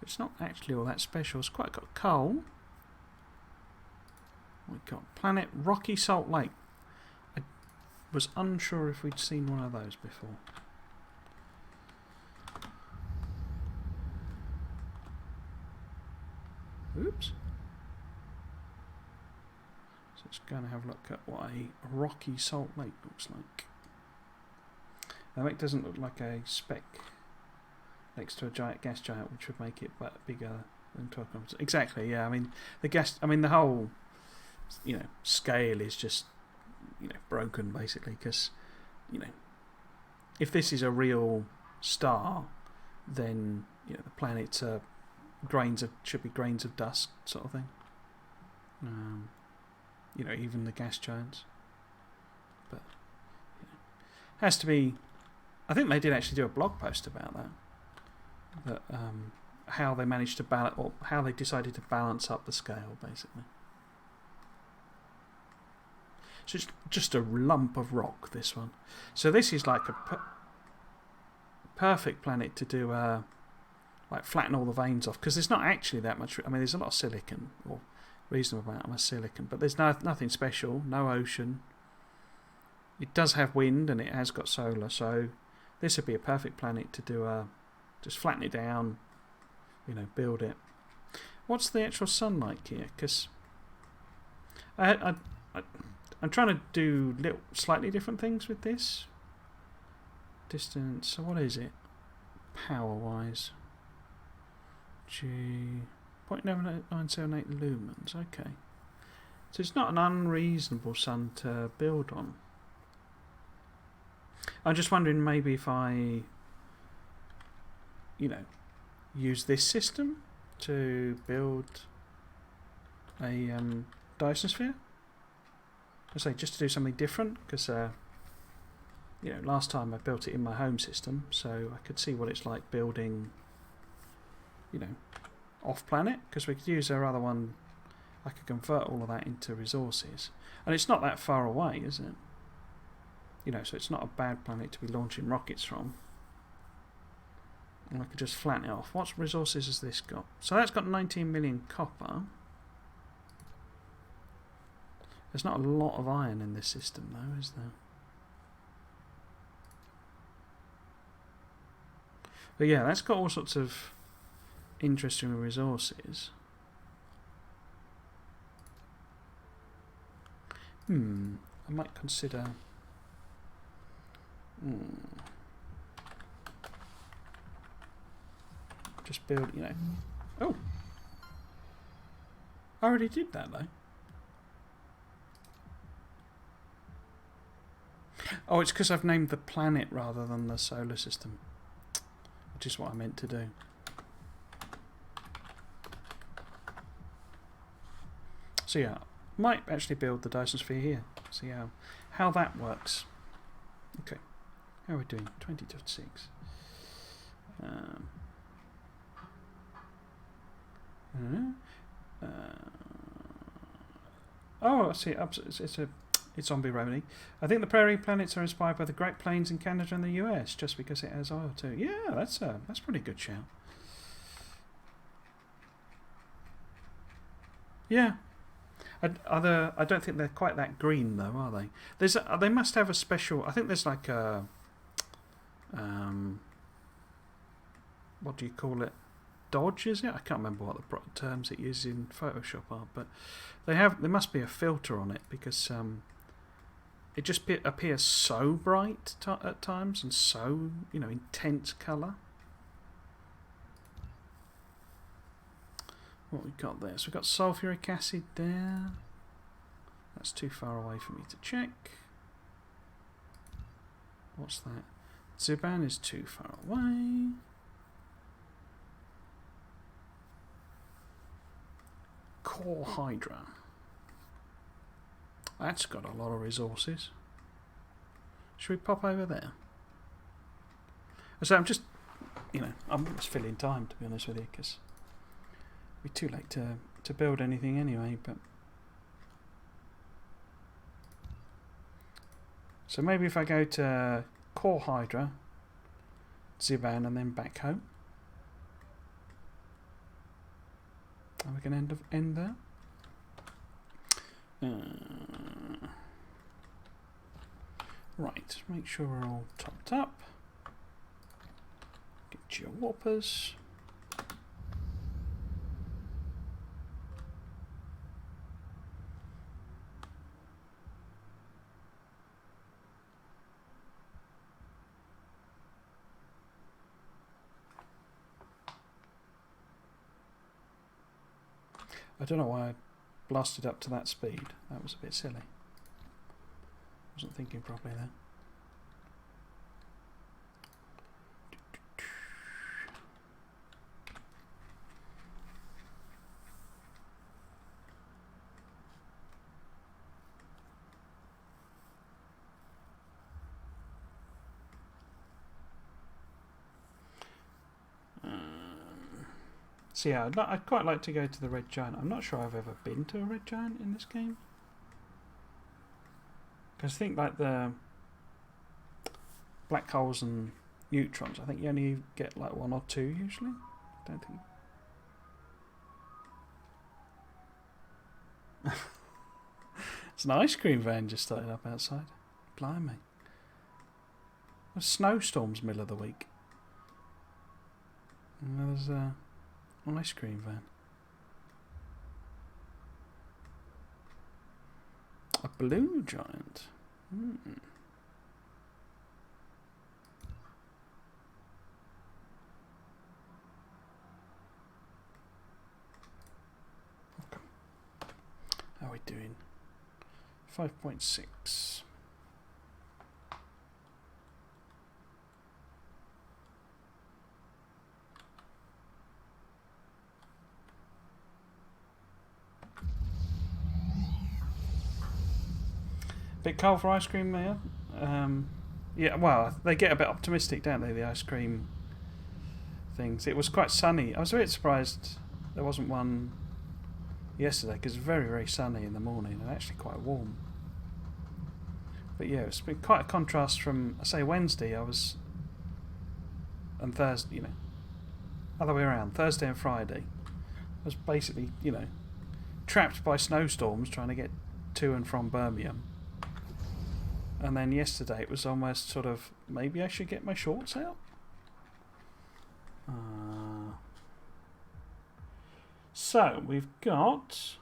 Speaker 1: It's not actually all that special. It's quite got coal. We've got planet Rocky Salt Lake. I was unsure if we'd seen one of those before. Oops. So let's go and have a look at what a Rocky Salt Lake looks like. Now it doesn't look like a speck next to a giant gas giant, which would make it bigger than 12 kilometers. Exactly, yeah. I mean, the whole, scale is just, broken basically, because, if this is a real star, then the planets are should be grains of dust, sort of thing. Even the gas giants, but has to be. I think they did actually do a blog post about that. How they managed to balance, or how they decided to balance up the scale, basically. So it's just a lump of rock, this one. So this is like a perfect planet to do, like flatten all the veins off, because there's not actually that much. I mean, there's a lot of silicon, or reasonable amount of silicon, but there's nothing special. No ocean. It does have wind, and it has got solar, so this would be a perfect planet to do just flatten it down, build it. What's the actual sun like here? Because I'm trying to do slightly different things with this. Distance, so what is it? Power-wise. 0.978 lumens, okay. So it's not an unreasonable sun to build on. I'm just wondering maybe if I use this system to build a Dyson Sphere. I say just to do something different, because last time I built it in my home system, so I could see what it's like building, off planet, because we could use our other one. I could convert all of that into resources, and it's not that far away, is it? So it's not a bad planet to be launching rockets from. And I could just flatten it off. What resources has this got? So that's got 19 million copper. There's not a lot of iron in this system, though, is there? But yeah, that's got all sorts of interesting resources. I might consider. Just build, Oh! I already did that, though. Oh, it's because I've named the planet rather than the solar system, which is what I meant to do. So yeah, might actually build the Dyson Sphere here. See how that works. Okay, how are we doing? 20.6. Oh, I see. It's zombie Romany. I think the prairie planets are inspired by the Great Plains in Canada and the US, just because it has oil too. Yeah, that's a pretty good shout. Yeah. I don't think they're quite that green though, are they? They must have a special. I think there's like a what do you call it? Dodge, is it? I can't remember what the terms it uses in Photoshop are, but there must be a filter on it, because it just appears so bright at times and so intense colour. What we got there? So we've got sulfuric acid there. That's too far away for me to check. What's that? Zuban is too far away. Core Hydra. That's got a lot of resources. Should we pop over there? So I'm just filling time, to be honest with you, because it'd be too late to build anything anyway. But So maybe if I go to Core Hydra, Zivan, and then back home. Are we going to end there? Right, make sure we're all topped up. Get your whoppers. I don't know why I blasted up to that speed. That was a bit silly. Wasn't thinking properly there. So yeah, I'd quite like to go to the Red Giant. I'm not sure I've ever been to a Red Giant in this game. Because I think like the black holes and neutrons, I think you only get like 1 or 2 usually. Don't think. It's an ice cream van just started up outside. Blimey. A snowstorm's middle of the week. And there's an ice cream van. A blue giant. Okay. How are we doing? 5.6. Bit cold for ice cream there. Yeah, well, they get a bit optimistic, don't they, the ice cream things. It was quite sunny. I was a bit surprised there wasn't one yesterday, because it's very, very sunny in the morning and actually quite warm. But yeah, it's been quite a contrast from, I say, Wednesday. And Thursday, other way around. Thursday and Friday, I was basically, trapped by snowstorms trying to get to and from Birmingham. And then yesterday it was almost sort of, maybe I should get my shorts out? So, we've got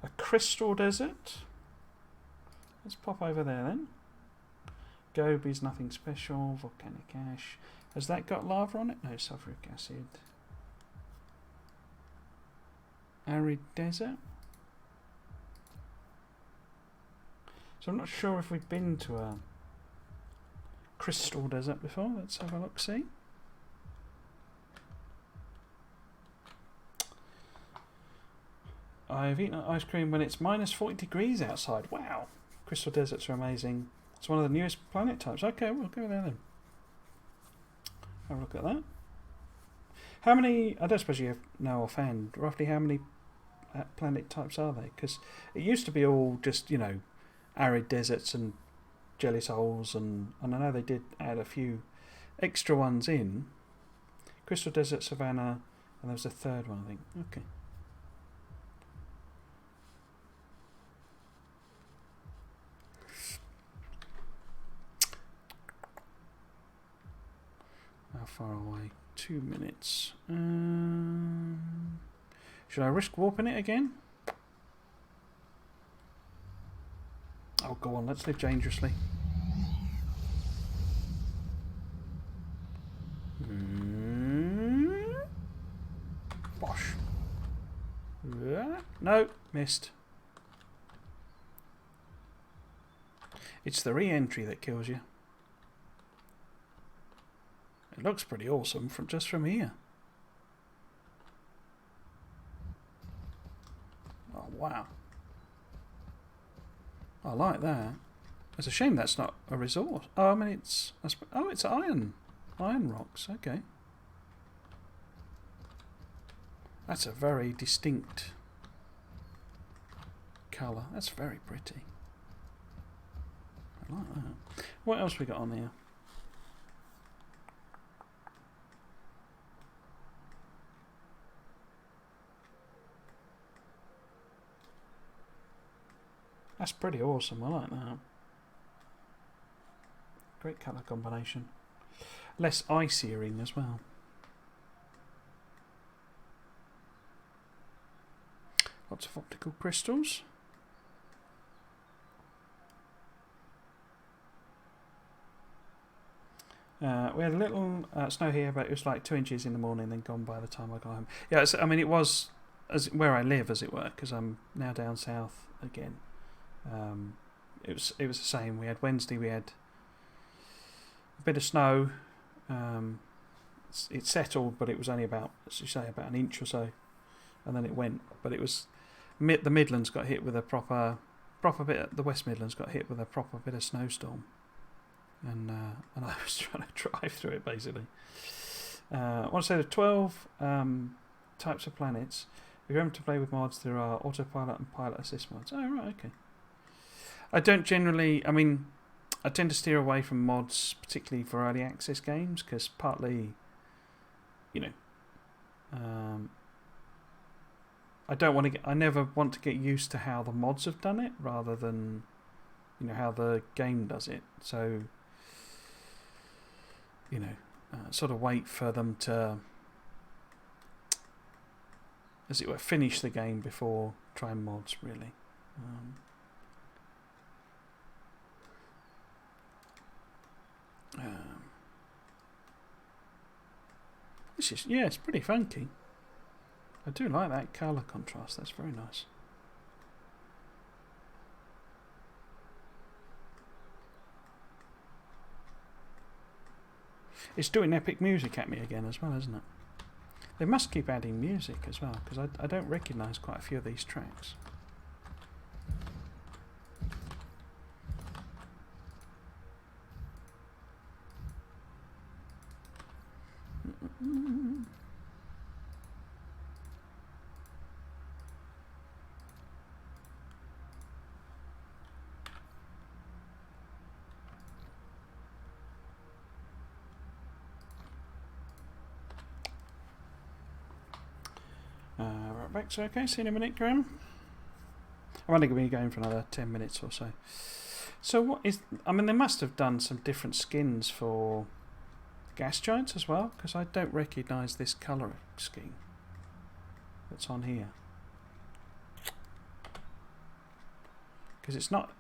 Speaker 1: a crystal desert. Let's pop over there then. Gobi's nothing special. Volcanic ash. Has that got lava on it? No, sulfuric acid. Arid desert. So I'm not sure if we've been to a crystal desert before. Let's have a look, see. I've eaten ice cream when it's minus 40 degrees outside. Wow. Crystal deserts are amazing. It's one of the newest planet types. Okay, we'll go there then. Have a look at that. How many, I don't suppose you know offhand, roughly how many planet types are they? Because it used to be all just, arid deserts and jelly holes, and I know they did add a few extra ones in. Crystal desert, savanna, and there was a third one, I think. Okay. How far away? 2 minutes. Should I risk warping it again? Oh, go on, let's live dangerously. Bosh. No, missed. It's the re-entry that kills you. It looks pretty awesome just from here. Oh, wow. I like that. It's a shame that's not a resort. Oh, I mean, it's iron rocks. Okay, that's a very distinct colour. That's very pretty. like that. What else we got on here? That's pretty awesome. I like that. Great colour combination. Less eye-searing as well. Lots of optical crystals. We had a little snow here, but it was like 2 inches in the morning, then gone by the time I got home. Yeah, I mean, it was where I live, as it were, because I'm now down south again. It was the same. We had Wednesday. We had a bit of snow. It settled, but it was only about, as you say, about an inch or so, and then it went. But it was the Midlands got hit with a proper bit. The West Midlands got hit with a proper bit of snowstorm, and I was trying to drive through it basically. I want to say the 12 types of planets. If you're able to play with mods, there are autopilot and pilot assist mods. Oh right, okay. I don't generally. I mean, I tend to steer away from mods, particularly for early access games, because partly, you know, I never want to get used to how the mods have done it, rather than, you know, how the game does it. So, you know, sort of wait for them to, as it were, finish the game before trying mods, really. This is, yeah, it's pretty funky. I do like that colour contrast, that's very nice. It's doing epic music at me again as well, isn't it? They must keep adding music as well, because I don't recognise quite a few of these tracks. Right back, so okay, see you in a minute, Graham. I'm only going to be going for another 10 minutes or so. So what is, I mean, they must have done some different skins for gas giants as well, because I don't recognise this colour scheme that's on here. Because it's not,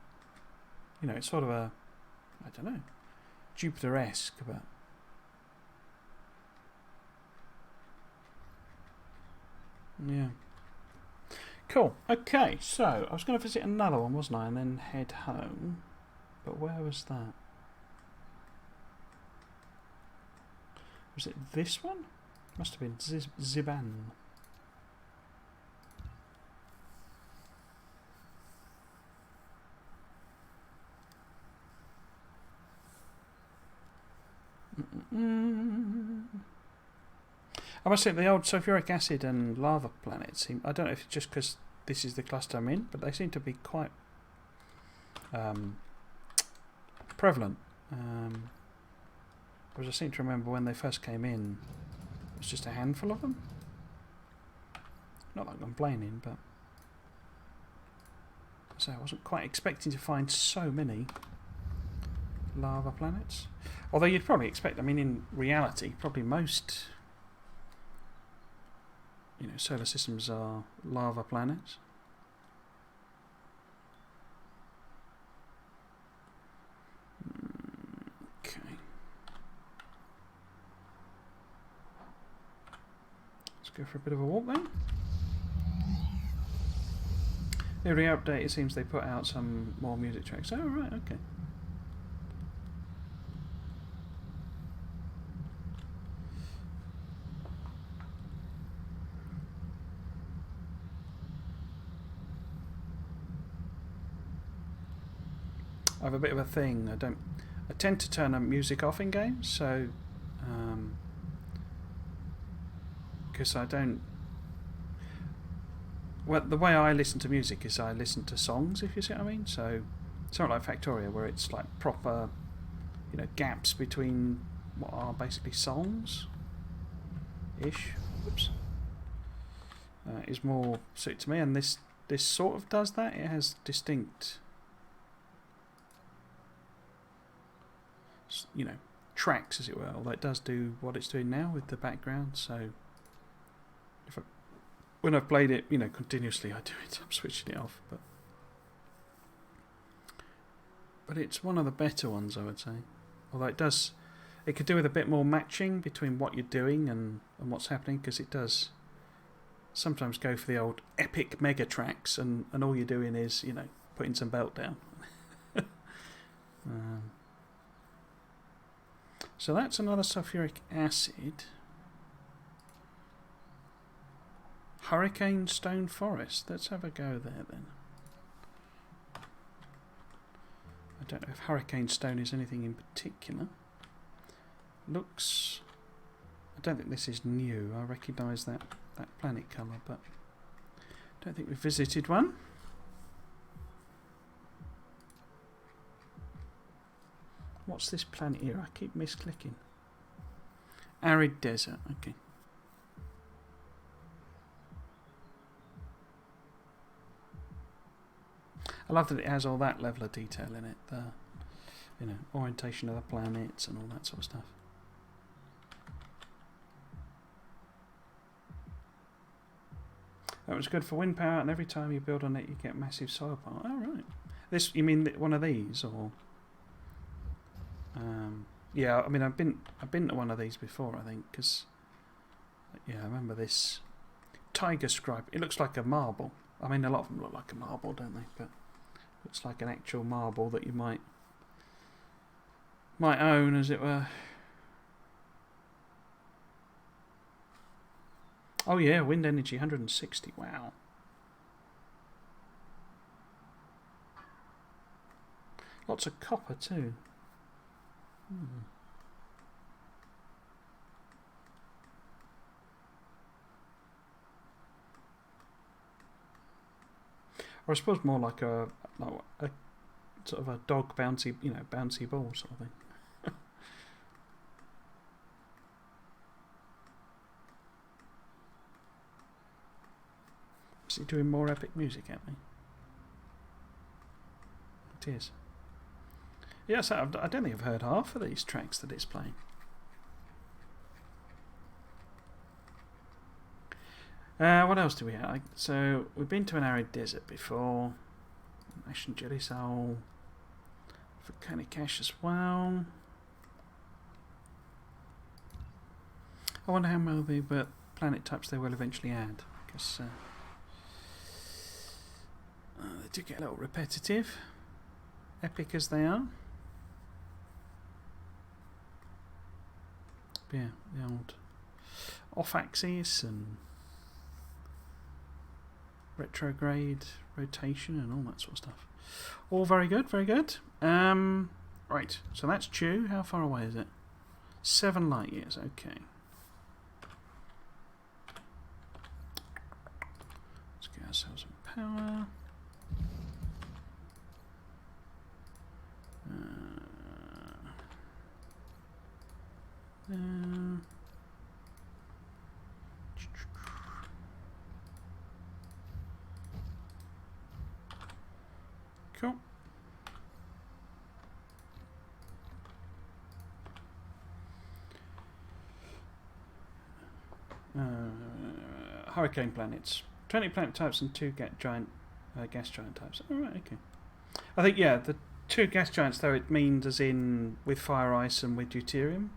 Speaker 1: you know, it's sort of a, I don't know, Jupiter-esque, but yeah. Cool. Okay, so I was going to visit another one, wasn't I, and then head home. But where was that? Was it this one? Must have been Ziban. I must say, the old sulfuric acid and lava planets seem, I don't know if it's just because this is the cluster I'm in, but they seem to be quite prevalent. Whereas I seem to remember when they first came in, it was just a handful of them. Not that I'm complaining, but so I wasn't quite expecting to find so many lava planets. Although you'd probably expect, I mean, in reality, probably most, you know, solar systems are lava planets. Okay. Let's go for a bit of a walk then. Every update, it seems they put out some more music tracks. Oh, right, okay. I have a bit of a thing. I tend to turn music off in games, so because I don't. Well, the way I listen to music is I listen to songs, if you see what I mean. So It's not like Factoria where it's like proper, you know, gaps between what are basically songs ish. Whoops. Is more suited to me, and this sort of does that. It has distinct, you know, tracks, as it were, although it does do what it's doing now with the background. So when I've played it, you know, continuously, I do it. I'm switching it off, but it's one of the better ones, I would say. Although it could do with a bit more matching between what you're doing and what's happening, because it does sometimes go for the old epic mega tracks, and all you're doing is, you know, putting some belt down. So that's another sulfuric acid. Hurricane Stone Forest. Let's have a go there then. I don't know if Hurricane Stone is anything in particular. Looks... I don't think this is new. I recognise that planet colour, but I don't think we've visited one. What's this planet here? I keep misclicking. Arid desert, okay. I love that it has all that level of detail in it. The, you know, orientation of the planets and all that sort of stuff. That was good for wind power, and every time you build on it, you get massive soil power. Oh, right. This, you mean one of these, or? Yeah, I mean, I've been to one of these before, I think, because yeah, I remember this tiger scribe. It looks like a marble. I mean, a lot of them look like a marble, don't they? But it looks like an actual marble that you might own, as it were. Oh yeah, wind energy 160. Wow. Lots of copper too. Or I suppose more like a sort of a dog bouncy, you know, bouncy ball sort of thing. Is he doing more epic music at me? It is. Yes, I don't think I've heard half of these tracks that it's playing. What else do we have? So we've been to an arid desert before. Ashen jelly soul. Volcanic ash as well. I wonder how many planet types they will eventually add, because they do get a little repetitive, epic as they are. But yeah, the old off-axis and retrograde rotation and all that sort of stuff. All very good, very good. Right, so that's Chew. How far away is it? 7 light years, okay. Let's get ourselves some power. Cool. Hurricane planets. 20 planet types and 2 gas giant types. Alright, okay. I think, yeah, the 2 gas giants, though, it means as in with fire ice and with deuterium.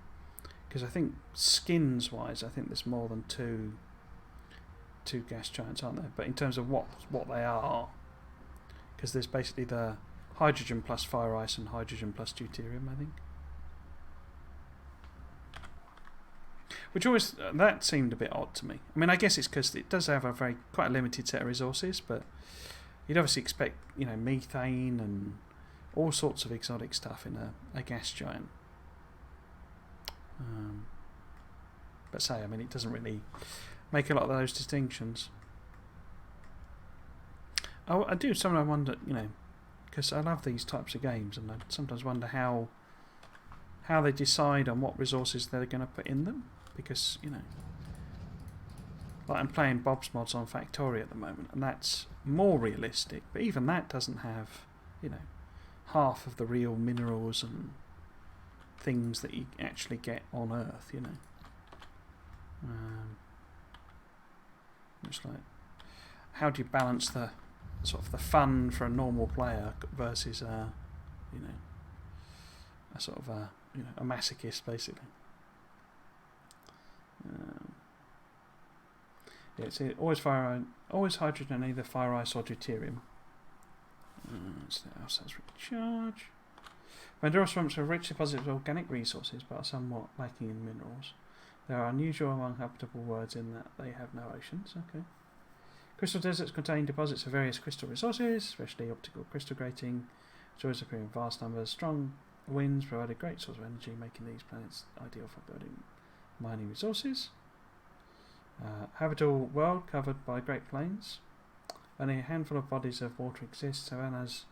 Speaker 1: Because I think skins-wise, I think there's more than two gas giants, aren't there? But in terms of what they are, because there's basically the hydrogen plus fire ice and hydrogen plus deuterium, I think. Which always, that seemed a bit odd to me. I mean, I guess it's because it does have quite a limited set of resources, but you'd obviously expect, you know, methane and all sorts of exotic stuff in a gas giant. But say, I mean, it doesn't really make a lot of those distinctions. I do sometimes wonder, you know, because I love these types of games, and I sometimes wonder how they decide on what resources they're going to put in them, because, you know, like I'm playing Bob's Mods on Factorio at the moment, and that's more realistic, but even that doesn't have, you know, half of the real minerals and things that you actually get on Earth, you know. It's like, how do you balance the sort of the fun for a normal player versus you know, a sort of a, you know, a masochist basically. Yeah, it's always hydrogen, either fire ice or deuterium. So that also has recharge. Pandora swamps are rich deposits of organic resources, but are somewhat lacking in minerals. They are unusual among habitable worlds in that they have no oceans. Okay. Crystal deserts contain deposits of various crystal resources, especially optical crystal grating, which always appear in vast numbers. Strong winds provide a great source of energy, making these planets ideal for building mining resources. Habitable world covered by great plains. Only a handful of bodies of water exist. Savannas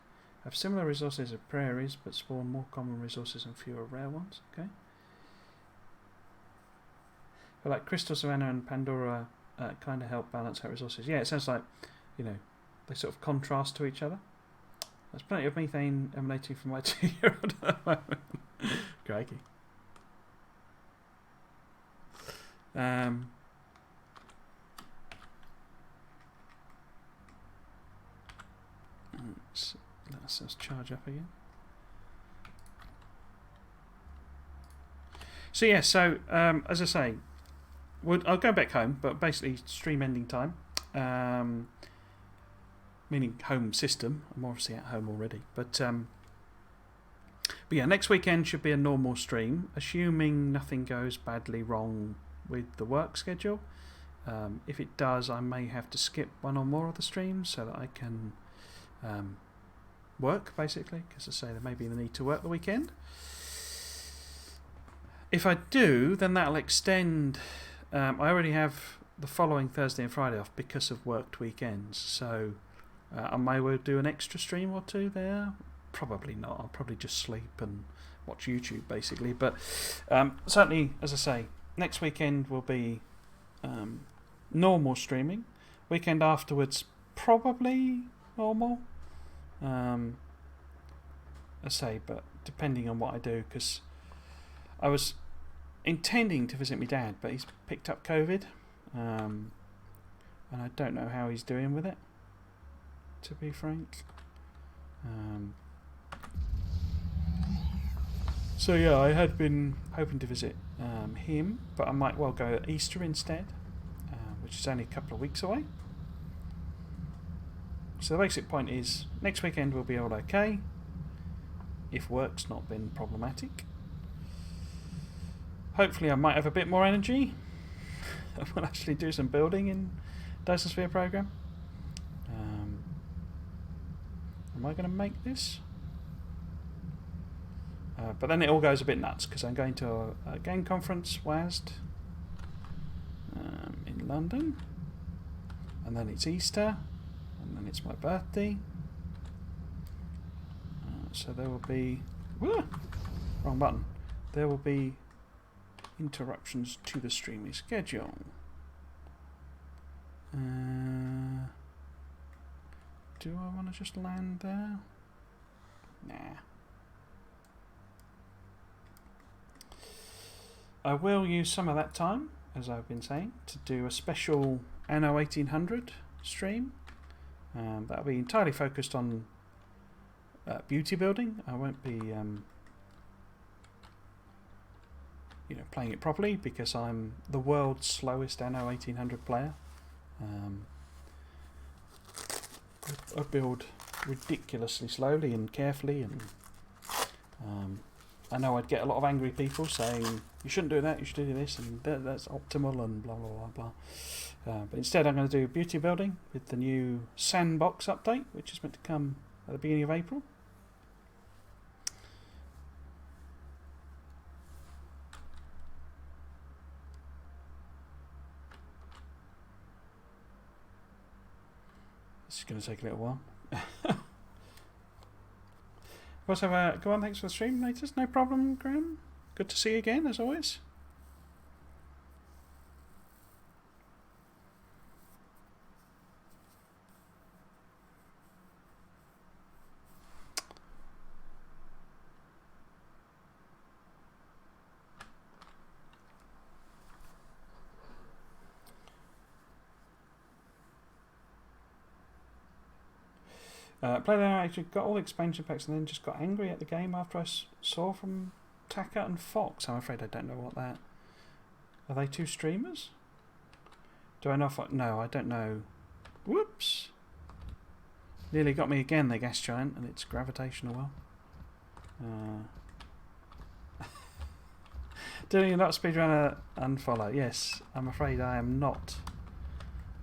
Speaker 1: have similar resources as prairies, but spawn more common resources and fewer rare ones. Okay. But like Crystal Savannah and Pandora kind of help balance out resources. Yeah, it sounds like, you know, they sort of contrast to each other. There's plenty of methane emanating from my 2-year-old at the moment. Crikey. Let us charge up again. So yeah, as I say, I'll go back home, but basically stream ending time, meaning home system. I'm obviously at home already, but yeah, next weekend should be a normal stream, assuming nothing goes badly wrong with the work schedule. If it does, I may have to skip one or more of the streams so that I can work, basically, because I say there may be the need to work the weekend. If I do, then that'll extend. I already have the following Thursday and Friday off because of worked weekends, so I may well do an extra stream or two there. Probably not. I'll probably just sleep and watch YouTube, basically. But certainly, as I say, next weekend will be normal streaming. Weekend afterwards, probably normal. I say, but depending on what I do, because I was intending to visit my dad, but he's picked up COVID, and I don't know how he's doing with it, to be frank. So yeah, I had been hoping to visit him, but I might well go at Easter instead, which is only a couple of weeks away. So the basic point is, next weekend will be all okay, if work's not been problematic. Hopefully I might have a bit more energy. I will actually do some building in Dyson Sphere Program. Am I going to make this? But then it all goes a bit nuts, because I'm going to a game conference, WASD, in London. And then it's Easter. And then it's my birthday. So there will be... wrong button. There will be interruptions to the streaming schedule. Do I want to just land there? Nah. I will use some of that time, as I've been saying, to do a special Anno 1800 stream. That'll be entirely focused on beauty building. I won't be playing it properly, because I'm the world's slowest Anno 1800 player. I build ridiculously slowly and carefully, and I know I'd get a lot of angry people saying you shouldn't do that, you should do this, and that's optimal, and blah blah blah blah. But instead I'm going to do beauty building with the new sandbox update, which is meant to come at the beginning of April. This is going to take a little while. Also, go on, thanks for the stream, latest. No problem, Graham. Good to see you again, as always. Played it, actually got all the expansion packs and then just got angry at the game after I saw from Taka and Fox. I'm afraid I don't know what that... Are they two streamers? Do I know if... No, I don't know. Whoops! Nearly got me again, the gas giant, and it's gravitational well. Doing you not speedrunner unfollow? Yes, I'm afraid I am not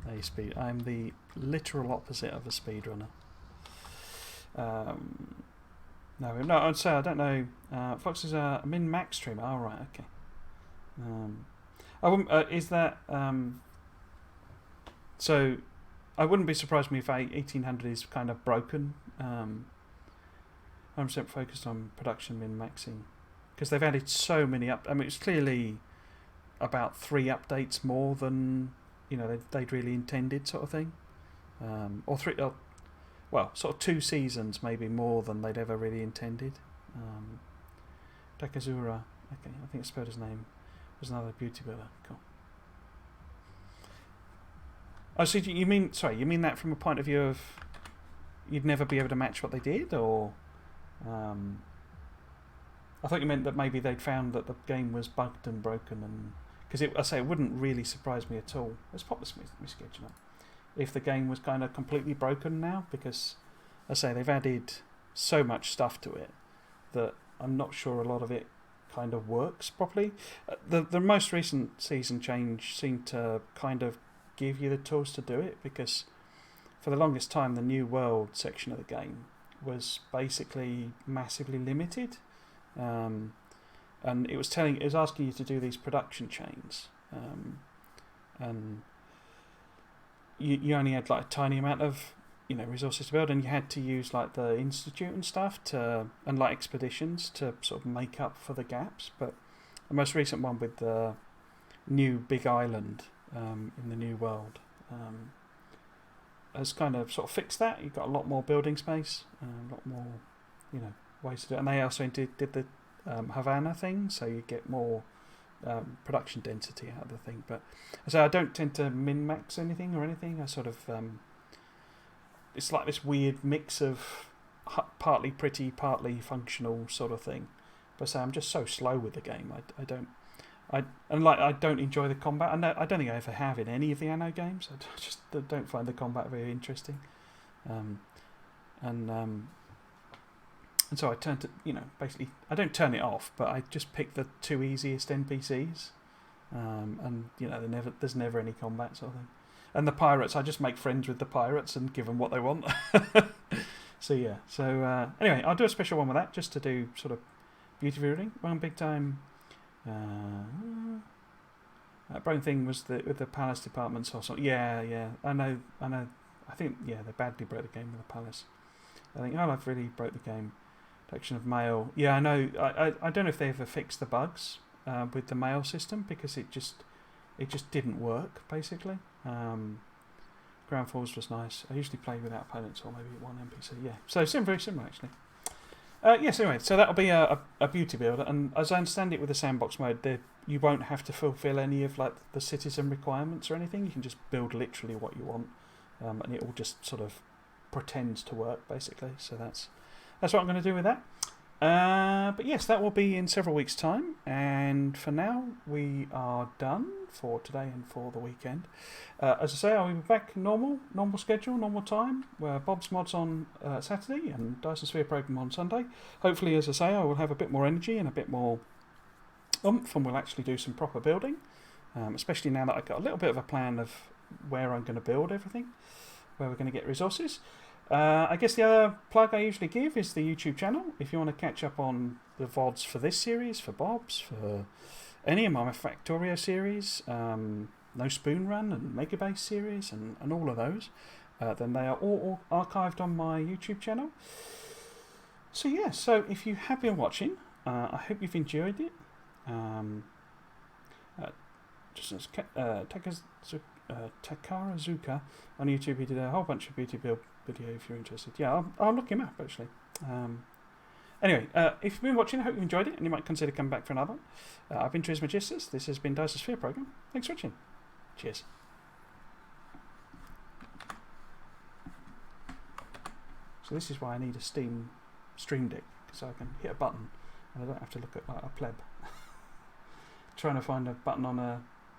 Speaker 1: a speed... I'm the literal opposite of a speedrunner. No, I'd say I don't know. Fox is a min-max streamer. Oh, right, okay. I wouldn't. Is that so? I wouldn't be surprised me if 1800 is kind of broken. 100% focused on production min-maxing because they've added so many up. I mean, it's clearly about 3 updates more than they'd really intended, sort of thing, or 3. Well, sort of 2 seasons, maybe more than they'd ever really intended. Takazura, okay, I think I spelled his name, was another beauty builder. Cool. Oh, so you mean that from a point of view of you'd never be able to match what they did, or I thought you meant that maybe they'd found that the game was bugged and broken, and because it wouldn't really surprise me at all. Let's pop this schedule up. If the game was kind of completely broken now, because I say they've added so much stuff to it that I'm not sure a lot of it kind of works properly. The most recent season change seemed to kind of give you the tools to do it, because for the longest time the new world section of the game was basically massively limited, and it was asking you to do these production chains, and you only had like a tiny amount of resources to build, and you had to use like the institute and stuff and like expeditions to sort of make up for the gaps. But the most recent one with the new big island in the new world has kind of sort of fixed that. You've got a lot more building space, a lot more ways to do it, and they also did the Havana thing, so you get more production density out of the thing. But so I don't tend to min-max anything or anything. I sort of it's like this weird mix of partly pretty, partly functional sort of thing. But so I'm just so slow with the game. I don't enjoy the combat. I don't think I ever have in any of the Anno games. I just don't find the combat very interesting. And so I turn to, basically, I don't turn it off, but I just pick the 2 easiest NPCs, and there's never any combat sort of thing. And the pirates, I just make friends with the pirates and give them what they want. So yeah, anyway, I'll do a special one with that, just to do sort of beauty building. One big time. That brain thing was with the palace departments or something. Yeah, I know. I think they badly broke the game with the palace. I think I've really broke the game. Detection of mail. Yeah, I know. I don't know if they ever fixed the bugs with the mail system, because it just didn't work basically. Ground Falls was nice. I usually play without opponents or maybe one NPC. Yeah, so very similar actually. Yes. Anyway, so that'll be a beauty builder, and as I understand it, with the sandbox mode, you won't have to fulfil any of like the citizen requirements or anything. You can just build literally what you want, and it all just sort of pretends to work basically. So that's what I'm going to do with that. But yes, that will be in several weeks' time. And for now, we are done for today and for the weekend. As I say, I'll be back normal schedule, normal time. Where Bob's Mods on Saturday and Dyson Sphere Program on Sunday. Hopefully, as I say, I will have a bit more energy and a bit more oomph, and we'll actually do some proper building. Especially now that I've got a little bit of a plan of where I'm going to build everything, where we're going to get resources. I guess the other plug I usually give is the YouTube channel. If you want to catch up on the VODs for this series, for Bob's, for any of my Factorio series, No Spoon Run and Mega Base series, and all of those, then they are all archived on my YouTube channel. So yeah, so if you have been watching, I hope you've enjoyed it. Just as Takarazuka on YouTube, he did a whole bunch of beauty build video if you're interested. Yeah, I'll look him up actually. Anyway, if you've been watching, I hope you enjoyed it and you might consider coming back for another one. I've been Trismegistus. This has been Dyson Sphere Program. Thanks for watching. Cheers. So this is why I need a Steam Stream Deck, so I can hit a button and I don't have to look at like a pleb trying to find a button on a